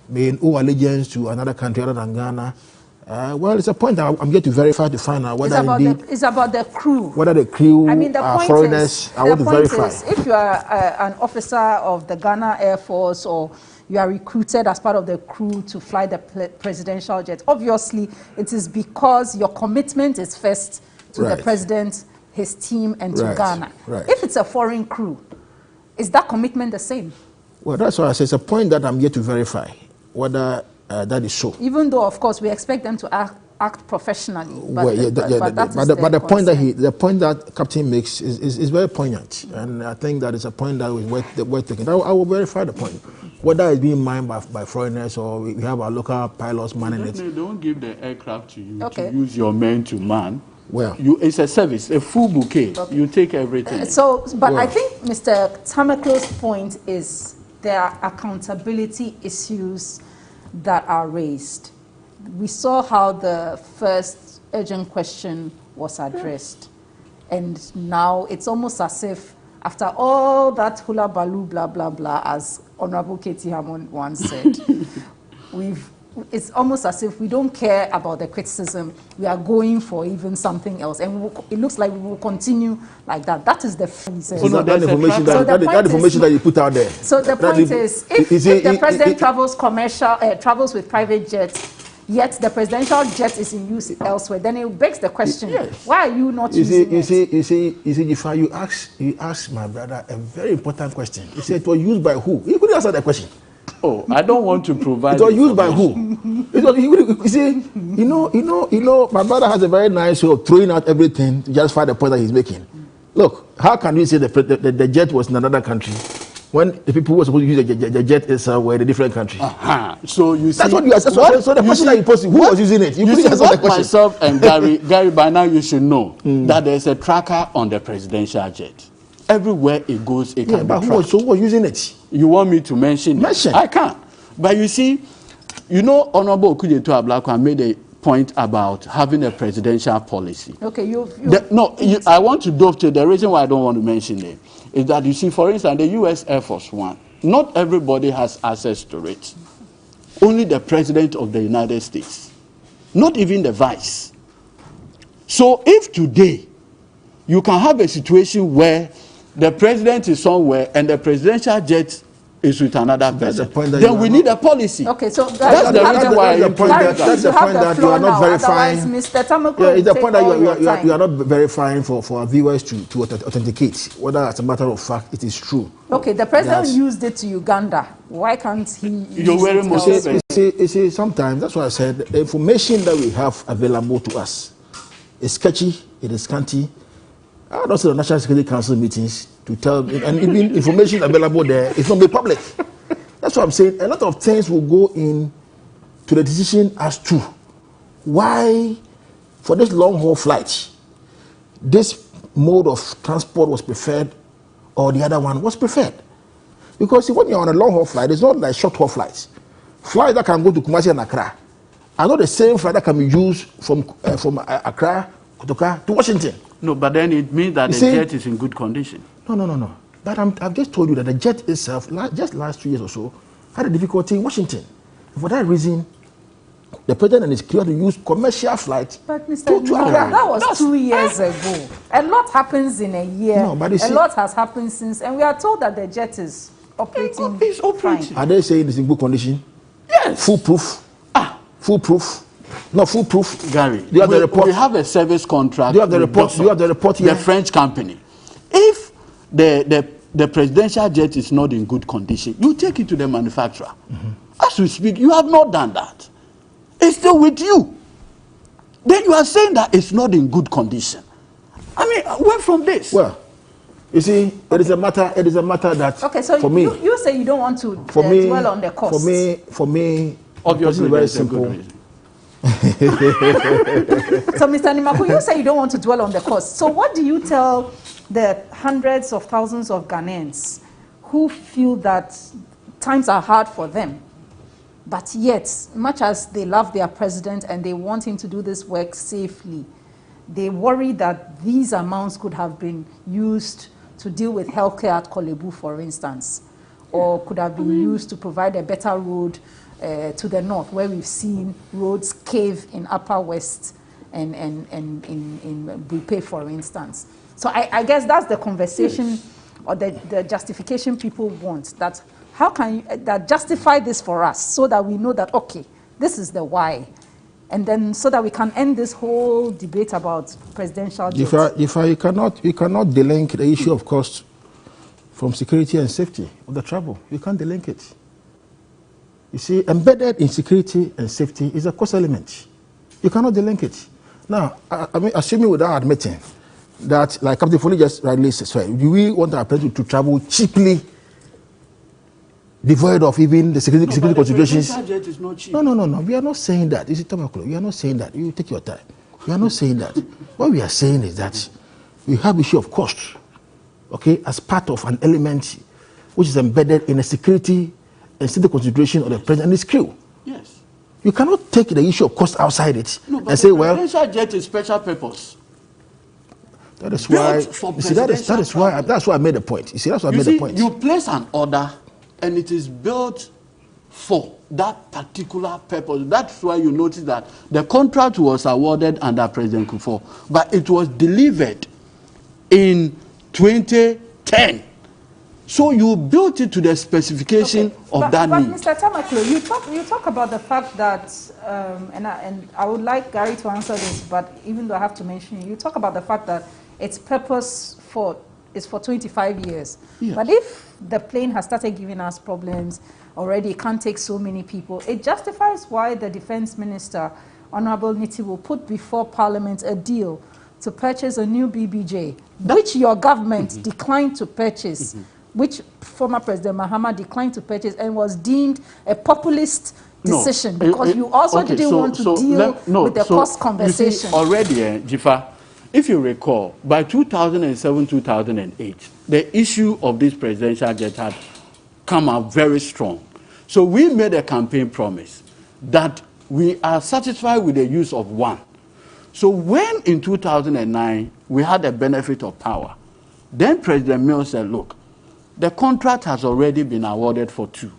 may owe allegiance to another country other than Ghana. Well, it's a point that I'm yet to verify to find out whether it's about the crew. Whether the crew are foreigners, I want to verify. If you are an officer of the Ghana Air Force, or you are recruited as part of the crew to fly the presidential jet, obviously it is because your commitment is first to the president, his team, and to Ghana. If it's a foreign crew, is that commitment the same? Well, that's why I say it's a point that I'm yet to verify whether that is so. Even though, of course, we expect them to act professionally. But the point that Captain makes is very poignant, and I think that is a point that is worth taking. I will verify the point, whether it's being mined by foreigners or we have our local pilots manning it. They don't give the aircraft to you to use your men to man. Well, it's a service, a full bouquet. You take everything. I think Mr. Tamaklo's point is there are accountability issues that are raised. We saw how the first urgent question was addressed, and now it's almost as if after all that hula baloo blah blah blah, as Honorable Katie Hammond once said, it's almost as if we don't care about the criticism. We are going for even something else, and it looks like we will continue like that. That is the that information that you put out there. So the point is, if the president travels with private jets, yet the presidential jet is in use elsewhere, then it begs the question: why are you not using it? You see, you ask my brother a very important question. He said it was used by who? He couldn't answer that question. Oh, I don't want to provide. It was used by who? You see, my brother has a very nice way of throwing out everything to justify the point that he's making. Look, how can we say the jet was in another country when the people who were supposed to use the jet were in a different country? So you see, that's what you asked. So the question that you posed, who was using it? You see, myself and Gary, by now you should know that there's a tracker on the presidential jet. Everywhere it goes, it can be tracked. Who was using it? You want me to mention it? I can't. But you see, Honorable Okudzeto Ablakwa made a point about having a presidential policy. Okay, I want to dovetail. The reason why I don't want to mention it is that, you see, for instance, the U.S. Air Force One not everybody has access to it. Only the President of the United States. Not even the Vice. So if today you can have a situation where the President is somewhere and the presidential jet is with another person, then we need a policy. Okay, so that's the reason why that's the point that you are not verifying. Mr. Tamako, yeah, it's the point that you are not verifying for our viewers to authenticate whether, as a matter of fact, it is true. Okay, the president used it to Uganda. Why can't he use it elsewhere? You see, sometimes, that's why I said, the information that we have available to us is sketchy, it is scanty. I don't see the National Security Council meetings to tell, and even information available there, it's not made public. That's what I'm saying. A lot of things will go in to the decision as to why, for this long-haul flight, this mode of transport was preferred or the other one was preferred. Because when you're on a long-haul flight, it's not like short-haul flights. Flights that can go to Kumasi and Accra are not the same flight that can be used from Accra to Washington. No, but then it means that the jet is in good condition. No. But I've just told you that the jet itself, just last 2 years or so, had a difficulty in Washington. For that reason, the president and his crew had to use commercial flights to Accra. That was 2 years ago. A lot happens in a year. No, but a lot has happened since, and we are told that the jet is operating. It's operating. Are they saying it's in good condition? Yes. Foolproof. Foolproof. No, foolproof. Gary, you have the report. We have a service contract. You have the report. You have the report here. The French company. If the presidential jet is not in good condition, you take it to the manufacturer. As we speak, you have not done that. It's still with you. Then you are saying that it's not in good condition. I mean, where from this? Well, you see, it is a matter that. Okay, so for me, you say you don't want to dwell on the cost. For me, obviously, very simple. So, Mr. Nimaku, you say you don't want to dwell on the cost. So what do you tell the hundreds of thousands of Ghanaians who feel that times are hard for them, but yet, much as they love their president and they want him to do this work safely, they worry that these amounts could have been used to deal with healthcare at Kolebu, for instance, or could have been used to provide a better road to the north, where we've seen roads cave in Upper West and in Bupe, for instance. So I guess that's the conversation or the justification people want. That how can you that justify this for us so that we know that, okay, this is the why. And then so that we can end this whole debate about presidential jets. You cannot delink the issue of cost from security and safety of the travel. You can't delink it. You see, embedded in security and safety is a cost element. You cannot delink it. Now, I mean, assuming without admitting that, like Captain Foley just rightly said, do we want our president to travel cheaply, devoid of even the security considerations? The jet is not cheap. No. We are not saying that. You see, Tamaklo, we are not saying that. You take your time. We are not saying that. What we are saying is that we have issue of cost, okay, as part of an element which is embedded in a security and safety consideration of the president and his crew. Yes. You cannot take the issue of cost outside it and say, well, the presidential jet is special purpose. That is why. You see, that's why I made the point. You see, that's why I made the point. You place an order, and it is built for that particular purpose. That's why you notice that the contract was awarded under President Kufuor, but it was delivered in 2010. So you built it to the specification of that need. But Mr. Tamaklo, you talk about the fact that, and I would like Gary to answer this, but even though I have to mention it, you talk about the fact that its purpose is for 25 years. Yes. But if the plane has started giving us problems already, it can't take so many people, it justifies why the Defense Minister, Honorable Niti, will put before Parliament a deal to purchase a new BBJ, which your government declined to purchase. Which former President Mahama declined to purchase and was deemed a populist decision because you also didn't want to deal with the cost conversation. You see, already, Jifa, if you recall, by 2007-2008, the issue of this presidential jet had come out very strong. So we made a campaign promise that we are satisfied with the use of one. So when in 2009 we had the benefit of power, then President Mills said, look, the contract has already been awarded for 2.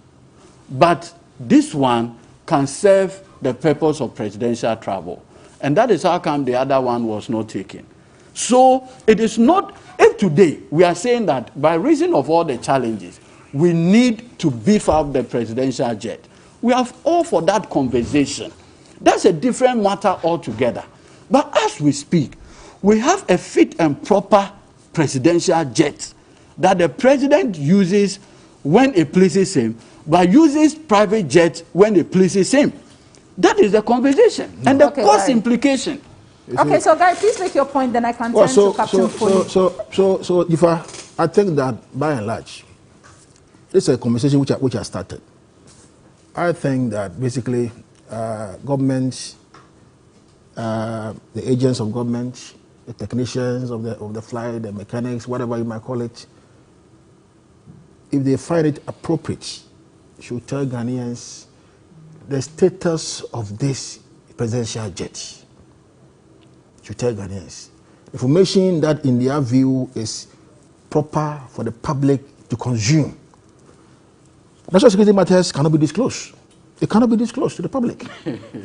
But this one can serve the purpose of presidential travel. And that is how come the other one was not taken. So it is not, if today we are saying that by reason of all the challenges, we need to beef up the presidential jet. We have all for that conversation. That's a different matter altogether. But as we speak, we have a fit and proper presidential jet that the president uses when it pleases him, but uses private jet when it pleases him. That is the conversation and the cost implication. Okay, so Guy, please make your point, then I can turn to Captain Foley. So, I think that by and large, it's a conversation which has started. I think that basically governments, the agents of government, the technicians of the flight, the mechanics, whatever you might call it, if they find it appropriate, should tell Ghanaians the status of this presidential jet. Should tell Ghanaians information that in their view is proper for the public to consume. National security matters cannot be disclosed. It cannot be disclosed to the public.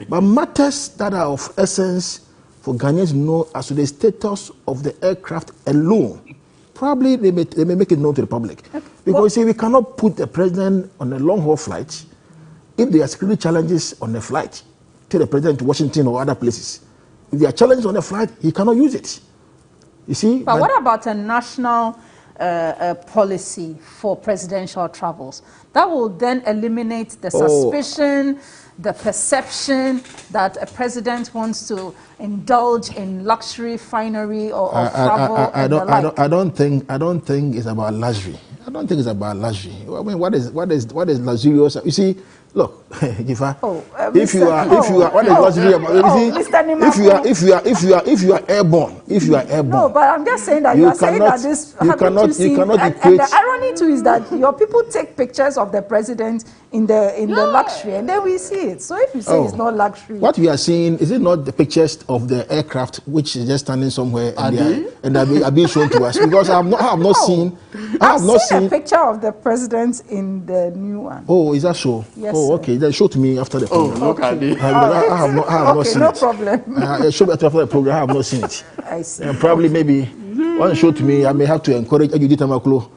But matters that are of essence for Ghanaians to know as to the status of the aircraft alone, probably they may make it known to the public. Because see, we cannot put the president on a long-haul flight if there are security challenges on the flight, take the president to Washington or other places. If there are challenges on the flight, he cannot use it. You see? But what about a national policy for presidential travels? That will then eliminate the suspicion, the perception that a president wants to indulge in luxury, finery, or travel. I don't think it's about luxury. I don't think it's about luxury. I mean, what is luxurious? You see, look, Jifa. If you are, what is luxury about? If you are airborne, No, but I'm just saying that you are saying that this. You cannot equate. And the irony too is that your people take pictures of the president in the luxury, and then we see it. So if you say it's not luxury, what we are seeing is it not the pictures of the aircraft which is just standing somewhere and are being shown to us? Because I have not seen a picture of the president in the new one. Oh, is that so? Yes. Oh, okay. Then show to me after the program. Look at it. I have not seen no it. Problem. Show me after the program. I have not seen it. I see. And probably maybe one show to me. I may have to encourage Ajudi Tamaklo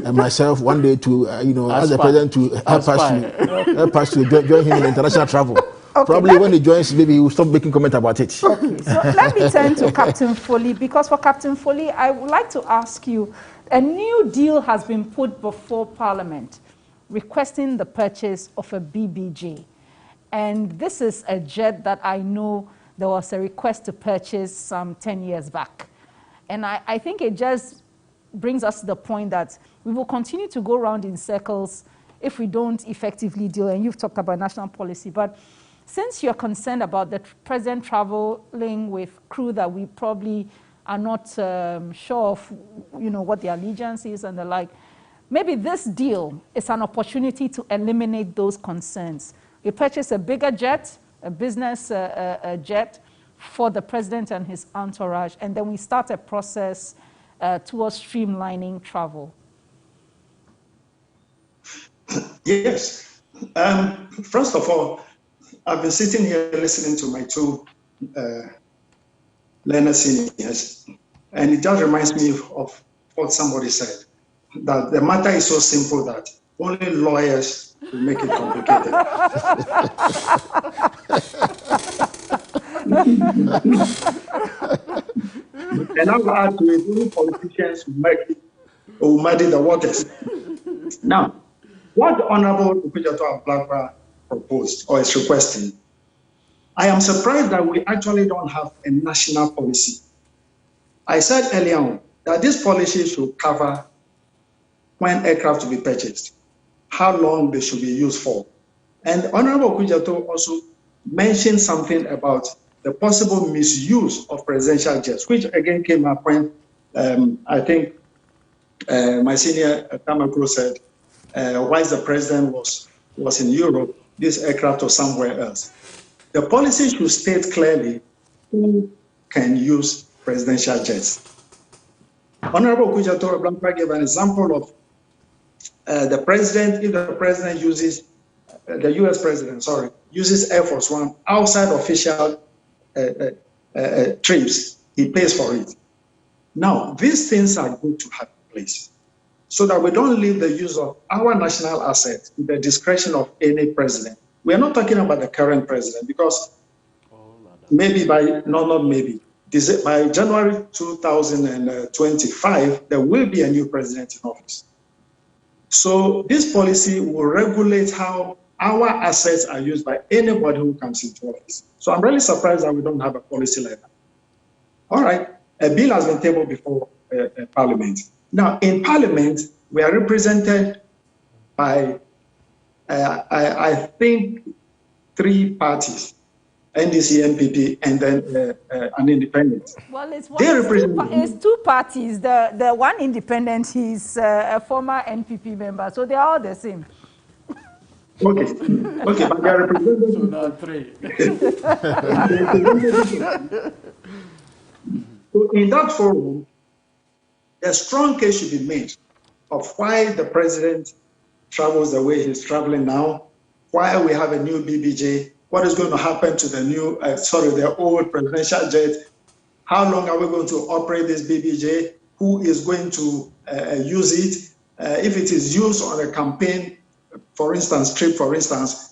and myself one day to as the president to help us to join him in international travel. Okay, probably when he joins, maybe he will stop making comment about it. Okay, so let me turn to Captain Foley, because for Captain Foley, I would like to ask you, a new deal has been put before Parliament requesting the purchase of a BBJ. And this is a jet that I know there was a request to purchase some 10 years back. And I think it just brings us to the point that we will continue to go around in circles if we don't effectively deal. And you've talked about national policy, but since you're concerned about the president traveling with crew that we probably are not sure of, what their allegiance is and the like, maybe this deal is an opportunity to eliminate those concerns. We purchase a bigger jet, a business jet for the president and his entourage, and then we start a process towards streamlining travel. Yes. First of all, I've been sitting here listening to my two learner seniors, and it just reminds me of what somebody said, that the matter is so simple that only lawyers will make it complicated. And I'll add to it, only politicians will muddy the waters. Now, what Honorable Okujato Ablakwa proposed or is requesting, I am surprised that we actually don't have a national policy. I said earlier on that this policy should cover when aircraft to be purchased, how long they should be used for. And Honorable Okujato also mentioned something about the possible misuse of presidential jets, which again came up when I think my senior Tamakro said, whilst the president was in Europe, this aircraft was somewhere else. The policy should state clearly who can use presidential jets. Honorable Okujato Ablakwa gave an example of the president, if the president uses, the U.S. president, uses Air Force One outside official trips, he pays for it. Now, these things are good to have in place so that we don't leave the use of our national assets to the discretion of any president. We are not talking about the current president because maybe by January 2025, there will be a new president in office. So this policy will regulate how our assets are used by anybody who comes into office. So I'm really surprised that we don't have a policy like that. All right, a bill has been tabled before Parliament. Now, in Parliament, we are represented by, I think, 3 parties, NDC, NPP, and then an independent. Well, it's 2 parties. The one independent is a former NPP member, so they are all the same. Okay, but they are represented. So now 3. So in that forum, a strong case should be made of why the president travels the way he's traveling now, why we have a new BBJ, what is going to happen to the new, the old presidential jet, how long are we going to operate this BBJ, who is going to use it, if it is used on a campaign, for instance,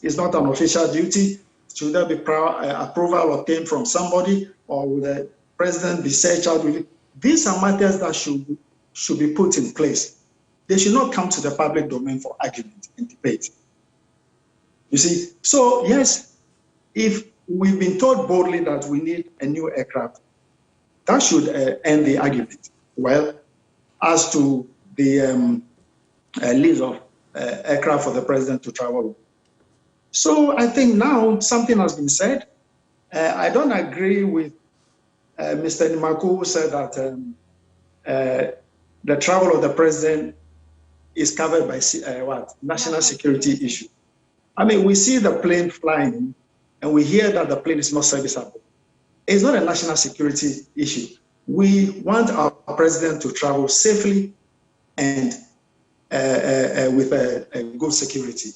is not an official duty, should there be approval obtained from somebody, or will the president be searched out with it? These are matters that should be put in place. They should not come to the public domain for argument and debate. You see, so yes, if we've been told boldly that we need a new aircraft, that should end the argument. Well, as to the lease of aircraft for the president to travel. So I think now something has been said. I don't agree with Mr. Nimaku, who said that the travel of the president is covered by national security issue. I mean, we see the plane flying and we hear that the plane is not serviceable. It's not a national security issue. We want our president to travel safely and with a good security.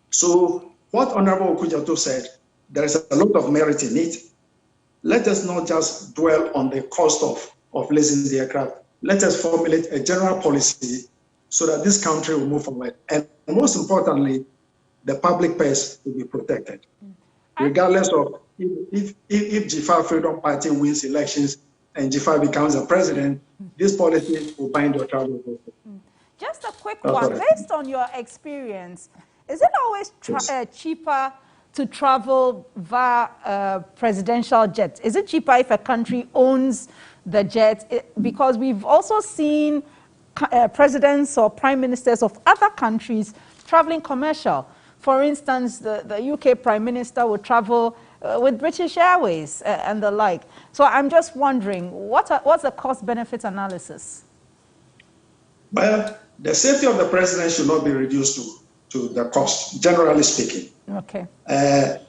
So what Honorable Okujato said, there is a lot of merit in it. Let us not just dwell on the cost of leasing the aircraft. Let us formulate a general policy so that this country will move forward. And most importantly, the public purse will be protected. Regardless of if Jifar Freedom Party wins elections and Jifar becomes a president, this policy will bind your travel. Just a quick one. Based on your experience, is it always cheaper to travel via presidential jet? Is it cheaper if a country owns the jet? Because we've also seen presidents or prime ministers of other countries traveling commercial. For instance, the UK Prime Minister would travel with British Airways and the like. So I'm just wondering, what's the cost-benefit analysis? Well, the safety of the president should not be reduced to the cost, generally speaking. Okay. I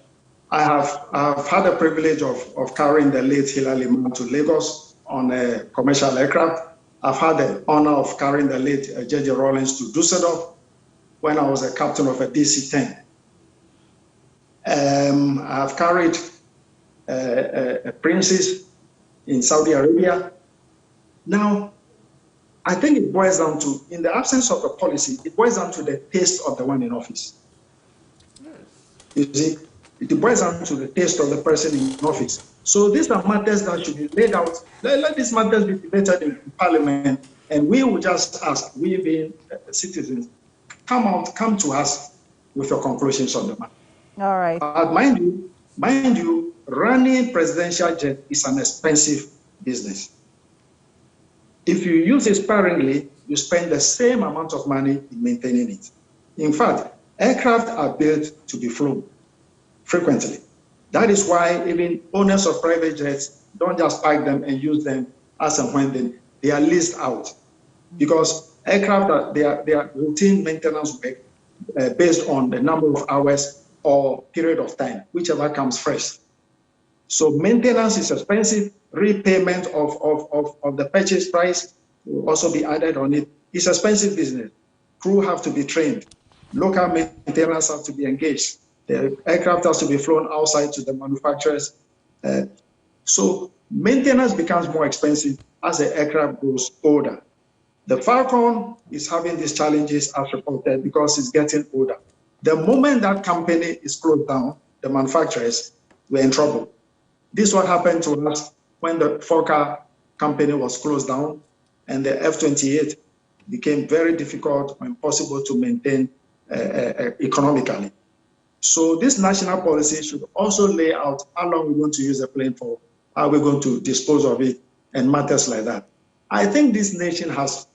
have had the privilege of carrying the late Hilary Liman to Lagos on a commercial aircraft. I've had the honor of carrying the late J.J. Rawlings to Dusseldorf when I was a captain of a DC-10. I've carried a princess in Saudi Arabia. Now, I think it boils down to, in the absence of a policy, it boils down to the taste of the one in office. You see, it boils down to the taste of the person in office. So these are matters that should be laid out. Let these matters be debated in Parliament, and we will just ask, we being citizens, come to us with your conclusions on the matter. All right. Mind you, running presidential jet is an expensive business. If you use it sparingly, you spend the same amount of money in maintaining it. In fact, aircraft are built to be flown frequently. That is why even owners of private jets don't just park them and use them as and when they are leased out. Because aircraft, they are routine maintenance work based on the number of hours or period of time, whichever comes first. So maintenance is expensive. Repayment of the purchase price will also be added on it. It's expensive business. crew have to be trained. Local maintenance have to be engaged. The aircraft has to be flown outside to the manufacturers. So maintenance becomes more expensive as the aircraft grows older. The Falcon is having these challenges as reported because it's getting older. The moment that company is closed down, the manufacturers were in trouble. This is what happened to us when the Fokker company was closed down and the F-28 became very difficult or impossible to maintain economically. So this national policy should also lay out how long we're going to use the plane for, how we're going to dispose of it, and matters like that. I think this nation has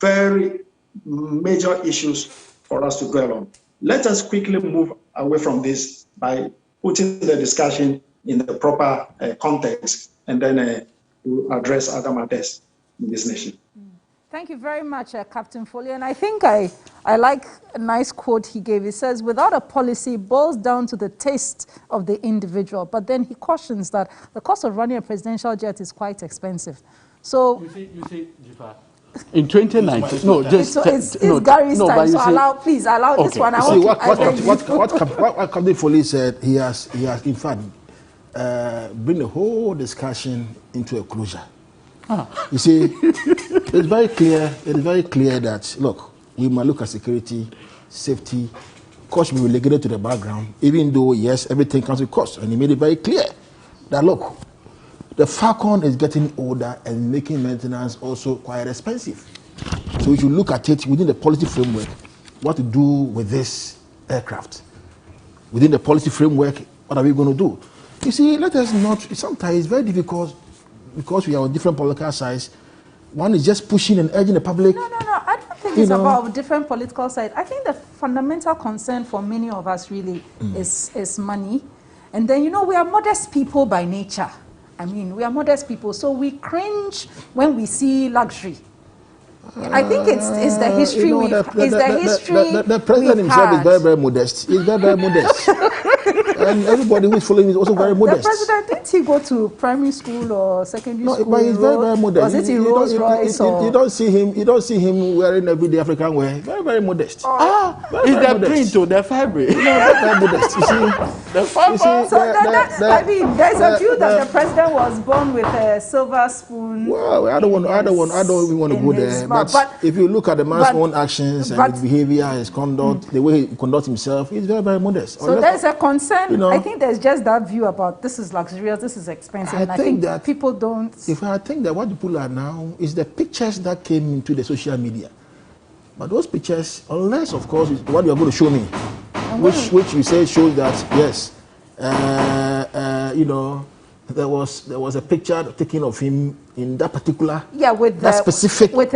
very major issues for us to dwell on. Let us quickly move away from this by putting the discussion in the proper context, and then we'll address other matters in this nation. Thank you very much, Captain Foley. And I think I like a nice quote he gave. He says, without a policy, it boils down to the taste of the individual. But then he cautions that the cost of running a presidential jet is quite expensive. So you see, Jifa, in 2019, no, just it's Gary's time. So please allow this one. I see what Captain Foley said. He has in fact bring the whole discussion into a closure. You see, it's very clear. It is very clear that look, we might look at security, safety, cost will be relegated to the background. Even though yes, everything comes with cost, and he made it very clear that look, the Falcon is getting older and making maintenance also quite expensive. So if you look at it within the policy framework, what to do with this aircraft? Within the policy framework, what are we going to do? You see, let us not. Sometimes it's very difficult. Because we are on different political sides, one is just pushing and urging the public. No. I don't think it's about different political sides. I think the fundamental concern for many of us really is money. And then, we are modest people by nature. I mean, we are modest people. So we cringe when we see luxury. I think it's the history the president himself is very, very modest. He's very, very modest. And everybody who is following is also very modest. The president, didn't he go to primary school or secondary school? No, but he's very, very modest. Was it in Rolls Royce? You don't see him wearing everyday African wear. Very, very modest. Is the print or the fabric? No, very modest. You see, the fabric. I mean, there's a view that the president was born with a silver spoon. Well, I don't even want to go there. But if you look at the man's own actions and his behavior, his conduct, the way he conducts himself, he's very, very modest. So there's a concern. I think there's just that view about this is luxurious, this is expensive. I think that people don't. I think that what people are now is the pictures that came into the social media. But those pictures, unless of course what you are going to show me, which you say shows that yes, there was a picture taken of him in that particular with a bed with that specific with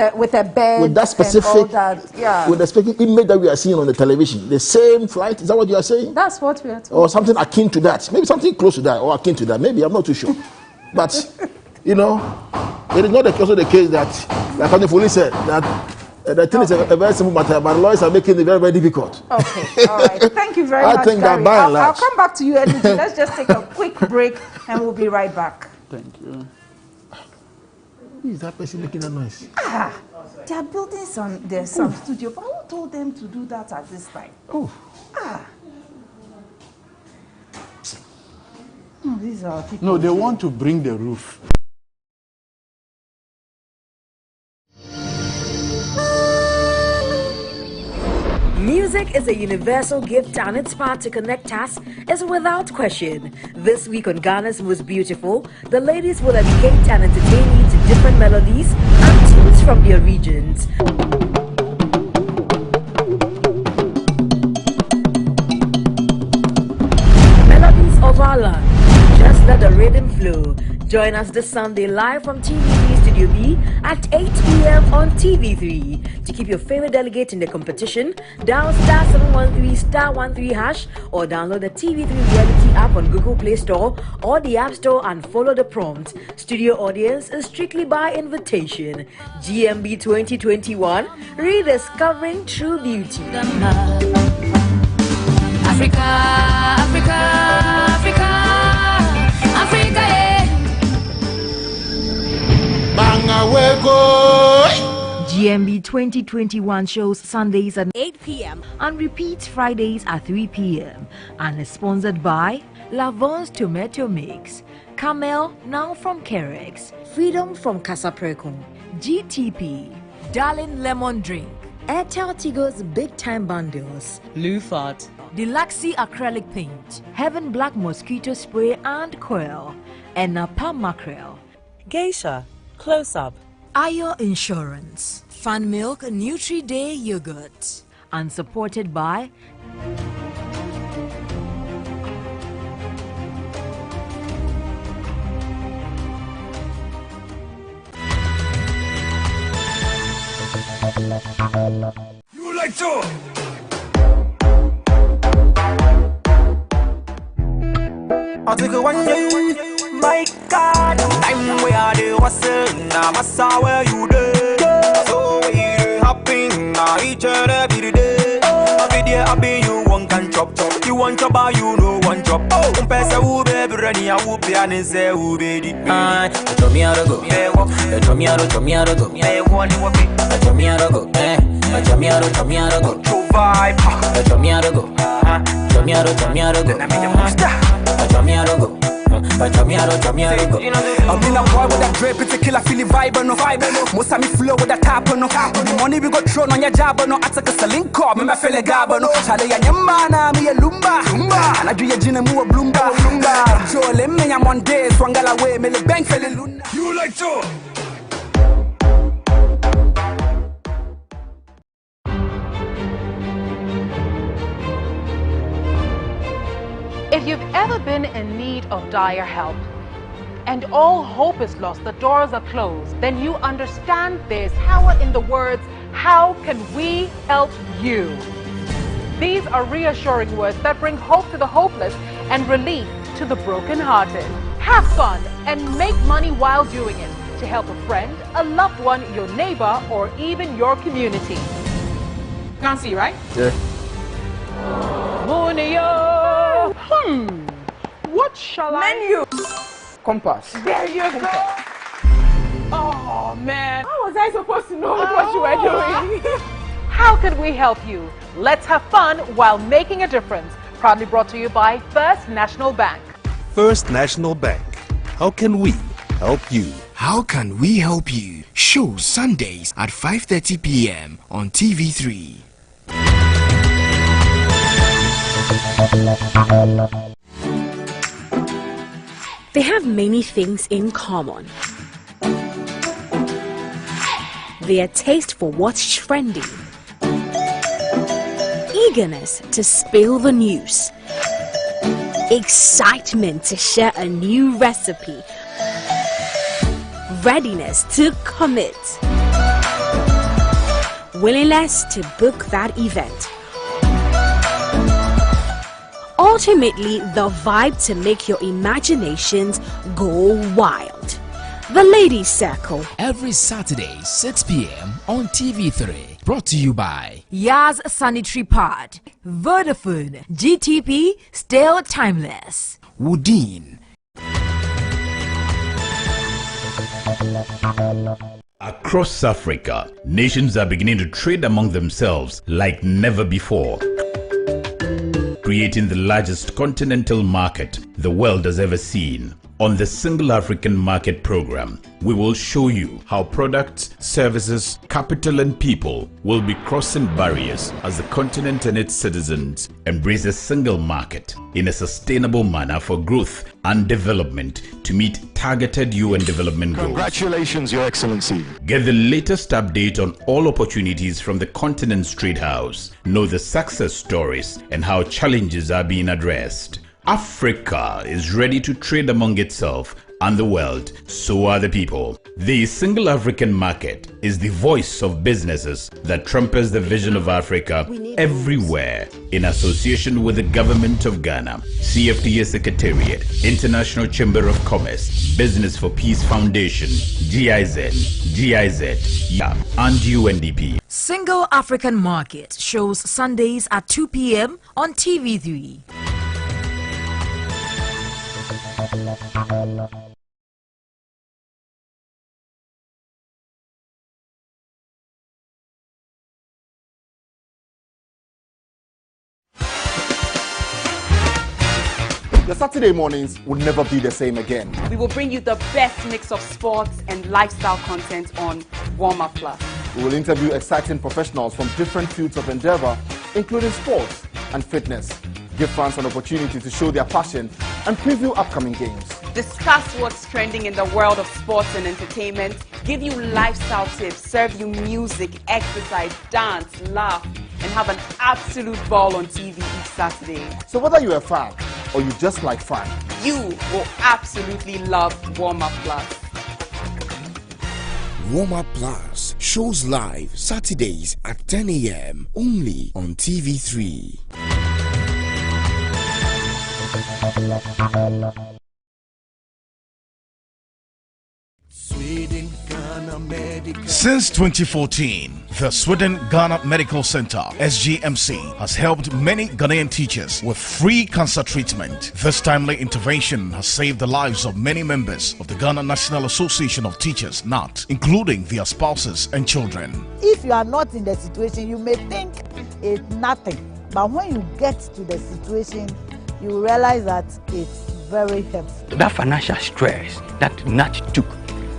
the specific image that we are seeing on the television. The same flight, is that what you are saying? That's what we are talking. Or something akin to that, maybe something close to that or akin to that. Maybe I'm not too sure, but it is not also the case that, like Captain Foley said, that. The thing is a very simple matter, but lawyers are making it very, very difficult. Okay, all right. Thank you very much, I think Gary. that by and large. I'll come back to you, Eddie. Let's just take a quick break and we'll be right back. Thank you. Who is that person making that noise? They are building some studio, but who told them to do that at this time? These are people. No, they want to bring the roof. Music is a universal gift and its power to connect us is without question. This week on Ghana's Most Beautiful, the ladies will educate and entertain you to different melodies and tunes from their regions. Melodies of our land, just let the rhythm flow. Join us this Sunday live from TV3 Studio B at 8 p.m. on TV3. To keep your favorite delegate in the competition, dial *713*13# or download the TV3 Reality app on Google Play Store or the App Store and follow the prompt. Studio audience is strictly by invitation. GMB 2021, rediscovering true beauty. Africa, Africa, Africa, Africa, yeah. Banga we go. GMB 2021 shows Sundays at 8 p.m. and repeats Fridays at 3 p.m. and is sponsored by Lavon's Tomato Mix, Camel now from Kerex, Freedom from Casaprecum, GTP, Darling Lemon Drink, Airtel Tigo's Big Time Bundles, Lufat, Deluxy Acrylic Paint, Heaven Black Mosquito Spray and Coil, and Napa Mackerel, Geisha, Close Up, Ayo Insurance, Fun Milk Nutri-Day Yogurt, and supported by You like to? I'll take a one day, my God. Time where I do hustle, now I saw where you did. So we hopping, now each and every day. Every day I be you one can chop. You want to buy, you know one chop. Oh, pesa who baby ready, I will be and say who be it. Let me out of go. Let me out of go. Hey, one you will be. Let me out of go. Let me out of go. True vibe. Let me out of go. Let me out of go. Let me out of go. I've been a boy with a drape, it's a killer feeling vibe, no. Most of me flow with a tap, no. The money we got thrown on your job, no. I take a link call, me feel a gab, no. Chale ya nyamana, me a lumba. And I do ya jina mu a blumba. Joe, let me am on days, swangala way, me le bank fell luna. You like to? If you've ever been in need of dire help and all hope is lost, the doors are closed, then you understand there's power in the words, how can we help you? These are reassuring words that bring hope to the hopeless and relief to the brokenhearted. Have fun and make money while doing it to help a friend, a loved one, your neighbor, or even your community. Can't see, right? Yeah. What shall I? Compass. There you go. Oh man, how was I supposed to know what you were doing? How can we help you? Let's have fun while making a difference. Proudly brought to you by First National Bank. First National Bank. How can we help you? How can we help you? Show Sundays at 5:30 p.m. on TV3. They have many things in common. Their taste for what's trending, eagerness to spill the news, excitement to share a new recipe, readiness to commit, willingness to book that event. Ultimately, the vibe to make your imaginations go wild. The Ladies Circle. Every Saturday, 6 p.m. on TV3. Brought to you by Yaz Sanitary Pad, Vodafone, GTP, still timeless. Woodin. Across Africa, nations are beginning to trade among themselves like never before, creating the largest continental market the world has ever seen. On the Single African Market program, we will show you how products, services, capital and people will be crossing barriers as the continent and its citizens embrace a single market in a sustainable manner for growth and development to meet targeted UN development goals. Congratulations, Your Excellency. Get the latest update on all opportunities from the continent's trade house. Know the success stories and how challenges are being addressed. Africa is ready to trade among itself and the world, so are the people. The Single African Market is the voice of businesses that trumpets the vision of Africa everywhere in association with the Government of Ghana, CFTA Secretariat, International Chamber of Commerce, Business for Peace Foundation, GIZ, YAP, and UNDP. Single African Market shows Sundays at 2 p.m. on TV3. Saturday mornings will never be the same again. We will bring you the best mix of sports and lifestyle content on Warm Up Plus. We will interview exciting professionals from different fields of endeavor, including sports and fitness. Give fans an opportunity to show their passion and preview upcoming games. Discuss what's trending in the world of sports and entertainment, give you lifestyle tips, serve you music, exercise, dance, laugh, and have an absolute ball on TV each Saturday. So whether you're a fan or you just like fun, you will absolutely love Warm Up Plus. Warm Up Plus shows live Saturdays at 10 a.m. only on TV3. Since 2014, the Sweden Ghana Medical Center (SGMC) has helped many Ghanaian teachers with free cancer treatment. This timely intervention has saved the lives of many members of the Ghana National Association of Teachers (NAT), including their spouses and children. If you are not in the situation, you may think it's nothing, but when you get to the situation, you realize that it's very helpful. That financial stress that NAT took,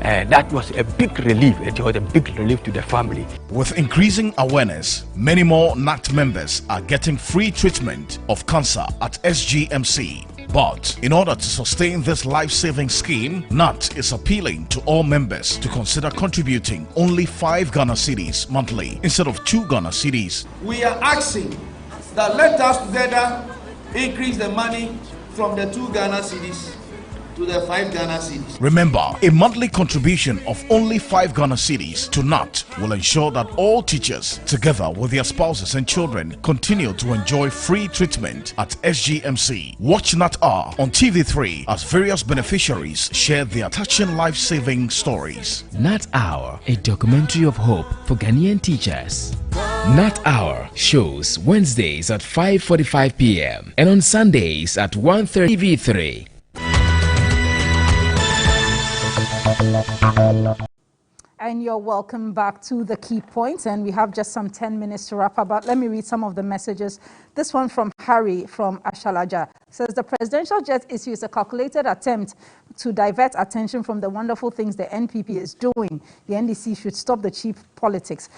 that was a big relief. It was a big relief to the family. With increasing awareness, many more NAT members are getting free treatment of cancer at SGMC. But in order to sustain this life-saving scheme, NAT is appealing to all members to consider contributing only 5 Ghana cedis monthly instead of 2 Ghana cedis. We are asking that let us together increase the money from the 2 Ghana cedis to the 5 Ghana cedis. Remember, a monthly contribution of only 5 Ghana cedis to NAT will ensure that all teachers, together with their spouses and children, continue to enjoy free treatment at SGMC. Watch NAT R on TV3 as various beneficiaries share their touching life-saving stories. NAT Hour, a documentary of hope for Ghanaian teachers. NAT Hour shows Wednesdays at 5:45 p.m. and on Sundays at 1:30 TV3. And you're welcome back to the key points, and we have just some 10 minutes to wrap up. But let me read some of the messages. This one from Harry from Ashalaja says the presidential jet issue is a calculated attempt to divert attention from the wonderful things the NPP is doing. The NDC should stop the cheap politics.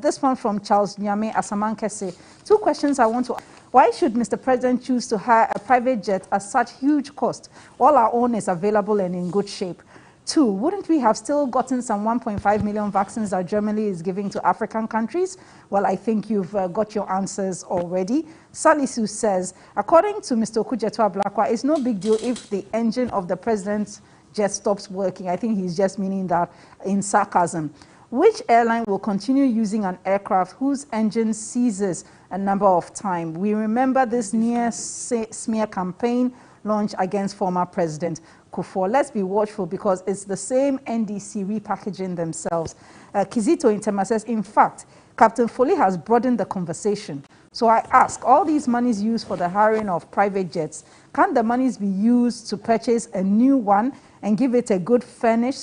This one from Charles Nyame Asamankese. 2 questions I want to ask. Why should Mr. President choose to hire a private jet at such huge cost while our own is available and in good shape? 2, wouldn't we have still gotten some 1.5 million vaccines that Germany is giving to African countries? Well, I think you've got your answers already. Salisu says, according to Mr. Okujeto Ablakwa, it's no big deal if the engine of the president's jet stops working. I think he's just meaning that in sarcasm. Which airline will continue using an aircraft whose engine seizes a number of times? We remember this near smear campaign launched against former President Kufuor. Let's be watchful because it's the same NDC repackaging themselves. Kizito Intema says, in fact, Captain Foley has broadened the conversation. So I ask, all these monies used for the hiring of private jets, can the monies be used to purchase a new one and give it a good furnish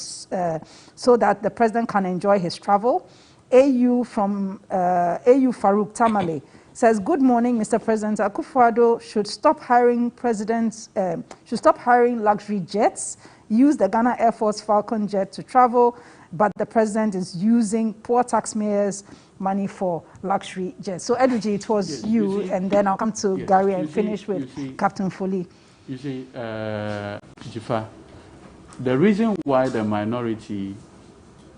so that the president can enjoy his travel? AU Farouk Tamale says, good morning, Mr. President. Akufo-Addo should stop hiring luxury jets, use the Ghana Air Force Falcon jet to travel, but the president is using poor taxpayers' money for luxury jets. So, Eduji, it was you, and then I'll come to Gary and finish with Captain Foley. You see, Jifa, the reason why the minority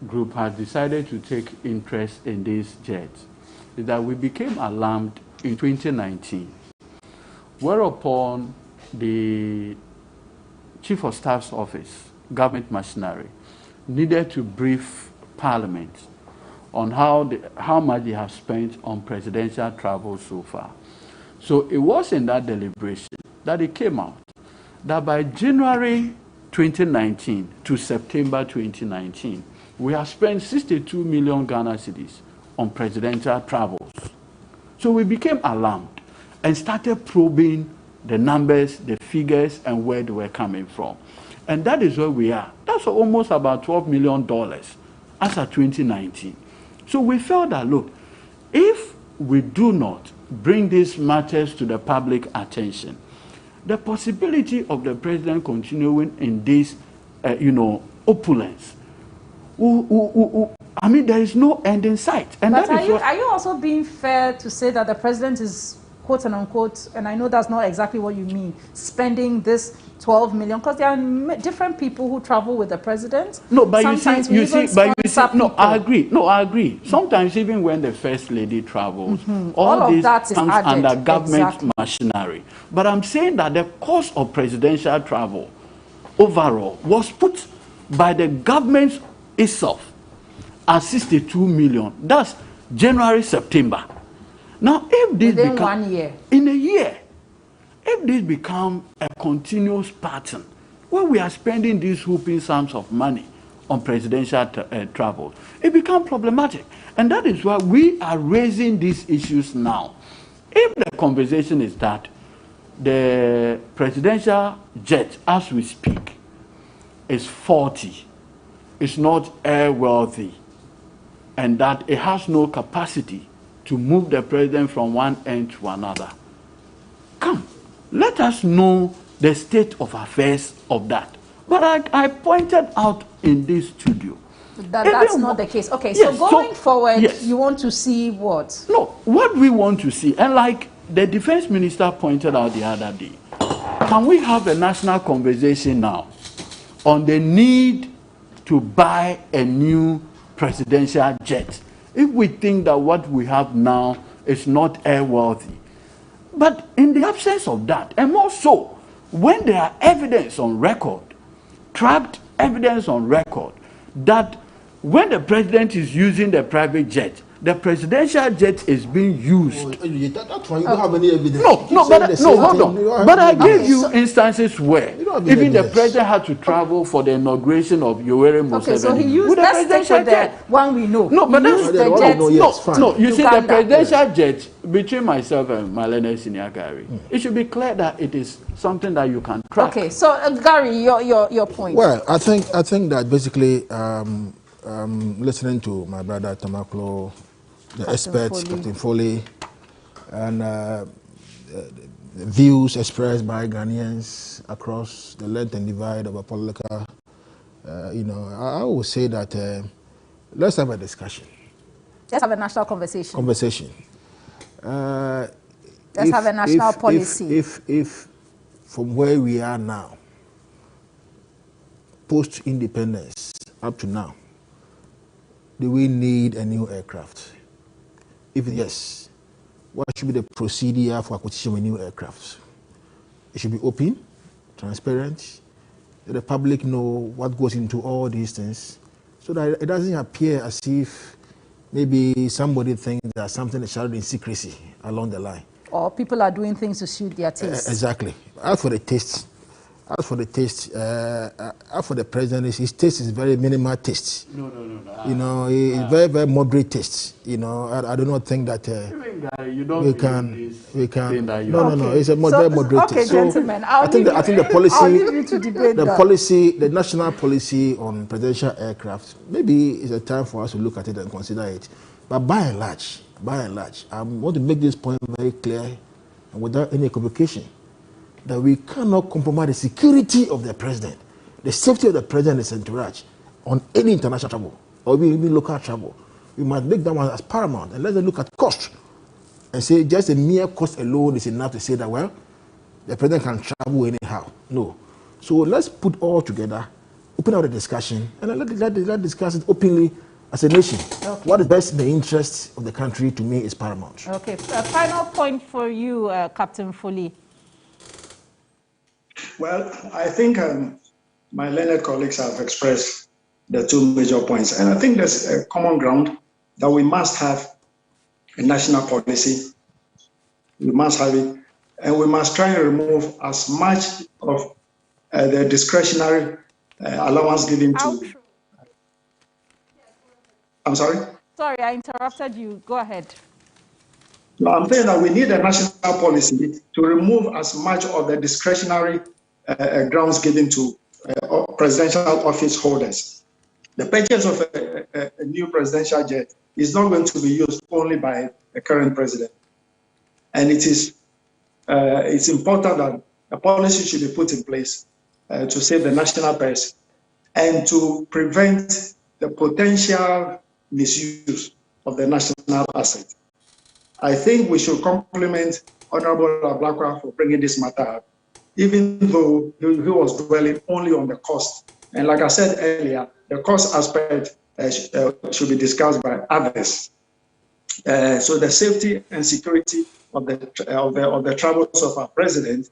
group has decided to take interest in these jets is that we became alarmed in 2019, whereupon the Chief of Staff's office, government machinery, needed to brief Parliament on how much they have spent on presidential travel so far. So it was in that deliberation that it came out that by January 2019 to September 2019, we have spent 62 million Ghana cedis on presidential travels. So we became alarmed and started probing the numbers, the figures, and where they were coming from. And that is where we are. That's almost about $12 million as of 2019. So we felt that, look, if we do not bring these matters to the public attention, the possibility of the president continuing in this, opulence, I mean, there is no end in sight. And but that are you also being fair to say that the president is, quote and unquote, and I know that's not exactly what you mean, spending this 12 million, because there are different people who travel with the president. No, but sometimes you see, no, I agree. Mm-hmm. Sometimes even when the first lady travels, all this comes under government machinery. But I'm saying that the cost of presidential travel overall was put by the government itself at 62 million. That's January, September. Now, if this within 1 year, in a year, if this becomes a continuous pattern, where we are spending these whooping sums of money on presidential travel, it becomes problematic. And that is why we are raising these issues now. If the conversation is that the presidential jet, as we speak, is faulty, it's not airworthy, and that it has no capacity to move the president from one end to another, come, let us know the state of affairs of that. But I pointed out in this studio that's not the case. Okay, yes, so going forward, yes. You want to see what? No, what we want to see, and like the defense minister pointed out the other day, can we have a national conversation now on the need to buy a new presidential jet if we think that what we have now is not airworthy? But in the absence of that, and more so, when there are evidence on record, tracked evidence on record, that when the president is using the private jet, the presidential jet is being used. That's why you don't have any evidence. Hold on. But I gave you instances where even the president had to travel for the inauguration of Yoweri Museveni. Okay, so he used the presidential jet. One we know. No, but that's the jet. No, you see, the presidential jet, between myself and Marlene Siniakari, it should be clear that it is something that you can track. Okay, so Gary, your point. Well, I think that basically, listening to my brother Tamaklo, the experts, Captain Foley, and the views expressed by Ghanaians across the length and divide of a political, I would say that let's have a discussion. Let's have a national conversation. Let's have a national policy. If from where we are now, post-independence up to now, do we need a new aircraft? If yes, what should be the procedure for acquisition of a new aircraft? It should be open, transparent, let the public know what goes into all these things, so that it doesn't appear as if maybe somebody thinks that something is shrouded in secrecy along the line. Or people are doing things to suit their taste. Exactly. As for the president, his taste is very minimal taste. No. It's very, very moderate taste. I do not think that we can. No. It's a very moderate taste. Okay, gentlemen. I think the policy, I'll leave you to debate the national policy on presidential aircraft, maybe it's a time for us to look at it and consider it. But by and large, I want to make this point very clear and without any equivocation, that we cannot compromise the security of the president, the safety of the president and his entourage on any international travel or even local travel. We must make that one as paramount and let them look at cost and say just a mere cost alone is enough to say that, well, the president can travel anyhow. No. So let's put all together, open up the discussion, and let's discuss it openly as a nation. Okay. What is best in the interest of the country, to me, is paramount. Okay. A final point for you, Captain Foley. Well, I think my learned colleagues have expressed the two major points. And I think there's a common ground that we must have a national policy. We must have it. And we must try and remove as much of the discretionary allowance given to... I'm sorry? Sorry, I interrupted you. Go ahead. No, I'm saying that we need a national policy to remove as much of the discretionary grounds given to presidential office holders. The purchase of a new presidential jet is not going to be used only by the current president. And it's important that a policy should be put in place to save the national purse and to prevent the potential misuse of the national asset. I think we should compliment Honorable Ablakwa for bringing this matter up, even though he was dwelling only on the cost. And like I said earlier, the cost aspect should be discussed by others. So the safety and security of the travels of our president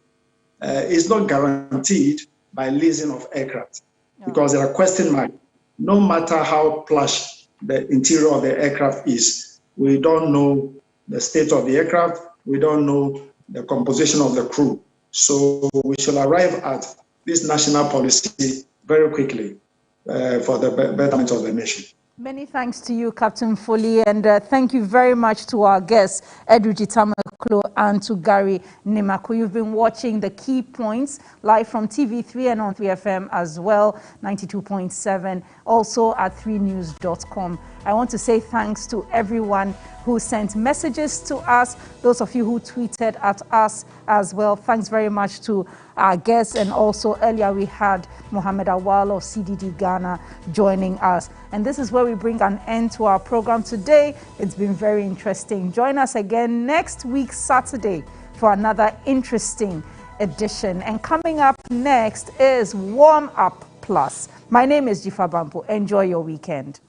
is not guaranteed by leasing of aircraft, because there are question marks. No matter how plush the interior of the aircraft is, we don't know the state of the aircraft, we don't know the composition of the crew. So we shall arrive at this national policy very quickly for the betterment of the nation. Many thanks to you, Captain Foley, and thank you very much to our guests, Edruji Tamaklo and to Gary Nimako. You've been watching The Key Points live from TV3 and on 3FM as well, 92.7, also at 3news.com. I want to say thanks to everyone who sent messages to us, those of you who tweeted at us as well. Thanks very much to our guests, and also earlier we had Mohammed Awal of CDD Ghana joining us. And this is where we bring an end to our program today. It's been very interesting. Join us again next week, Saturday, for another interesting edition. And coming up next is Warm Up Plus. My name is Jifa Bampo. Enjoy your weekend.